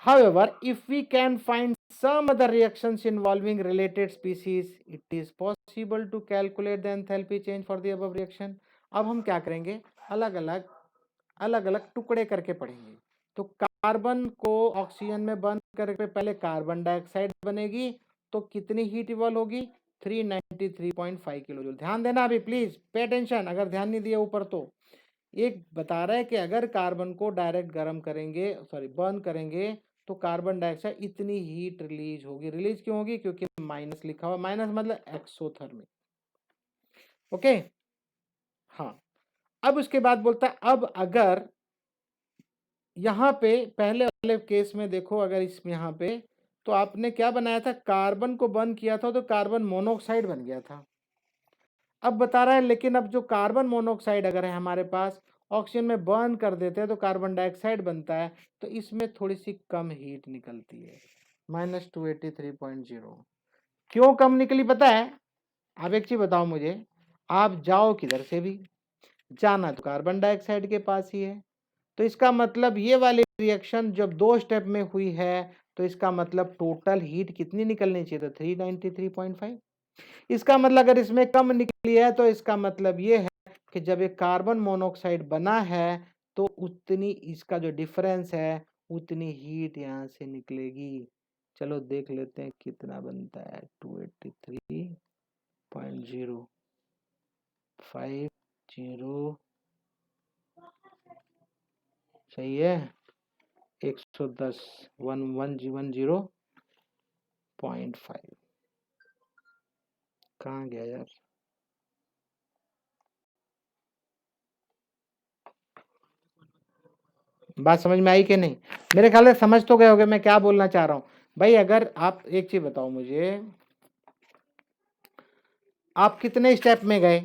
however if we can find some other reactions involving related species it is possible to calculate the enthalpy change for the above reaction। अब हम क्या करेंगे, अलग अलग टुकड़े करके पढ़ेंगे। तो कार्बन को ऑक्सीजन में बर्न करके पहले कार्बन डाइऑक्साइड बनेगी तो कितनी हीट इवॉल्व होगी, 393.5 किलो जूल। ध्यान देना अभी प्लीज, पे अटेंशन। अगर ध्यान नहीं दिया ऊपर तो एक बता रहा है कि अगर कार्बन को डायरेक्ट गर्म करेंगे, सॉरी बर्न करेंगे, तो कार्बन डाइऑक्साइड इतनी हीट रिलीज होगी। रिलीज क्यों होगी, क्योंकि माइनस लिखा हुआ, माइनस मतलब एक्सोथर्मिक। ओके हाँ। अब उसके बाद बोलता है अब अगर यहाँ पे पहले वाले केस में देखो, अगर इसमें यहाँ पे तो आपने क्या बनाया था, कार्बन को बर्न किया था तो कार्बन मोनोऑक्साइड बन गया था। अब बता रहा है लेकिन अब जो कार्बन मोनोऑक्साइड अगर है हमारे पास, ऑक्सीजन में बर्न कर देते हैं तो कार्बन डाइऑक्साइड बनता है, तो इसमें थोड़ी सी कम हीट निकलती है, -283.0। क्यों कम निकली पता है? आप एक चीज बताओ मुझे, आप जाओ किधर से भी, जाना तो कार्बन डाइऑक्साइड के पास ही है। तो इसका मतलब ये वाली रिएक्शन जब 2 स्टेप में हुई है तो इसका मतलब टोटल हीट कितनी निकलनी चाहिए, तो 393.5। इसका मतलब अगर इसमें कम निकली है तो इसका मतलब ये है कि जब एक कार्बन मोनोऑक्साइड बना है तो उतनी इसका जो डिफरेंस है उतनी हीट यहाँ से निकलेगी। चलो देख लेते हैं कितना बनता है, 283.050, सही है, 110, 1110.5। कहाँ गया यार, बात समझ में आई कि नहीं? मेरे ख्याल से समझ तो गए होगे मैं क्या बोलना चाह रहा हूँ। भाई अगर आप एक चीज बताओ मुझे, आप कितने स्टेप में गए?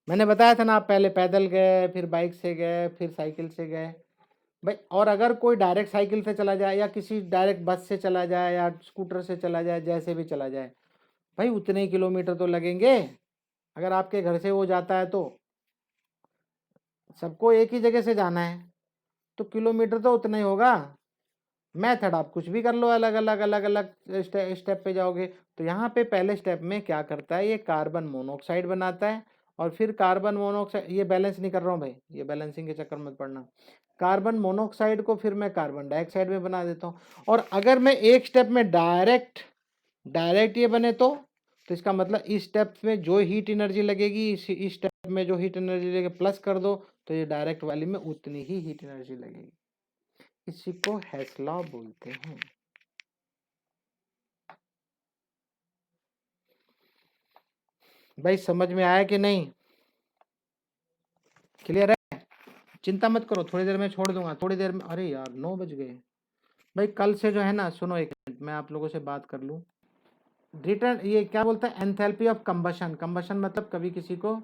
मैंने बताया था ना, आप पहले पैदल गए, फिर बाइक से गए, फिर साइकिल से गए। भाई और अगर कोई डायरेक्ट साइकिल से चला जाए या किसी डायरेक्ट बस से चला जाए या स्कूटर से चला जाए, जैसे भी चला जाए, भाई उतने ही किलोमीटर तो लगेंगे। अगर आपके घर से वो जाता है तो सबको एक ही जगह से जाना है तो किलोमीटर तो उतना ही होगा। मेथड आप कुछ भी कर लो, अलग अलग अलग अलग स्टेप पे जाओगे। तो यहाँ पे पहले स्टेप में क्या करता है, ये कार्बन मोनोऑक्साइड बनाता है और फिर कार्बन मोनोऑक्साइड, ये बैलेंस नहीं कर रहा हूँ भाई, ये बैलेंसिंग के चक्कर मत पड़ना। कार्बन मोनोऑक्साइड को फिर मैं कार्बन डाइऑक्साइड में बना देता हूँ। और अगर मैं एक स्टेप में डायरेक्ट ये बने तो इसका मतलब इस स्टेप में जो हीट एनर्जी लगेगी, इस स्टेप में जो हीट एनर्जी लगेगी प्लस कर दो, तो ये डायरेक्ट वाली में उतनी ही हीट एनर्जी लगेगी। इसी को हेस लॉ बोलते हैं। भाई समझ में आया कि नहीं? क्लियर है? चिंता मत करो, थोड़ी देर में छोड़ दूंगा, थोड़ी देर में। अरे यार 9 बज गए भाई। कल से जो है ना, सुनो एक मिनट, मैं आप लोगों से बात कर लूँ। रिटर्न ये क्या बोलता है, एंथैल्पी ऑफ कंबशन। कंबशन मतलब कभी किसी को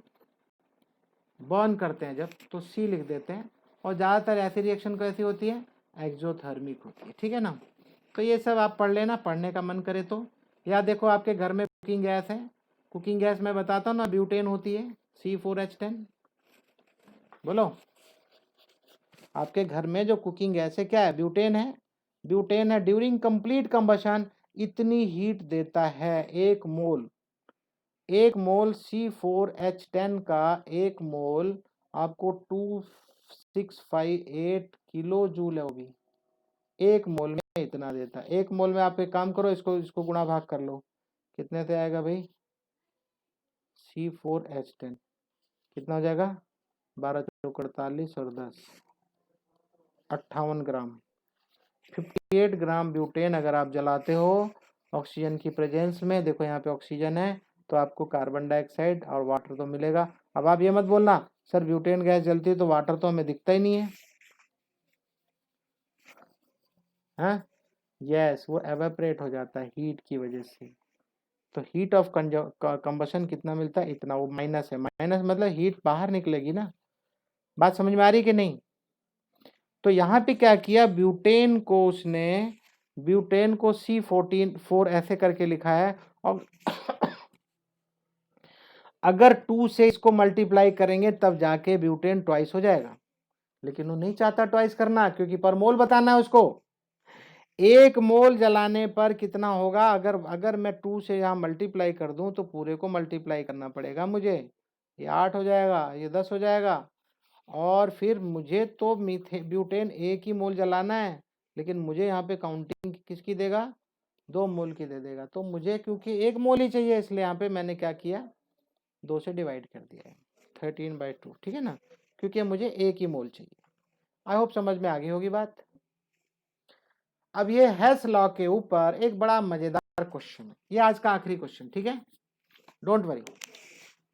बर्न करते हैं जब, तो सी लिख देते हैं। और ज़्यादातर ऐसी रिएक्शन कैसी होती है, एक्सोथर्मिक होती है, ठीक है ना। तो ये सब आप पढ़ लेना, पढ़ने का मन करे तो। या देखो आपके घर में कुकिंग गैस है, कुकिंग गैस मैं बताता हूँ ना, ब्यूटेन होती है C4H10। बोलो, आपके घर में जो कुकिंग गैस है क्या है, ब्यूटेन है। ब्यूटेन है, ड्यूरिंग कंप्लीट कंबशन इतनी हीट देता है, एक मोल C4H10 का एक मोल आपको 2658 किलो जूल है, वो भी एक मोल में इतना देता है। एक मोल में आप एक काम करो, इसको गुणा भाग कर लो, कितने से आएगा भाई, C4H10 कितना हो जाएगा, 12 चौक 48 और 10 58 ग्राम। 58 ग्राम ब्यूटेन अगर आप जलाते हो ऑक्सीजन की प्रेजेंस में, देखो यहाँ पे ऑक्सीजन है तो आपको कार्बन डाइऑक्साइड और वाटर तो मिलेगा। अब आप ये मत बोलना सर ब्यूटेन गैस जलती है तो वाटर तो हमें दिखता ही नहीं है। हाँ यस, वो एवेपरेट हो जाता है हीट की वजह से। तो हीट ऑफ कंबशन कितना मिलता है, इतना। वो माइनस है, माइनस मतलब हीट बाहर निकलेगी ना। बात समझ में आ रही कि नहीं? तो यहाँ पे क्या किया, ब्यूटेन को उसने, ब्यूटेन को C14 ऐसे करके लिखा है। और अगर 2 से इसको मल्टीप्लाई करेंगे तब जाके ब्यूटेन ट्वाइस हो जाएगा, लेकिन वो नहीं चाहता ट्वाइस करना, क्योंकि पर मोल बताना है उसको। एक मोल जलाने पर कितना होगा, अगर मैं 2 से यहाँ मल्टीप्लाई कर दूं तो पूरे को मल्टीप्लाई करना पड़ेगा मुझे। ये 8 हो जाएगा, ये 10 हो जाएगा। और फिर मुझे तो ब्यूटेन एक ही मोल जलाना है, लेकिन मुझे यहाँ पे काउंटिंग किसकी देगा, 2 मोल की दे देगा। तो मुझे क्योंकि एक मोल ही चाहिए, इसलिए यहाँ पे मैंने क्या किया, 2 से डिवाइड कर दिया है, 13/2, ठीक है ना, क्योंकि मुझे एक ही मोल चाहिए। आई होप समझ में आ गई होगी बात। अब ये हेस लॉ के ऊपर एक बड़ा मजेदार क्वेश्चन है, ये आज का आखिरी क्वेश्चन, ठीक है, डोंट वरी।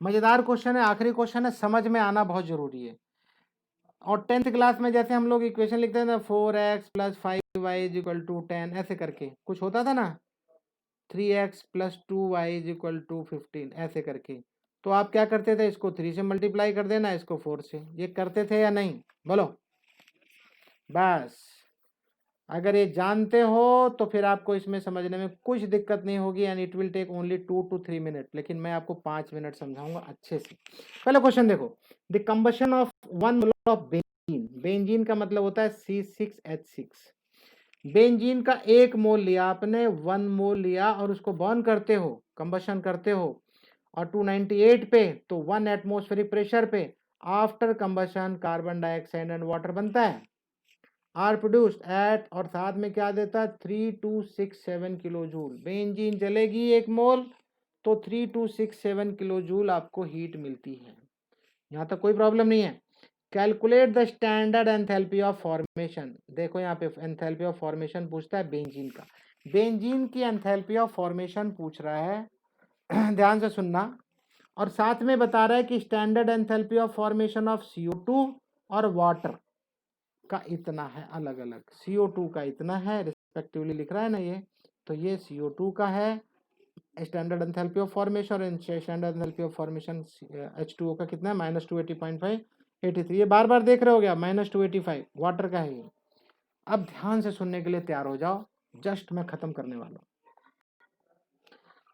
मजेदार क्वेश्चन है, आखिरी क्वेश्चन है, समझ में आना बहुत जरूरी है। और 10th क्लास में जैसे हम लोग इक्वेशन लिखते हैं ना, 4x + 5y = 10, ऐसे करके कुछ होता था ना, 3x + 2y = 15, ऐसे करके। तो आप क्या करते थे, इसको 3 से मल्टीप्लाई कर देना, इसको 4 से। ये करते थे या नहीं, बोलो। बस अगर ये जानते हो तो फिर आपको इसमें समझने में कुछ दिक्कत नहीं होगी, and it will take only 2 to 3 minute, लेकिन मैं आपको 5 मिनट समझाऊंगा अच्छे से। पहला क्वेश्चन देखो, the combustion of 1 mole of benzene. Benzene का मतलब होता है C6H6। बेंजीन का एक मोल लिया आपने, 1 मोल लिया और उसको बर्न करते हो, कंबशन करते हो, और 298 पे, तो 1 एटमॉस्फेरिक प्रेशर पे after combustion carbon dioxide and water बनता है, आर प्रोड्यूस्ड एट, और साथ में क्या देता है, 3267 किलो जूल। बेंजीन जलेगी 1 मोल तो 3267 किलो जूल आपको हीट मिलती है। यहाँ तक कोई प्रॉब्लम नहीं है। Calculate the standard enthalpy of formation. देखो यहाँ पे एंथैल्पी ऑफ फॉर्मेशन पूछता है बेंजीन का, बेंजीन की एंथैल्पी ऑफ फॉर्मेशन पूछ रहा है ध्यान से सुनना। और साथ में बता रहा है कि standard enthalpy of formation of CO2 और वाटर का इतना है, अलग अलग। CO2 का इतना है, रिस्पेक्टिवली लिख रहा है ना ये, तो ये CO2 का है स्टैंडर्ड एंथैल्पी ऑफ फॉर्मेशन, और standard enthalpy of formation H2O का कितना है, -280.5, 83। ये बार बार देख रहे हो गया, -285 वाटर का है ये। अब ध्यान से सुनने के लिए तैयार हो जाओ, जस्ट मैं खत्म करने वाला हूँ।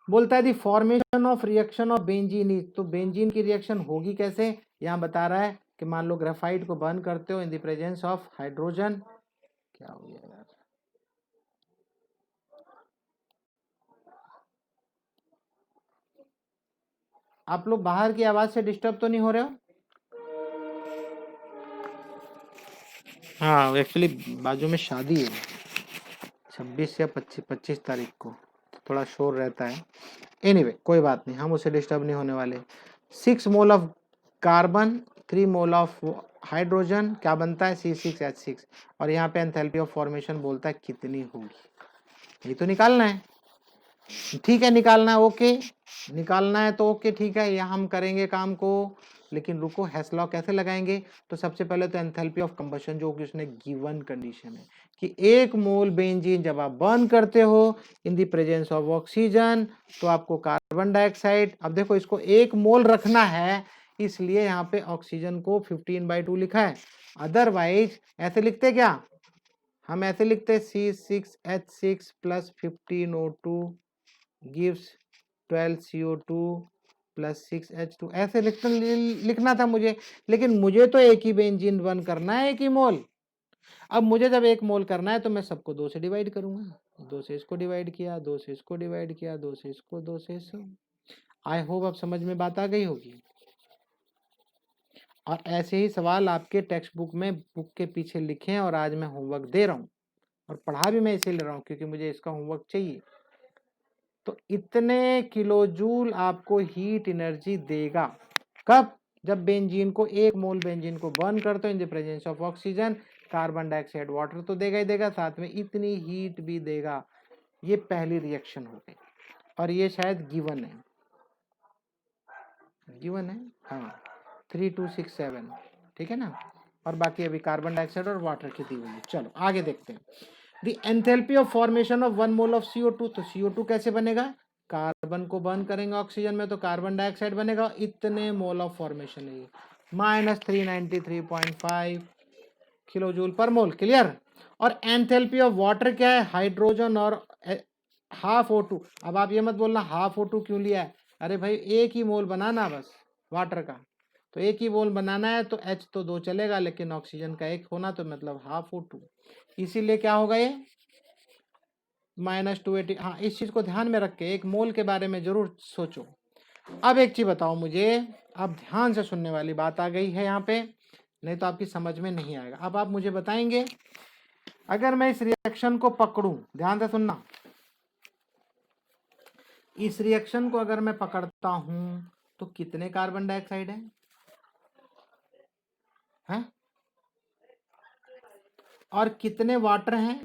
बोलता है दी formation of reaction of benzene is, तो बेंजीन की रिएक्शन होगी कैसे, यहाँ बता रहा है कि मान लो ग्रेफाइट को बर्न करते हो in the presence of hydrogen, क्या हो गया यार, आप लोग बाहर की आवाज से डिस्टर्ब तो नहीं हो रहे हो? हाँ, एक्चुअली बाजू में शादी है 26 या 25 तारीख को, थोड़ा शोर रहता है। एनीवे कोई बात नहीं, हम उसे डिस्टर्ब नहीं होने वाले। 6 mole of carbon, 3 mole of hydrogen, क्या बनता है C6H6। और यहाँ पे एंथैल्पी ऑफ फॉर्मेशन बोलता है कितनी होगी, ये तो निकालना है। ठीक है, निकालना है, ओके, निकालना है तो ओके, ठीक है, यहाँ हम करेंगे काम को। लेकिन रुको, हेस लॉ कैसे लगाएंगे? तो सबसे पहले तो एंथैल्पी ऑफ कंबशन जो कि उसने गिवन कंडीशन है कि 1 मोल बेंजीन जब आप बर्न करते हो in the presence of oxygen तो आपको कार्बन डाइऑक्साइड, अब देखो इसको 1 मोल रखना है, इसलिए यहाँ पे ऑक्सीजन को 15/2 लिखा है। अदरवाइज ऐसे लिखते क्या, हम ऐसे लिखते C6H6 plus 15O2 gives 12 CO2 plus 6H2, ऐसे लिखना था मुझे। लेकिन मुझे तो एक ही बेंजीन बर्न करना है, एक ही मोल। अब मुझे जब 1 मोल करना है तो मैं सबको 2 से डिवाइड करूंगा। 2 से इसको डिवाइड किया, 2 से इसको डिवाइड किया, 2 से इसको, 2 से इसको। आई होप अब समझ में बात आ गई होगी। और ऐसे ही सवाल आपके टेक्स्ट बुक में बुक के पीछे लिखे हैं और आज मैं होमवर्क दे रहा हूँ और पढ़ा भी मैं इसे ले रहा हूँ क्योंकि मुझे इसका होमवर्क चाहिए। तो इतने किलो जूल आपको हीट एनर्जी देगा, कब? जब बेंजीन को 1 मोल बेंजीन को बर्न करते हो in the presence of oxygen, carbon dioxide water तो देगा ही देगा, साथ में इतनी हीट भी देगा। ये पहली रिएक्शन हो गई और ये शायद गिवन है, गिवन है, हाँ 3267, ठीक है ना। और बाकी अभी कार्बन डाइऑक्साइड और वाटर की दी हुई है। चलो आगे देखते हैं। The enthalpy of formation of 1 mole of CO2, तो CO2 कैसे बनेगा? कार्बन को बर्न करेंगे ऑक्सीजन में तो कार्बन डाइऑक्साइड बनेगा, इतने मोल ऑफ फॉर्मेशन है, -393.5 किलो जूल पर मोल, क्लियर। और एंथैल्पी ऑफ वाटर क्या है? हाइड्रोजन और हाफ O2। अब आप ये मत बोलना हाफ O2 क्यों लिया है, अरे भाई एक ही मोल बनाना बस वाटर का, तो एक ही मोल बनाना है तो H तो 2 चलेगा लेकिन ऑक्सीजन का 1 होना तो मतलब हाफ O2, इसीलिए क्या होगा ये -280। हाँ, इस चीज को ध्यान में रख के एक मोल के बारे में जरूर सोचो। अब एक चीज बताओ मुझे, अब ध्यान से सुनने वाली बात आ गई है यहाँ पे, नहीं तो आपकी समझ में नहीं आएगा। अब आप मुझे बताएंगे, अगर मैं इस रिएक्शन को पकड़ूं, ध्यान से सुनना, इस रिएक्शन को अगर मैं पकड़ता हूं तो कितने कार्बन डाइऑक्साइड हैं और कितने वाटर हैं?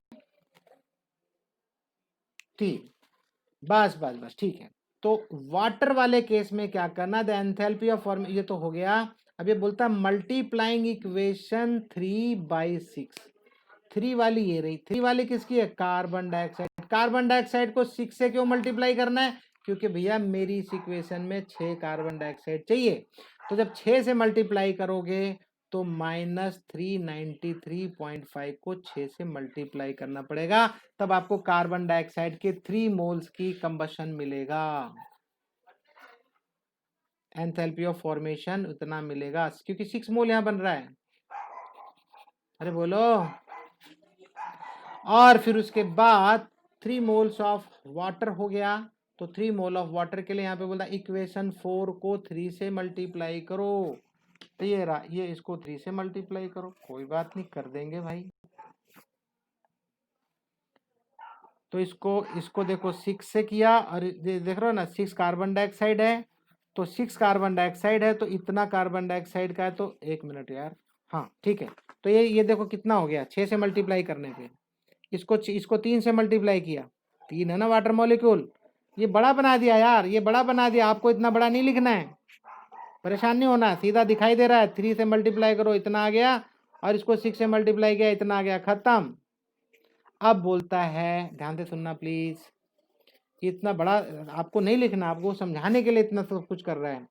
ठीक, बस बस बस, ठीक है। तो वाटर वाले केस में क्या करना, द एंथैल्पी ऑफ फॉर्म, ये तो हो गया। अब ये बोलता है मल्टीप्लाइंग इक्वेशन 3/6, 3 वाली ये रही, 3 वाली किसकी है? Carbon dioxide. कार्बन डाइऑक्साइड को 6 से क्यों मल्टीप्लाई करना है? क्योंकि भैया मेरी इस इक्वेशन में 6 कार्बन डाइऑक्साइड चाहिए, तो जब 6 से मल्टीप्लाई करोगे तो -393.5 को 6 से मल्टीप्लाई करना पड़ेगा, तब आपको कार्बन डाइऑक्साइड के 3 मोल्स की कंबशन मिलेगा, एंथैल्पी ऑफ फॉर्मेशन उतना मिलेगा, क्योंकि 6 मोल यहां बन रहा है। अरे बोलो। और फिर उसके बाद 3 मोल्स ऑफ वाटर हो गया, तो 3 मोल ऑफ वाटर के लिए यहाँ पे बोलता इक्वेशन 4 को 3 से मल्टीप्लाई करो, तो ये रहा, ये इसको 3 से मल्टीप्लाई करो, कोई बात नहीं कर देंगे भाई। तो इसको देखो 6 से किया और देख रहे हो ना 6 कार्बन डाइऑक्साइड है, तो 6 कार्बन डाइऑक्साइड है तो इतना कार्बन डाइऑक्साइड का है, तो 1 मिनट यार, हाँ ठीक है। तो ये देखो कितना हो गया 6 से मल्टीप्लाई करने पे, इसको 3 से मल्टीप्लाई किया, 3 है ना वाटर मॉलिक्यूल, ये बड़ा बना दिया यार, ये बड़ा बना दिया, आपको इतना बड़ा नहीं लिखना है, परेशान नहीं होना, सीधा दिखाई दे रहा है, 3 से मल्टीप्लाई करो इतना आ गया और इसको 6 से मल्टीप्लाई किया इतना आ गया, खत्म। अब बोलता है, ध्यान से सुनना प्लीज, इतना बड़ा आपको नहीं लिखना, आपको समझाने के लिए इतना सब कुछ कर रहा है।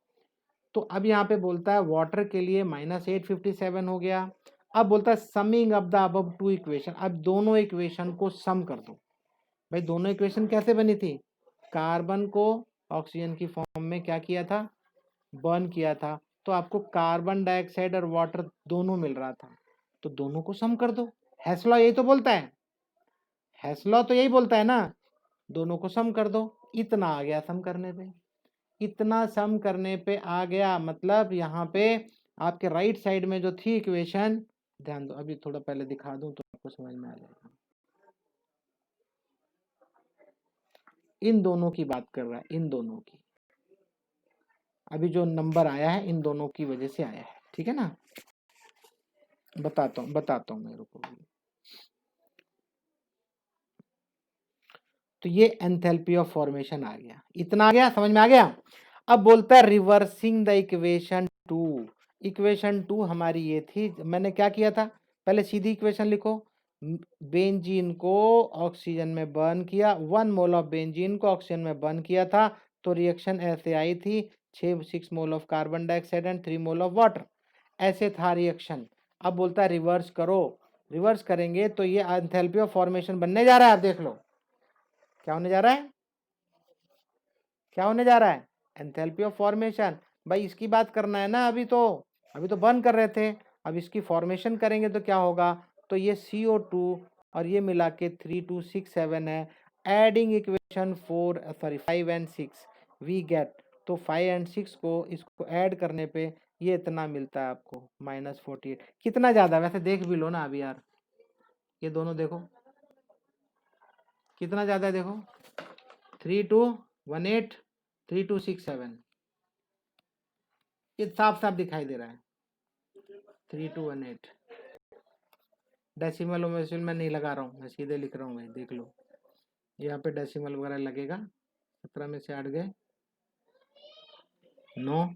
तो अब यहाँ पे बोलता है वाटर के लिए -857 हो गया। अब बोलता है summing up the above 2 equation, अब दोनों इक्वेशन को सम कर दो। भाई दोनों इक्वेशन कैसे बनी थी? कार्बन को ऑक्सीजन की फॉर्म में क्या किया था? बर्न किया था, तो आपको कार्बन डाइऑक्साइड और वाटर दोनों मिल रहा था, तो दोनों को सम कर दो। हेस लॉ यही तो बोलता है, हेस लॉ तो यही बोलता है ना, दोनों को सम कर दो, इतना आ गया सम करने पे। इतना सम करने पे आ गया, मतलब यहाँ पे आपके राइट साइड में जो थी इक्वेशन, ध्यान दो अभी थोड़ा पहले दिखा दूं तो आपको समझ में आ जाएगा। इन दोनों की बात कर रहा है, इन दोनों की, अभी जो नंबर आया है इन दोनों की वजह से आया है, ठीक है ना। बताता हूँ मेरे को। तो ये एंथैल्पी ऑफ फॉर्मेशन आ गया, इतना आ गया, समझ में आ गया। अब बोलता है रिवर्सिंग द इक्वेशन 2। इक्वेशन 2 हमारी ये थी, मैंने क्या किया था, पहले सीधी इक्वेशन लिखो, बेंजीन को ऑक्सीजन में बर्न किया, 1 मोल ऑफ बेंजीन को ऑक्सीजन में बर्न किया था, तो रिएक्शन ऐसे आई थी 6 mole of carbon dioxide and 3 mole of water, ऐसे था रिएक्शन। अब बोलता है रिवर्स करो, रिवर्स करेंगे तो ये एंथैल्पी ऑफ फॉर्मेशन बनने जा रहा है। आप देख लो क्या होने जा रहा है, क्या होने जा रहा है, एंथैल्पी ऑफ फॉर्मेशन। भाई इसकी बात करना है ना, अभी तो बर्न कर रहे थे, अब इसकी फॉर्मेशन करेंगे तो क्या होगा, तो ये CO2 और ये मिला के 3 2 6 7 है, adding equation 5 and 6 we get, तो 5 एंड 6 को इसको ऐड करने पे ये इतना मिलता है आपको -48। कितना ज्यादा, वैसे देख भी लो ना अभी यार, ये दोनों देखो कितना ज्यादा है, देखो 3218 3267, ये साफ साफ दिखाई दे रहा है 3218। डेसिमल ओमेसिमल में नहीं लगा रहा हूँ, मैं सीधे लिख रहा हूँ भाई, देख लो यहाँ पे डेसिमल वगैरह लगेगा, 17 में से 8 गए 9,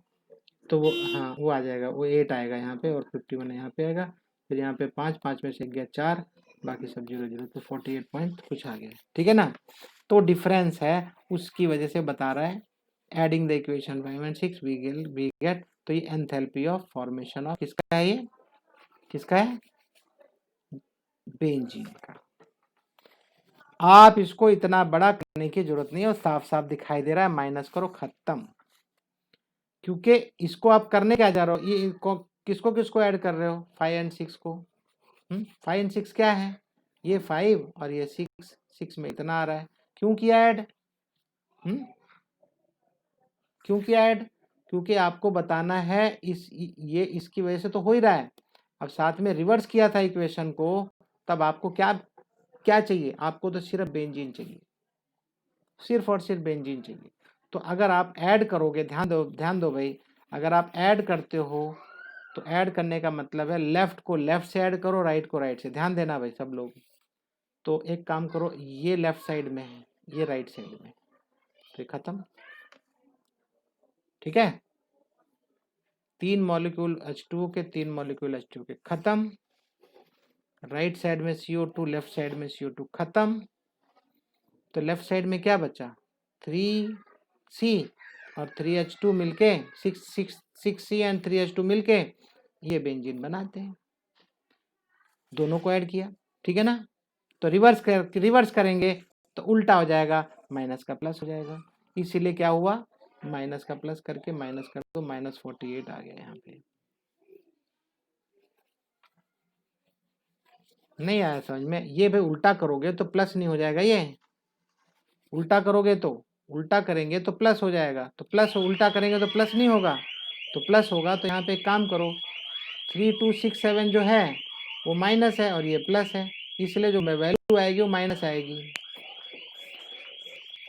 तो वो हाँ वो आ जाएगा, वो 8 आएगा यहाँ पे, और 51 यहाँ पे आएगा, फिर यहाँ पे 5 5 में से गया 4, बाकी सब 0 0, तो 48 पॉइंट कुछ आ गया, ठीक है ना। तो डिफरेंस है उसकी वजह से बता रहा है, adding the equation 5 and 6 we get, तो ये एंथैल्पी ऑफ फॉर्मेशन ऑफ किसका है, ये किसका है, बेंजीन का। आप इसको इतना बड़ा करने की जरूरत नहीं है, और साफ साफ दिखाई दे रहा है, माइनस करो खत्म। क्योंकि इसको आप करने क्या जा रहे हो, ये किसको किसको ऐड कर रहे हो, 5 एंड 6 को। 5 एंड 6 क्या है, ये 5 और ये 6, 6 में इतना आ रहा है, क्यों किया ऐड, क्यों किया ऐड, क्योंकि आपको बताना है ये इसकी वजह से तो हो ही रहा है। अब साथ में रिवर्स किया था इक्वेशन को, तब आपको क्या क्या चाहिए, आपको तो सिर्फ बेंजीन चाहिए, सिर्फ और सिर्फ बेंजीन चाहिए। तो अगर आप ऐड करोगे, ध्यान दो भाई, अगर आप ऐड करते हो तो ऐड करने का मतलब है लेफ्ट को लेफ्ट से ऐड करो, राइट को राइट से, ध्यान देना भाई सब लोग। तो एक काम करो, ये लेफ्ट साइड में है, ये राइट साइड में, तो खत्म, ठीक है। 3 मॉलिक्यूल H2 के, 3 मॉलिक्यूल H2 के, खत्म। राइट साइड में CO2, लेफ्ट साइड में CO2, खत्म। तो लेफ्ट साइड में क्या बचा, 3C और 3H2 मिलके 6C एंड 3H2 मिलके ये बेंजीन बनाते हैं, दोनों को ऐड किया, ठीक है ना। तो रिवर्स करेंगे तो उल्टा हो जाएगा, माइनस का प्लस हो जाएगा, इसीलिए क्या हुआ, माइनस का प्लस करके माइनस कर दो, -48 आ गया यहाँ पे। नहीं आया समझ में, ये भाई उल्टा करोगे तो प्लस नहीं हो जाएगा, ये उल्टा करोगे तो, उल्टा करेंगे तो प्लस हो जाएगा, तो प्लस उल्टा करेंगे तो प्लस नहीं होगा, तो प्लस होगा। तो यहाँ पे एक काम करो, 3 2 6 7 जो है वो माइनस है और ये प्लस है, इसलिए जो वैल्यू आएगी वो माइनस आएगी।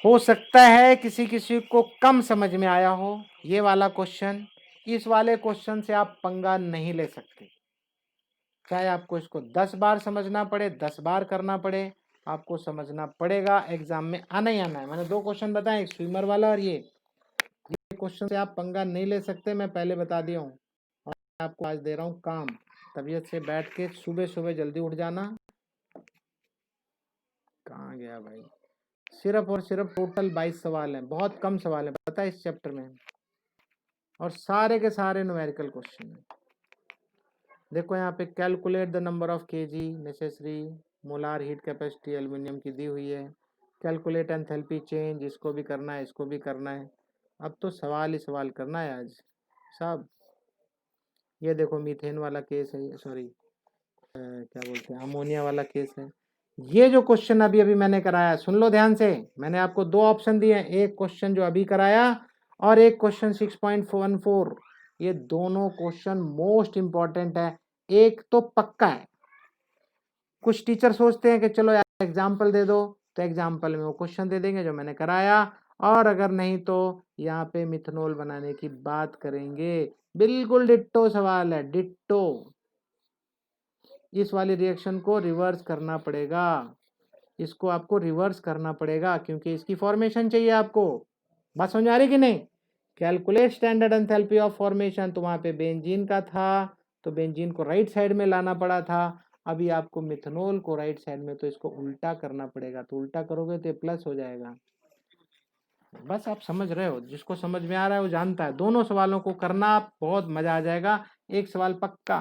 हो सकता है किसी किसी को कम समझ में आया हो ये वाला क्वेश्चन, इस वाले क्वेश्चन से आप पंगा नहीं ले सकते, चाहे आपको इसको 10 बार समझना पड़े, 10 बार करना पड़े, आपको समझना पड़ेगा, एग्जाम में आना ही आना है। मैंने 2 क्वेश्चन बताए, एक स्विमर वाला और ये क्वेश्चन से आप पंगा नहीं ले सकते, मैं पहले बता दिया हूँ, और आपको आज दे रहा हूँ काम, तबीयत से बैठ के सुबह सुबह जल्दी उठ जाना। कहाँ गया भाई, सिर्फ और सिर्फ टोटल 22 सवाल हैं, बहुत कम सवाल है पता है इस चैप्टर में, और सारे के सारे न्यूमेरिकल क्वेश्चन हैं। देखो यहाँ पे calculate the number of KG necessary molar heat capacity aluminium की दी हुई है, कैलकुलेट एंथैल्पी चेंज, इसको भी करना है, इसको भी करना है, अब तो सवाल ही सवाल करना है आज सब। ये देखो मीथेन वाला केस है, सॉरी क्या बोलते हैं, अमोनिया वाला केस है। ये जो क्वेश्चन अभी अभी मैंने कराया, सुन लो ध्यान से, मैंने आपको 2 ऑप्शन दिए हैं, एक क्वेश्चन जो अभी कराया और एक क्वेश्चन 6.14, ये दोनों क्वेश्चन मोस्ट इंपॉर्टेंट है। एक तो पक्का है, कुछ टीचर सोचते हैं कि चलो यार एग्जाम्पल दे दो, तो एग्जाम्पल में वो क्वेश्चन दे देंगे जो मैंने कराया, और अगर नहीं तो यहाँ पे मिथनॉल बनाने की बात करेंगे। बिल्कुल डिट्टो सवाल है, डिट्टो। इस वाली रिएक्शन को रिवर्स करना पड़ेगा, इसको आपको रिवर्स करना पड़ेगा, क्योंकि इसकी फॉर्मेशन चाहिए आपको। बात समझ आ रही कि नहीं? Calculate standard enthalpy of formation, तो वहां पे बेंजीन का था, तो बेंजीन को राइट साइड में लाना पड़ा था। अभी आपको मिथनॉल को राइट साइड में, तो इसको उल्टा करना पड़ेगा, तो उल्टा करोगे तो प्लस हो जाएगा। बस आप समझ रहे हो, जिसको समझ में आ रहा है वो जानता है। दोनों सवालों को करना, बहुत मजा आ जाएगा। एक सवाल पक्का,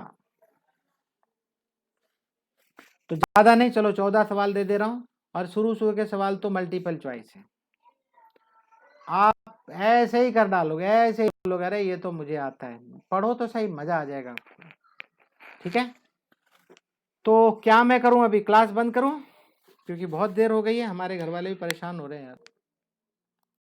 तो ज्यादा नहीं, चलो 14 सवाल दे दे रहा हूं, और शुरू के सवाल तो मल्टीपल चॉइस है। आप ऐसे ही कर डालोगे, ऐसे ही बोलोगे अरे ये तो मुझे आता है। पढ़ो तो सही, मजा आ जाएगा आपको। ठीक है, तो क्या मैं करूं, अभी क्लास बंद करूं? क्योंकि बहुत देर हो गई है, हमारे घर वाले भी परेशान हो रहे हैं यार।